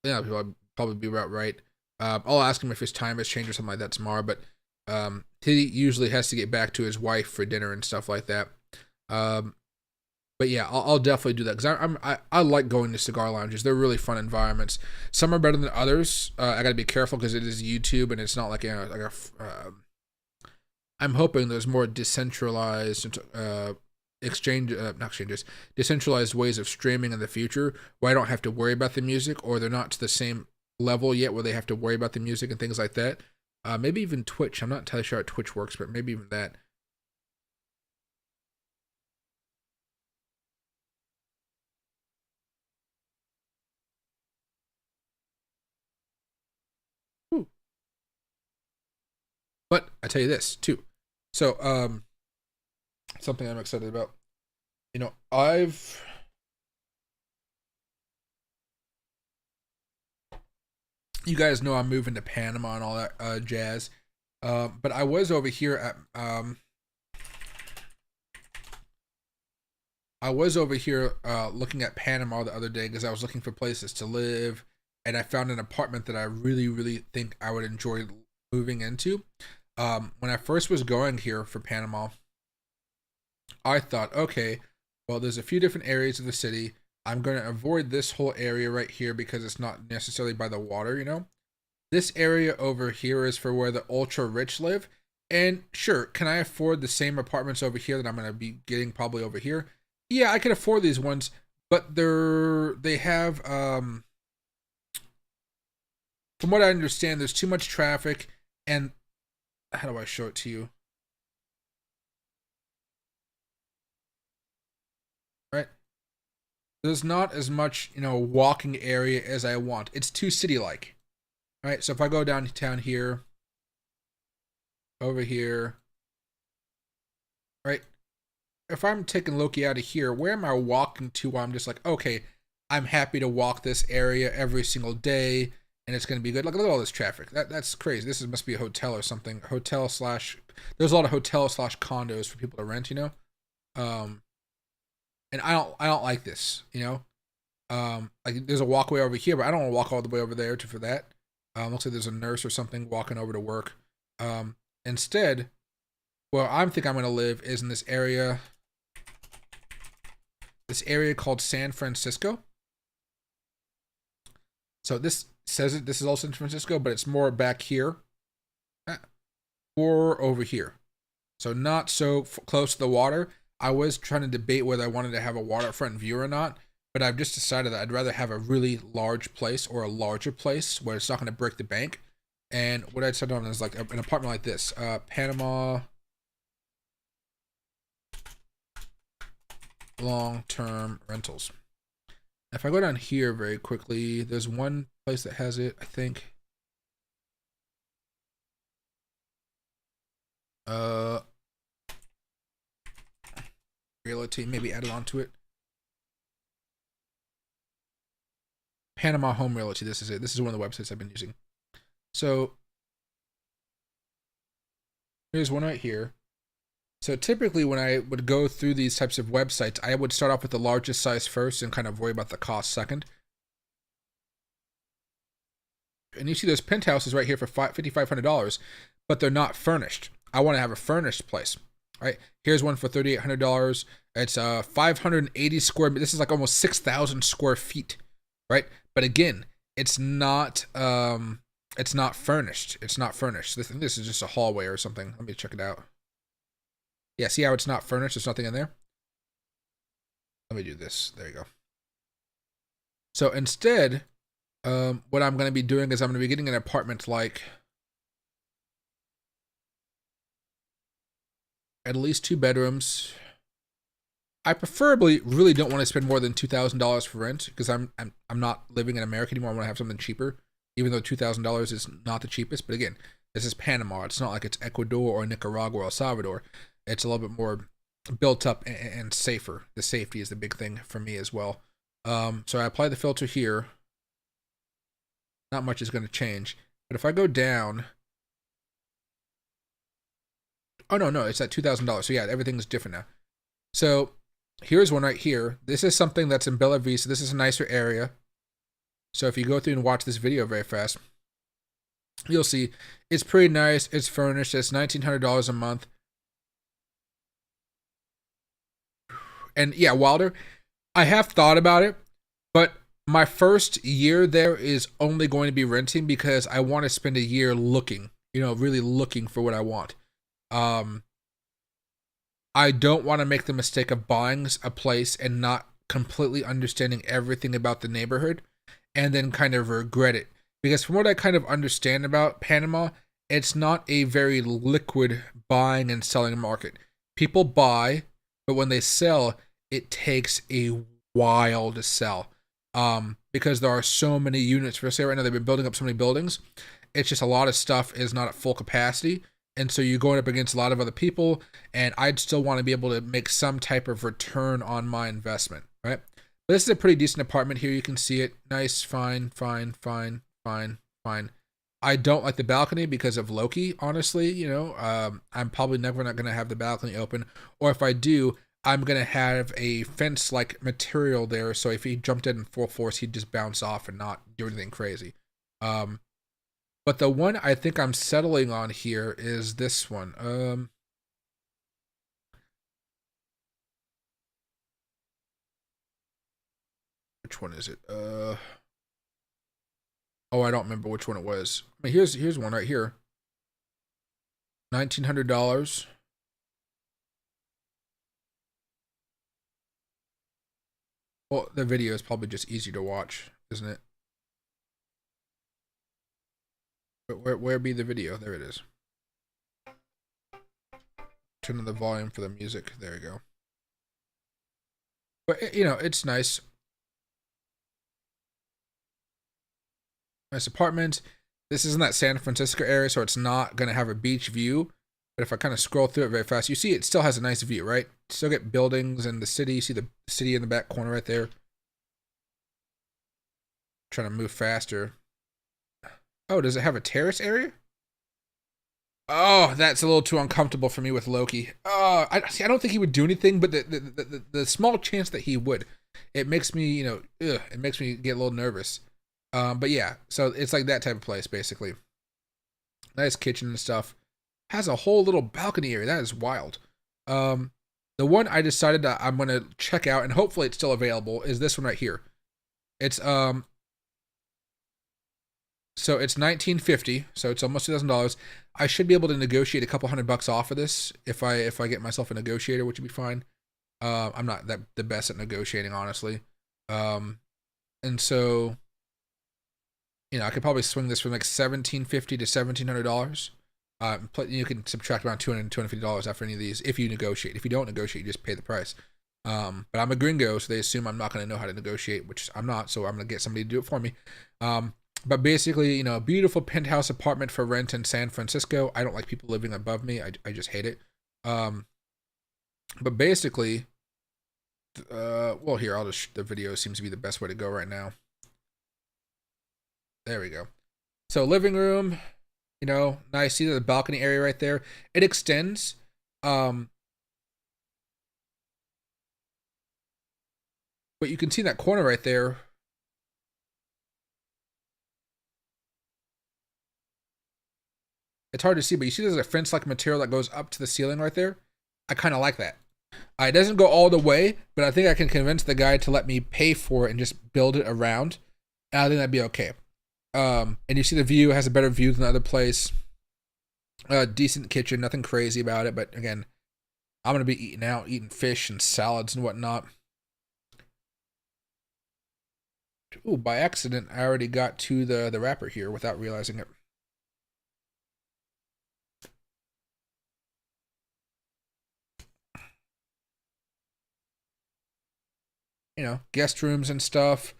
I'll probably be about right. I'll ask him if his time has changed or something like that tomorrow, but he usually has to get back to his wife for dinner and stuff like that. But yeah, I'll definitely do that because I like going to cigar lounges. They're really fun environments. Some are better than others. I got to be careful because it is YouTube and it's not like I'm hoping there's more decentralized decentralized ways of streaming in the future where I don't have to worry about the music, or they're not to the same level yet where they have to worry about the music and things like that. Maybe even Twitch. I'm not entirely sure how Twitch works, but maybe even that. Ooh. But I tell you this too. So, something I'm excited about. You guys know I'm moving to Panama and all that jazz. But I was over here at looking at Panama the other day because I was looking for places to live, and I found an apartment that I really, really think I would enjoy moving into. When I first was going here for Panama, I thought, okay, well, there's a few different areas of the city. I'm going to avoid this whole area right here because it's not necessarily by the water. This area over here is for where the ultra rich live. And sure, can I afford the same apartments over here that I'm going to be getting probably over here? Yeah, I can afford these ones, but they have, from what I understand, there's too much traffic, and how do I show it to you? Right? There's not as much, walking area as I want. It's too city-like. Right? So if I go downtown here, over here, right? If I'm taking Loki out of here, where am I walking to while I'm just like, okay, I'm happy to walk this area every single day. and it's going to be good. Look at all this traffic. That's crazy. Must be a hotel or something. Hotel slash. There's a lot of hotel slash condos for people to rent. And I don't like this. Like there's a walkway over here, but I don't want to walk all the way over there for that. Looks like there's a nurse or something walking over to work. Instead, where I'm going to live is in this area. This area called San Francisco. So this says this is all San Francisco, but it's more back here or over here. So not so close to the water. I was trying to debate whether I wanted to have a waterfront view or not, but I've just decided that I'd rather have a really large place or a larger place where it's not going to break the bank. And what I decided on is like an apartment like this, Panama long-term rentals. If I go down here very quickly, there's one place that has it, I think. Realty, maybe added onto it. Panama Home Realty, this is it. This is one of the websites I've been using. So here's one right here. So typically when I would go through these types of websites, I would start off with the largest size first and kind of worry about the cost second. And you see those penthouses right here for $5,500, but they're not furnished. I want to have a furnished place. Right, here's one for $3,800. It's 580 square. This is like almost 6,000 square feet, right? But again, it's not furnished. It's not furnished. This is just a hallway or something. Let me check it out. Yeah, see how it's not furnished? There's nothing in there. Let me do this. There you go. So instead, what I'm going to be doing is I'm going to be getting an apartment like at least 2 bedrooms. I preferably really don't want to spend more than $2,000 for rent because I'm not living in America anymore. I want to have something cheaper, even though $2,000 is not the cheapest. But again, this is Panama. It's not like it's Ecuador or Nicaragua or El Salvador. It's a little bit more built up and safer. The safety is the big thing for me as well. So I apply the filter here. Not much is going to change. But if I go down... Oh, no, it's at $2,000. So yeah, everything's different now. So here's one right here. This is something that's in Bella Vista. This is a nicer area. So if you go through and watch this video very fast, you'll see it's pretty nice. It's furnished. It's $1,900 a month. And yeah, Wilder, I have thought about it, but my first year there is only going to be renting because I want to spend a year looking, really looking for what I want. I don't want to make the mistake of buying a place and not completely understanding everything about the neighborhood and then kind of regret it. Because from what I kind of understand about Panama, it's not a very liquid buying and selling market. People buy, but when they sell, it takes a while to sell. Because there are so many units for sale right now. They've been building up so many buildings. It's just a lot of stuff is not at full capacity. And so you're going up against a lot of other people, and I'd still want to be able to make some type of return on my investment, right? But this is a pretty decent apartment here. You can see it. Nice, fine. I don't like the balcony because of Loki, honestly. I'm probably never not going to have the balcony open. Or if I do, I'm going to have a fence-like material there, so if he jumped in full force, he'd just bounce off and not do anything crazy. But the one I think I'm settling on here is this one. Which one is it? Oh, I don't remember which one it was. I mean, here's one right here. $1,900. Well, the video is probably just easy to watch, isn't it? But where be the video? There it is. Turn on the volume for the music. There you go. But, it's nice. Nice apartment. This isn't that San Francisco area, so it's not going to have a beach view. But if I kind of scroll through it very fast, you see it still has a nice view, right? Still get buildings and the city. You see the city in the back corner right there. Trying to move faster. Oh, does it have a terrace area? Oh, that's a little too uncomfortable for me with Loki. Oh, I see. I don't think he would do anything, but the small chance that he would, it makes me, it makes me get a little nervous. But yeah, so it's like that type of place basically. Nice kitchen and stuff. Has a whole little balcony area. That is wild. Um, the one I decided that I'm gonna check out, and hopefully it's still available, is this one right here. It's So it's 1950, so it's almost $2,000. I should be able to negotiate a couple $100 off of this if I get myself a negotiator, which would be fine. I'm not that the best at negotiating, honestly. Um, and so I could probably swing this from like $1,750 to $1,700. You can subtract around $250 after any of these if you negotiate. If you don't negotiate, you just pay the price. But I'm a gringo, so they assume I'm not going to know how to negotiate, which I'm not. So I'm going to get somebody to do it for me. But basically, beautiful penthouse apartment for rent in San Francisco. I don't like people living above me. I just hate it. But basically, well, here, the video seems to be the best way to go right now. There we go. So living room, nice. See the balcony area right there. It extends. But you can see that corner right there. It's hard to see, but you see there's a fence-like material that goes up to the ceiling right there. I kind of like that. It doesn't go all the way, but I think I can convince the guy to let me pay for it and just build it around. And I think that'd be okay. And you see the view has a better view than the other place. Decent kitchen, nothing crazy about it. But again, I'm going to be eating fish and salads and whatnot. Ooh, by accident, I already got to the wrapper here without realizing it. Guest rooms and stuff.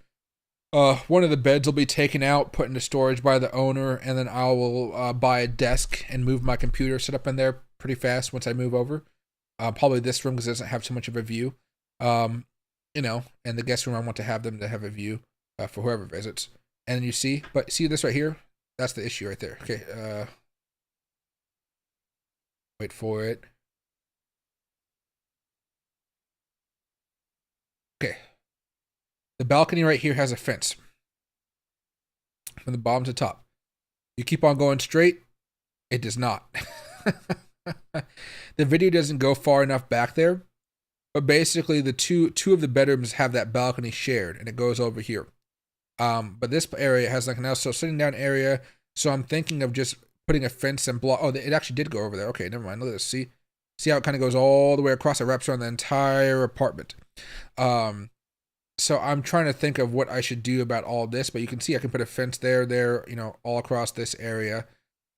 One of the beds will be taken out, put into storage by the owner, and then I will buy a desk and move my computer set up in there pretty fast once I move over. Probably this room because it doesn't have too much of a view. And the guest room I want to have them to have a view for whoever visits. And you see this right here? That's the issue right there. Okay. Wait for it. Okay. The balcony right here has a fence from the bottom to top. You keep on going straight, it does not. The video doesn't go far enough back there, but basically the two of the bedrooms have that balcony shared, and it goes over here. But this area has like an also sitting down area, so I'm thinking of just putting a fence and block. Oh, it actually did go over there. Okay, never mind. Look at this. See how it kind of goes all the way across. It wraps around the entire apartment. So I'm trying to think of what I should do about all this, but you can see I can put a fence there, all across this area.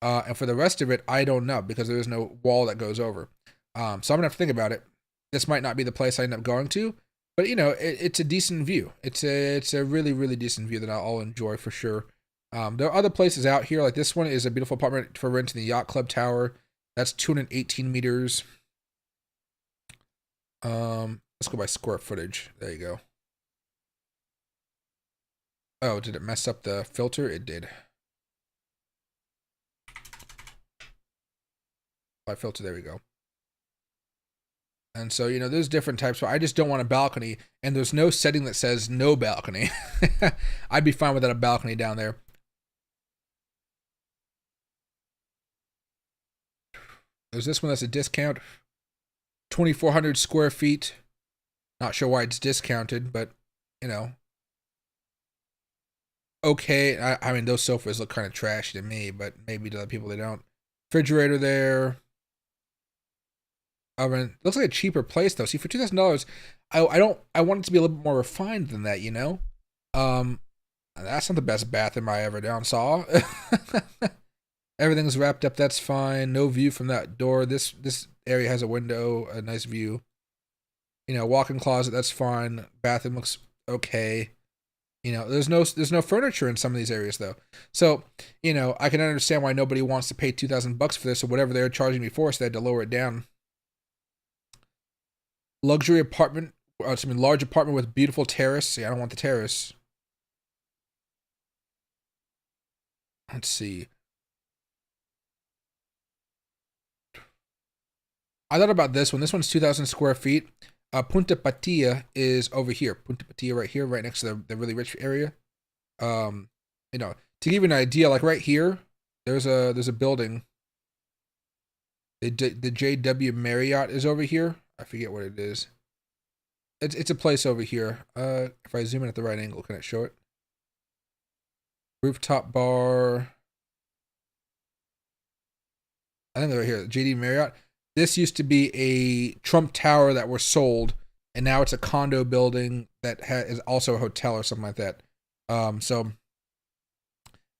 And for the rest of it, I don't know because there is no wall that goes over. So I'm gonna have to think about it. This might not be the place I end up going to, but it's a decent view. It's a really, really decent view that I'll enjoy for sure. There are other places out here, like this one is a beautiful apartment for rent in the Yacht Club Tower. That's 218 meters. Let's go by square footage. There you go. Oh, did it mess up the filter? It did. By filter, there we go. And so, there's different types, but I just don't want a balcony, and there's no setting that says no balcony. I'd be fine without a balcony down there. There's this one that's a discount. 2,400 square feet. Not sure why it's discounted, but, okay. I mean, those sofas look kind of trashy to me, but maybe to other people they don't. Refrigerator there. Oven. Looks like a cheaper place though. See, for $2,000, I want it to be a little bit more refined than that, That's not the best bathroom I ever down saw. Everything's wrapped up. That's fine. No view from that door. This area has a window, a nice view. Walk-in closet. That's fine. Bathroom looks okay. There's no furniture in some of these areas though. So, I can understand why nobody wants to pay $2,000 for this or whatever they're charging me for, so they had to lower it down. Luxury apartment, large apartment with beautiful terrace. See, I don't want the terrace. Let's see. I thought about this one. This one's 2,000 square feet. Punta Patilla is over here. Punta Patilla right here, right next to the really rich area. You know, to give you an idea, like right here, there's a building. The JW Marriott is over here. I forget what it is. It's a place over here. If I zoom in at the right angle, can it show it? Rooftop bar. I think they're right here. JD Marriott. This used to be a Trump Tower that was sold, and now it's a condo building that is also a hotel or something like that. So,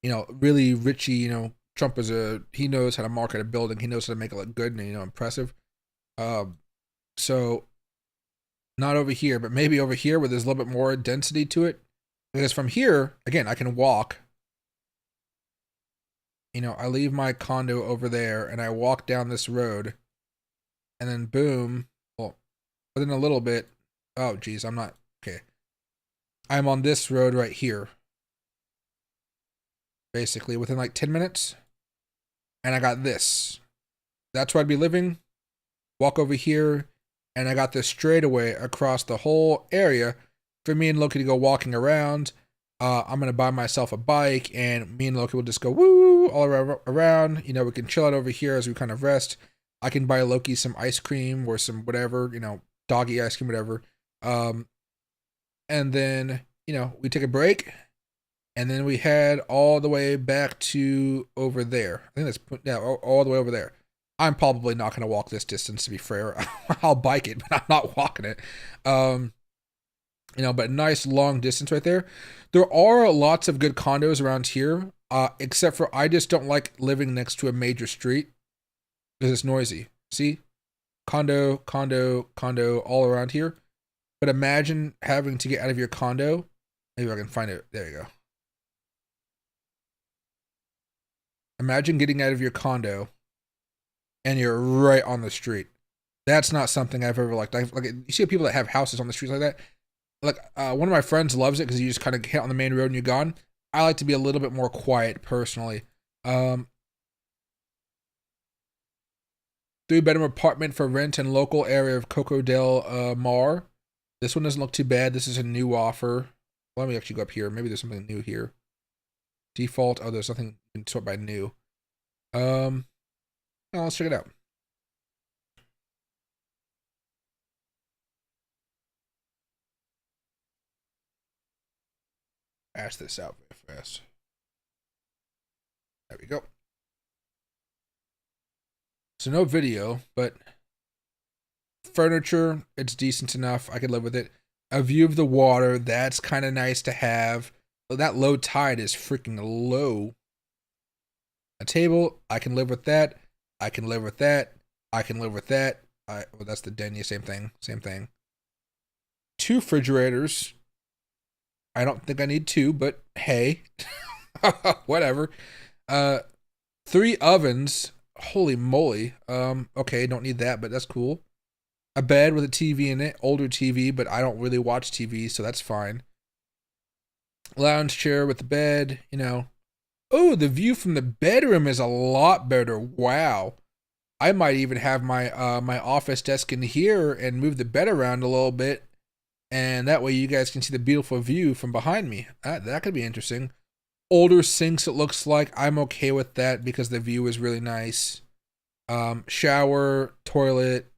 you know, really richy. You know, Trump he knows how to market a building. He knows how to make it look good and, you know, impressive. So not over here, but maybe over here where there's a little bit more density to it. Because from here, again, I can walk. You know, I leave my condo over there and I walk down this road. And then boom, well, within a little bit, oh geez, I'm not, okay. I'm on this road right here. Basically, within like 10 minutes. And I got this. That's where I'd be living. Walk over here. And I got this straightaway across the whole area for me and Loki to go walking around. I'm going to buy myself a bike, and me and Loki will just go woo all around. You know, we can chill out over here as we kind of rest. I can buy Loki some ice cream or some whatever, you know, doggy ice cream, whatever. And then, you know, we take a break, and then we head all the way back to over there. I think that's, yeah, all the way over there. I'm probably not going to walk this distance, to be fair. I'll bike it, but I'm not walking it. You know, but nice long distance right there. There are lots of good condos around here, except for I just don't like living next to a major street because it's noisy. See? Condo, condo, condo all around here. But imagine having to get out of your condo. Maybe I can find it. There you go. Imagine getting out of your condo and you're right on the street. That's not something I've ever liked. Like you see people that have houses on the streets like that. Like one of my friends loves it because you just kind of hit on the main road and you're gone. I like to be a little bit more quiet personally. 3-bedroom apartment for rent in local area of Coco del Mar. This one doesn't look too bad. This is a new offer. Let me actually go up here. Maybe there's something new here. Default. Oh, there's nothing you can sort by new. Oh, let's check it out. Ash this out very fast. There we go. So no video, but furniture, it's decent enough. I could live with it. A view of the water, that's kind of nice to have. But that low tide is freaking low. A table, I can live with that. I can live with that. I can live with that. Well, that's the den. Same thing. Same thing. 2 refrigerators. I don't think I need 2, but hey, whatever. 3 ovens. Holy moly. Okay, don't need that, but that's cool. A bed with a TV in it. Older TV, but I don't really watch TV, so that's fine. Lounge chair with the bed, you know. Oh, the view from the bedroom is a lot better. Wow. I might even have my my office desk in here and move the bed around a little bit. And that way you guys can see the beautiful view from behind me. That could be interesting. Older sinks, it looks like. I'm okay with that because the view is really nice. Shower, toilet.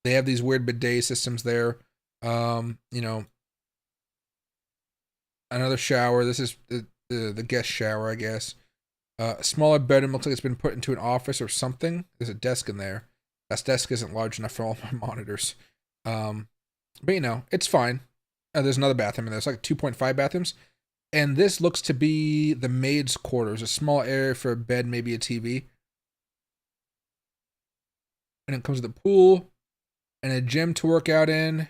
They have these weird bidet systems there. You know, another shower. This is the guest shower, I guess. A smaller bedroom. Looks like it's been put into an office or something. There's a desk in there. That desk isn't large enough for all my monitors. But you know, it's fine. There's another bathroom in there. It's like 2.5 bathrooms. And this looks to be the maid's quarters. A small area for a bed, maybe a TV. And it comes with a pool and a gym to work out in,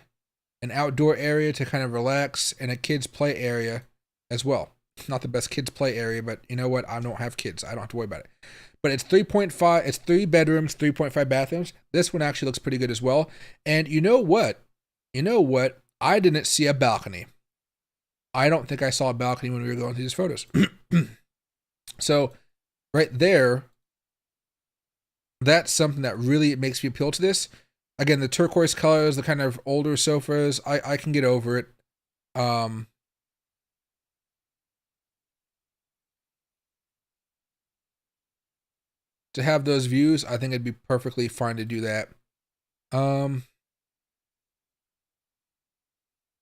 an outdoor area to kind of relax, and a kids play area as well. Not the best kids play area, but you know what? I don't have kids. I don't have to worry about it. But it's 3.5. It's 3 bedrooms, 3.5 bathrooms. This one actually looks pretty good as well. And you know what? I didn't see a balcony. I don't think I saw a balcony when we were going through these photos. So right there, that's something that really makes me appeal to this. Again, the turquoise colors, the kind of older sofas, I can get over it. To have those views, I think it'd be perfectly fine to do that.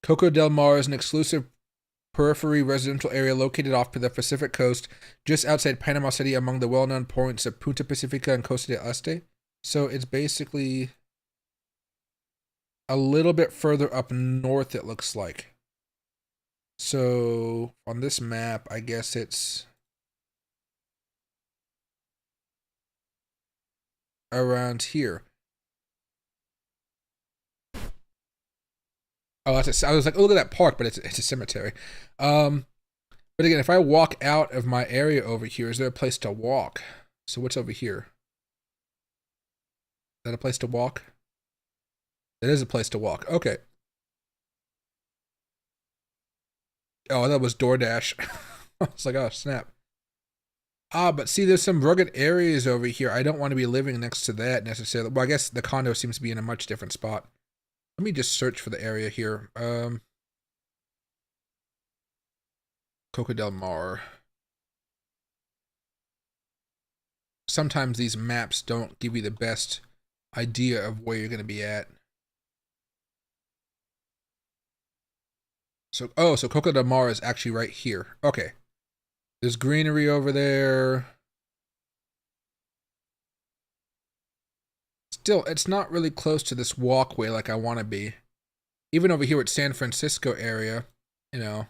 Coco del Mar is an exclusive periphery residential area located off the Pacific coast, just outside Panama City, among the well-known points of Punta Pacifica and Costa del Este. So it's basically a little bit further up north, it looks like. So on this map, I guess it's around here. Oh, that's I was like, oh, look at that park, but it's a cemetery. But again, if I walk out of my area over here, is there a place to walk? So what's over here? Is that a place to walk? It is a place to walk. Okay. Oh, that was DoorDash. I was like, oh, snap. Ah, but see, there's some rugged areas over here. I don't want to be living next to that necessarily. Well, I guess the condo seems to be in a much different spot. Let me just search for the area here. Coco del Mar. Sometimes these maps don't give you the best idea of where you're going to be at. So, oh, so Coco del Mar is actually right here. Okay. There's greenery over there. Still, it's not really close to this walkway like I want to be. Even over here at San Francisco area, you know.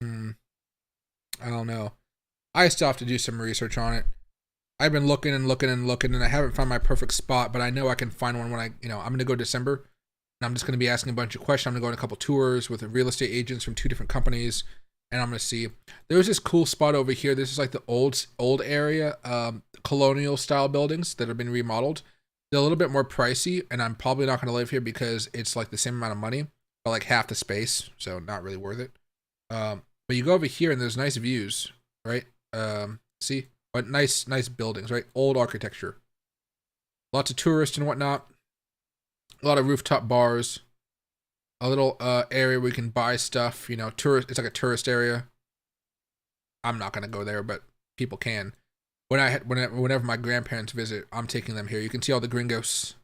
I don't know. I still have to do some research on it. I've been looking and looking and looking, and I haven't found my perfect spot, but I know I can find one when I'm going to go December, and I'm just going to be asking a bunch of questions. I'm going to go on a couple tours with real estate agents from 2 different companies, and I'm going to see. There's this cool spot over here. This is like the old area, colonial style buildings that have been remodeled. They're a little bit more pricey, and I'm probably not going to live here because it's like the same amount of money, but like half the space, so not really worth it. But you go over here, and there's nice views, right? See? But nice buildings, right? Old architecture. Lots of tourists and whatnot. A lot of rooftop bars. A little area where you can buy stuff. You know, tourist. It's like a tourist area. I'm not gonna go there, but people can. Whenever my grandparents visit, I'm taking them here. You can see all the gringos,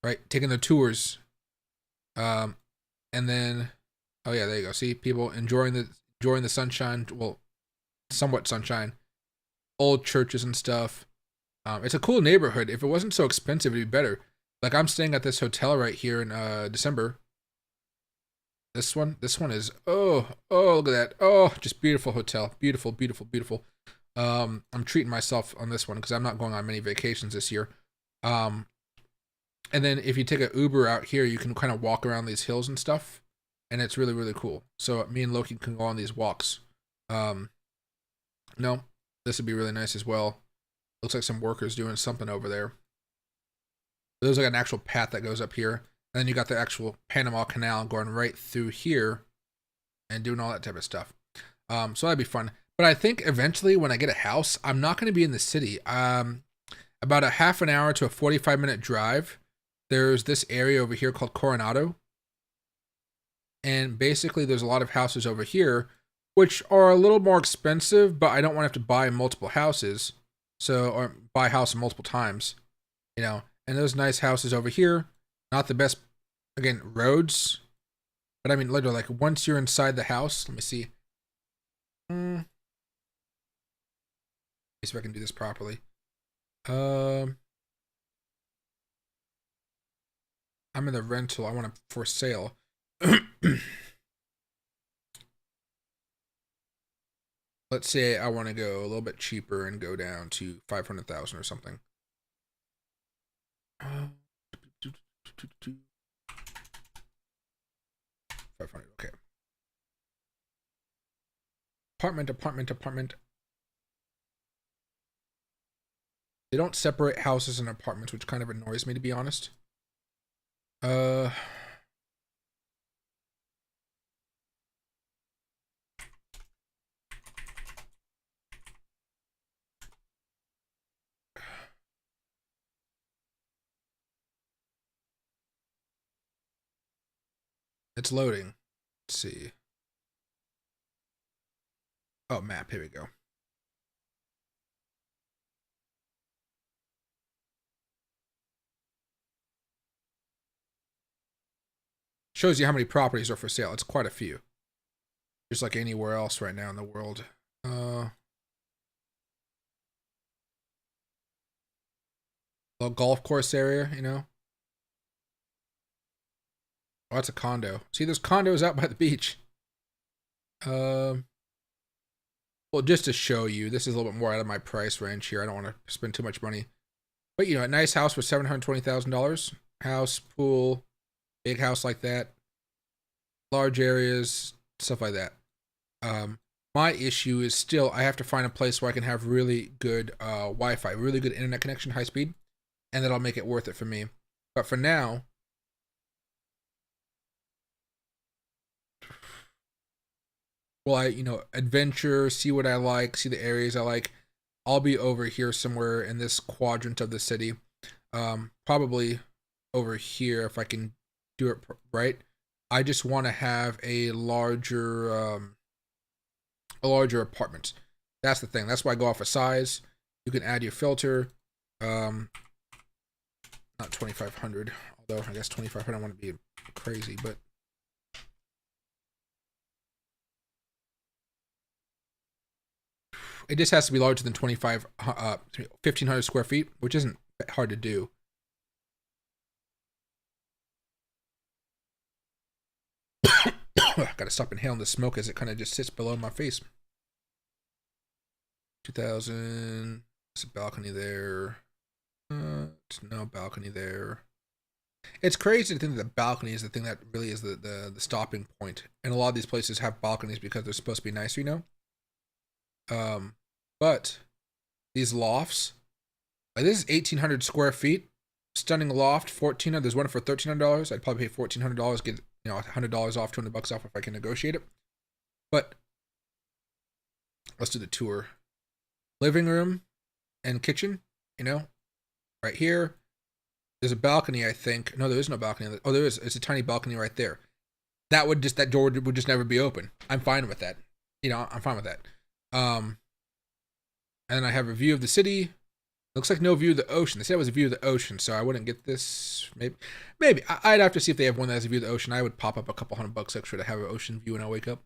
right? Taking the tours. And then, oh yeah, there you go. See people enjoying the sunshine. Well, somewhat sunshine. Old churches and stuff. It's a cool neighborhood. If it wasn't so expensive, it'd be better. Like I'm staying at this hotel right here in December. This one is oh look at that. Oh, just beautiful hotel. Beautiful. I'm treating myself on this one because I'm not going on many vacations this year. And then if you take an Uber out here, you can kind of walk around these hills and stuff, and it's really, really cool. So me and Loki can go on these walks. No, this would be really nice as well. Looks like some workers doing something over there. There's like an actual path that goes up here. And then you got the actual Panama Canal going right through here and doing all that type of stuff. So that'd be fun. But I think eventually when I get a house, I'm not going to be in the city. About a half an hour to a 45-minute drive, there's this area over here called Coronado. And basically there's a lot of houses over here, which are a little more expensive, but I don't want to have to buy multiple houses. So, or buy a house multiple times, you know. And those nice houses over here, not the best, again, roads. But I mean, literally, like, once you're inside the house, let me see. Let me see if I can do this properly. I'm in the rental. I want it for sale. Let's say I want to go a little bit cheaper and go down to 500,000 or something. 500. Okay. Apartment. They don't separate houses and apartments, which kind of annoys me, to be honest. It's loading. Let's see. Oh, map. Here we go. Shows you how many properties are for sale. It's quite a few. Just like anywhere else right now in the world. A golf course area, you know. Oh, that's a condo. See, there's condos out by the beach. Well, just to show you, this is a little bit more out of my price range here. I don't want to spend too much money. But, you know, a nice house for $720,000. House, pool, big house like that. Large areas, stuff like that. My issue is still I have to find a place where I can have really good Wi-Fi, really good internet connection, high speed, and that'll make it worth it for me. But for now, well, adventure, see what I like, see the areas I like. I'll be over here somewhere in this quadrant of the city. Probably over here if I can do it right. I just want to have a larger apartment. That's the thing. That's why I go off of size. You can add your filter. Not 2,500, although I guess 2,500 I want to be crazy, but it just has to be larger than 1,500 square feet, which isn't hard to do. Gotta stop inhaling the smoke as it kind of just sits below my face. 2,000. There's a balcony there. No balcony there. It's crazy to think that the balcony is the thing that really is the stopping point. And a lot of these places have balconies because they're supposed to be nicer, you know? But these lofts, like this is 1,800 square feet. Stunning loft, 1,400. There's one for $1,300. I'd probably pay $1,400, get $100 off, $200 off if I can negotiate it. But let's do the tour. Living room and kitchen, right here. There's a balcony, I think. No, there is no balcony. Oh, there is. It's a tiny balcony right there. That door would just never be open. I'm fine with that. I'm fine with that. And then I have a view of the city. Looks like no view of the ocean. They said it was a view of the ocean, so I wouldn't get this. Maybe. I'd have to see if they have one that has a view of the ocean. I would pop up a couple $100 extra to have an ocean view when I wake up.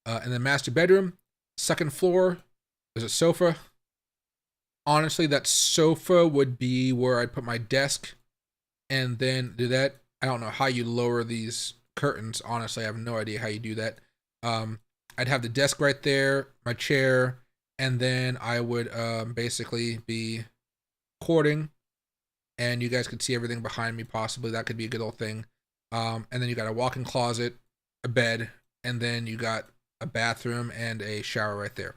And then master bedroom, second floor. There's a sofa. Honestly, that sofa would be where I'd put my desk and then do that. I don't know how you lower these curtains. Honestly, I have no idea how you do that. I'd have the desk right there, my chair, and then I would basically be recording, and you guys could see everything behind me possibly. That could be a good old thing. And then you got a walk-in closet, a bed, and then you got a bathroom and a shower right there.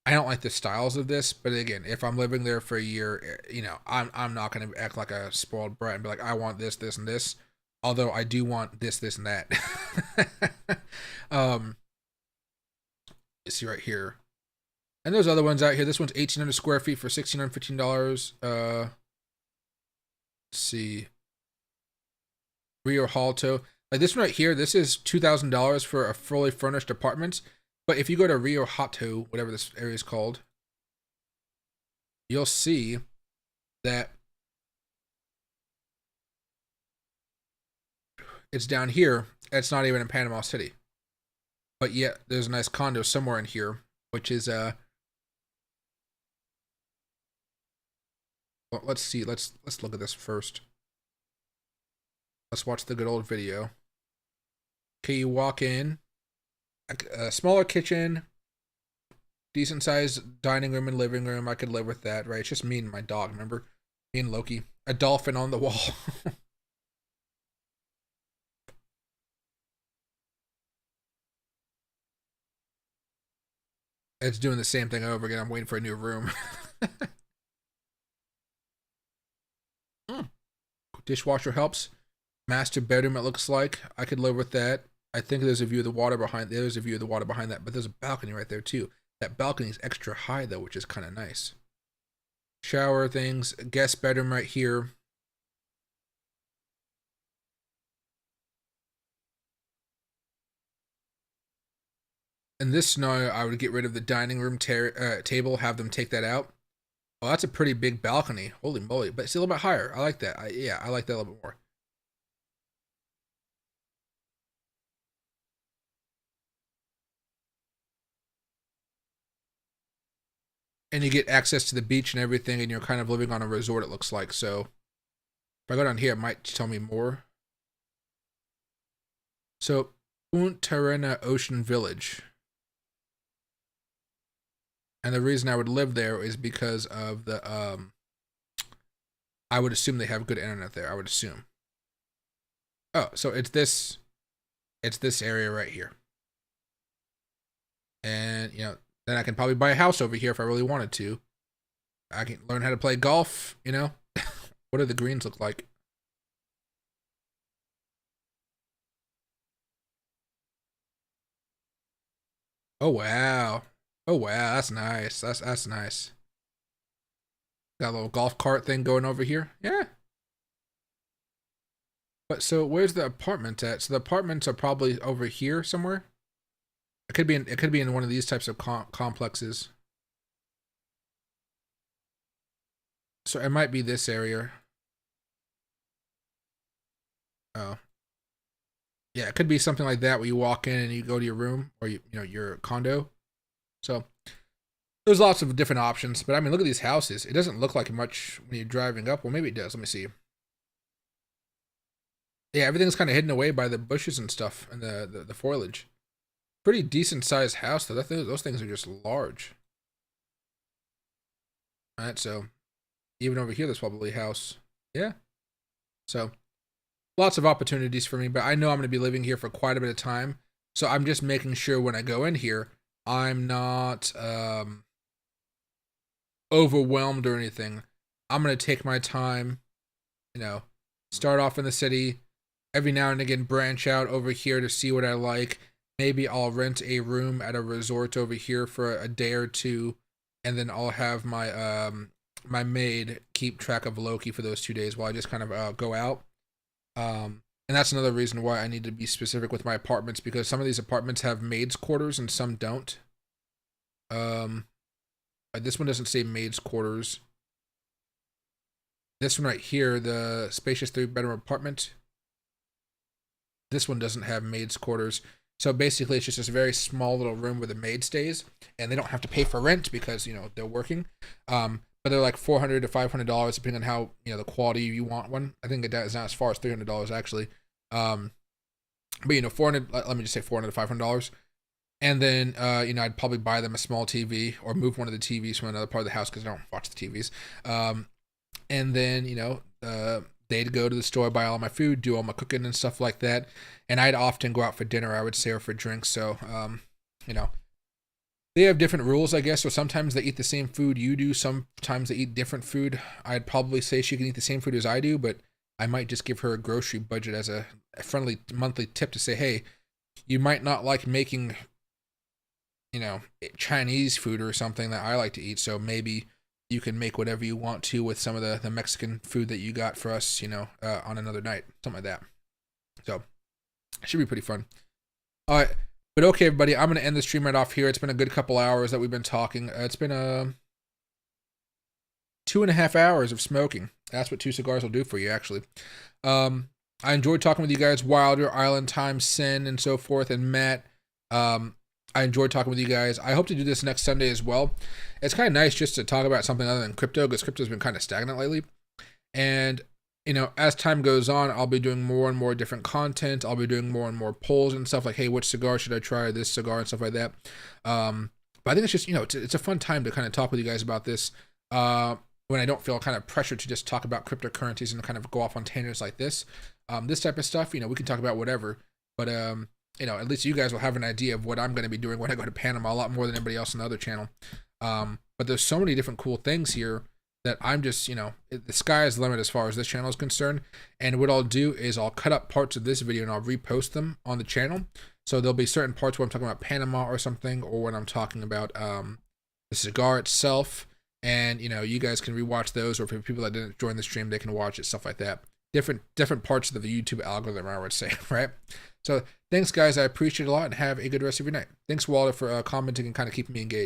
I don't like the styles of this, but again, if I'm living there for a year, I'm not going to act like a spoiled brat and be like, I want this, this, and this. Although I do want this, this, and that. You see right here. And there's other ones out here. This one's 1,800 square feet for $1,615. Let's see. Rio Halto. Like this one right here, this is $2,000 for a fully furnished apartment. But if you go to Rio Hato, whatever this area is called, you'll see that it's down here. It's not even in Panama City. But yet, there's a nice condo somewhere in here, which is, well, let's see. Let's look at this first. Let's watch the good old video. Okay, you walk in. A smaller kitchen, decent sized dining room and living room. I could live with that, right? It's just me and my dog, remember? Me and Loki. A dolphin on the wall. It's doing the same thing over again. I'm waiting for a new room. Dishwasher helps. Master bedroom, it looks like. I could live with that. I think there's a view of the water behind. There's a view of the water behind that, but there's a balcony right there too. That balcony is extra high though, which is kind of nice. Shower things, guest bedroom right here. in this scenario, I would get rid of the dining room table, have them take that out. Oh, that's a pretty big balcony. Holy moly. But it's a little bit higher. I like that. Yeah, I like that a little bit more. And you get access to the beach and everything, and you're kind of living on a resort, it looks like. So if I go down here, it might tell me more. So, Punta Ocean Village. And the reason I would live there is because of the, I would assume they have good internet there. I would assume. Oh, so it's this area right here. And, then I can probably buy a house over here if I really wanted to. I can learn how to play golf, What do the greens look like? Oh, wow. Oh, wow, that's nice. That's nice. Got a little golf cart thing going over here. Yeah. But so where's the apartment at? So the apartments are probably over here somewhere. It could be in one of these types of complexes. So it might be this area. Oh. Yeah, it could be something like that where you walk in and you go to your room or your condo. So there's lots of different options, but I mean, look at these houses. It doesn't look like much when you're driving up. Well, maybe it does. Let me see. Yeah, everything's kind of hidden away by the bushes and stuff and the foliage. Pretty decent sized house though. Those things are just large. All right, so even over here, there's probably a house. Yeah. So lots of opportunities for me, but I know I'm going to be living here for quite a bit of time. So I'm just making sure when I go in here, I'm not overwhelmed or anything. I'm going to take my time, start off in the city, every now and again branch out over here to see what I like. Maybe I'll rent a room at a resort over here for a day or two, and then I'll have my maid keep track of Loki for those 2 days while I just kind of go out. And that's another reason why I need to be specific with my apartments, because some of these apartments have maids' quarters and some don't. This one doesn't say maids' quarters. This one right here, the spacious 3-bedroom apartment, this one doesn't have maids' quarters. So basically, it's just this very small little room where the maid stays, and they don't have to pay for rent because they're working. But they're like $400 to $500 depending on how the quality you want one. I think it's not as far as $300 actually. But 400. Let me just say $400 to $500. And then I'd probably buy them a small TV or move one of the TVs from another part of the house because I don't watch the TVs. And then they'd go to the store, buy all my food, do all my cooking and stuff like that. And I'd often go out for dinner, I would say, or for drinks. So they have different rules, I guess. So sometimes they eat the same food you do. Sometimes they eat different food. I'd probably say she can eat the same food as I do, but I might just give her a grocery budget as a friendly monthly tip to say, hey, you might not like making, Chinese food or something that I like to eat. So maybe you can make whatever you want to with some of the Mexican food that you got for us, on another night, something like that. So it should be pretty fun. All right. But okay, everybody, I'm going to end the stream right off here. It's been a good couple hours that we've been talking. It's been 2.5 hours of smoking. That's what 2 cigars will do for you, actually. I enjoyed talking with you guys, Wilder, Island Time, Sin, and so forth, and Matt. I enjoyed talking with you guys. I hope to do this next Sunday as well. It's kind of nice just to talk about something other than crypto, because crypto's been kind of stagnant lately. And as time goes on, I'll be doing more and more different content. I'll be doing more and more polls and stuff like, hey, which cigar should I try? This cigar and stuff like that. But I think it's just, it's a fun time to kind of talk with you guys about this when I don't feel kind of pressured to just talk about cryptocurrencies and kind of go off on tangents like this. This type of stuff, we can talk about whatever. But, at least you guys will have an idea of what I'm going to be doing when I go to Panama, a lot more than anybody else on the other channel. But there's so many different cool things here that I'm just, the sky is the limit as far as this channel is concerned. And what I'll do is I'll cut up parts of this video and I'll repost them on the channel. So there'll be certain parts where I'm talking about Panama or something, or when I'm talking about the cigar itself. And, you guys can rewatch those, or for people that didn't join the stream, they can watch it, stuff like that. different parts of the YouTube algorithm, I would say, right? So thanks, guys. I appreciate it a lot, and have a good rest of your night. Thanks, Walter, for commenting and kind of keeping me engaged.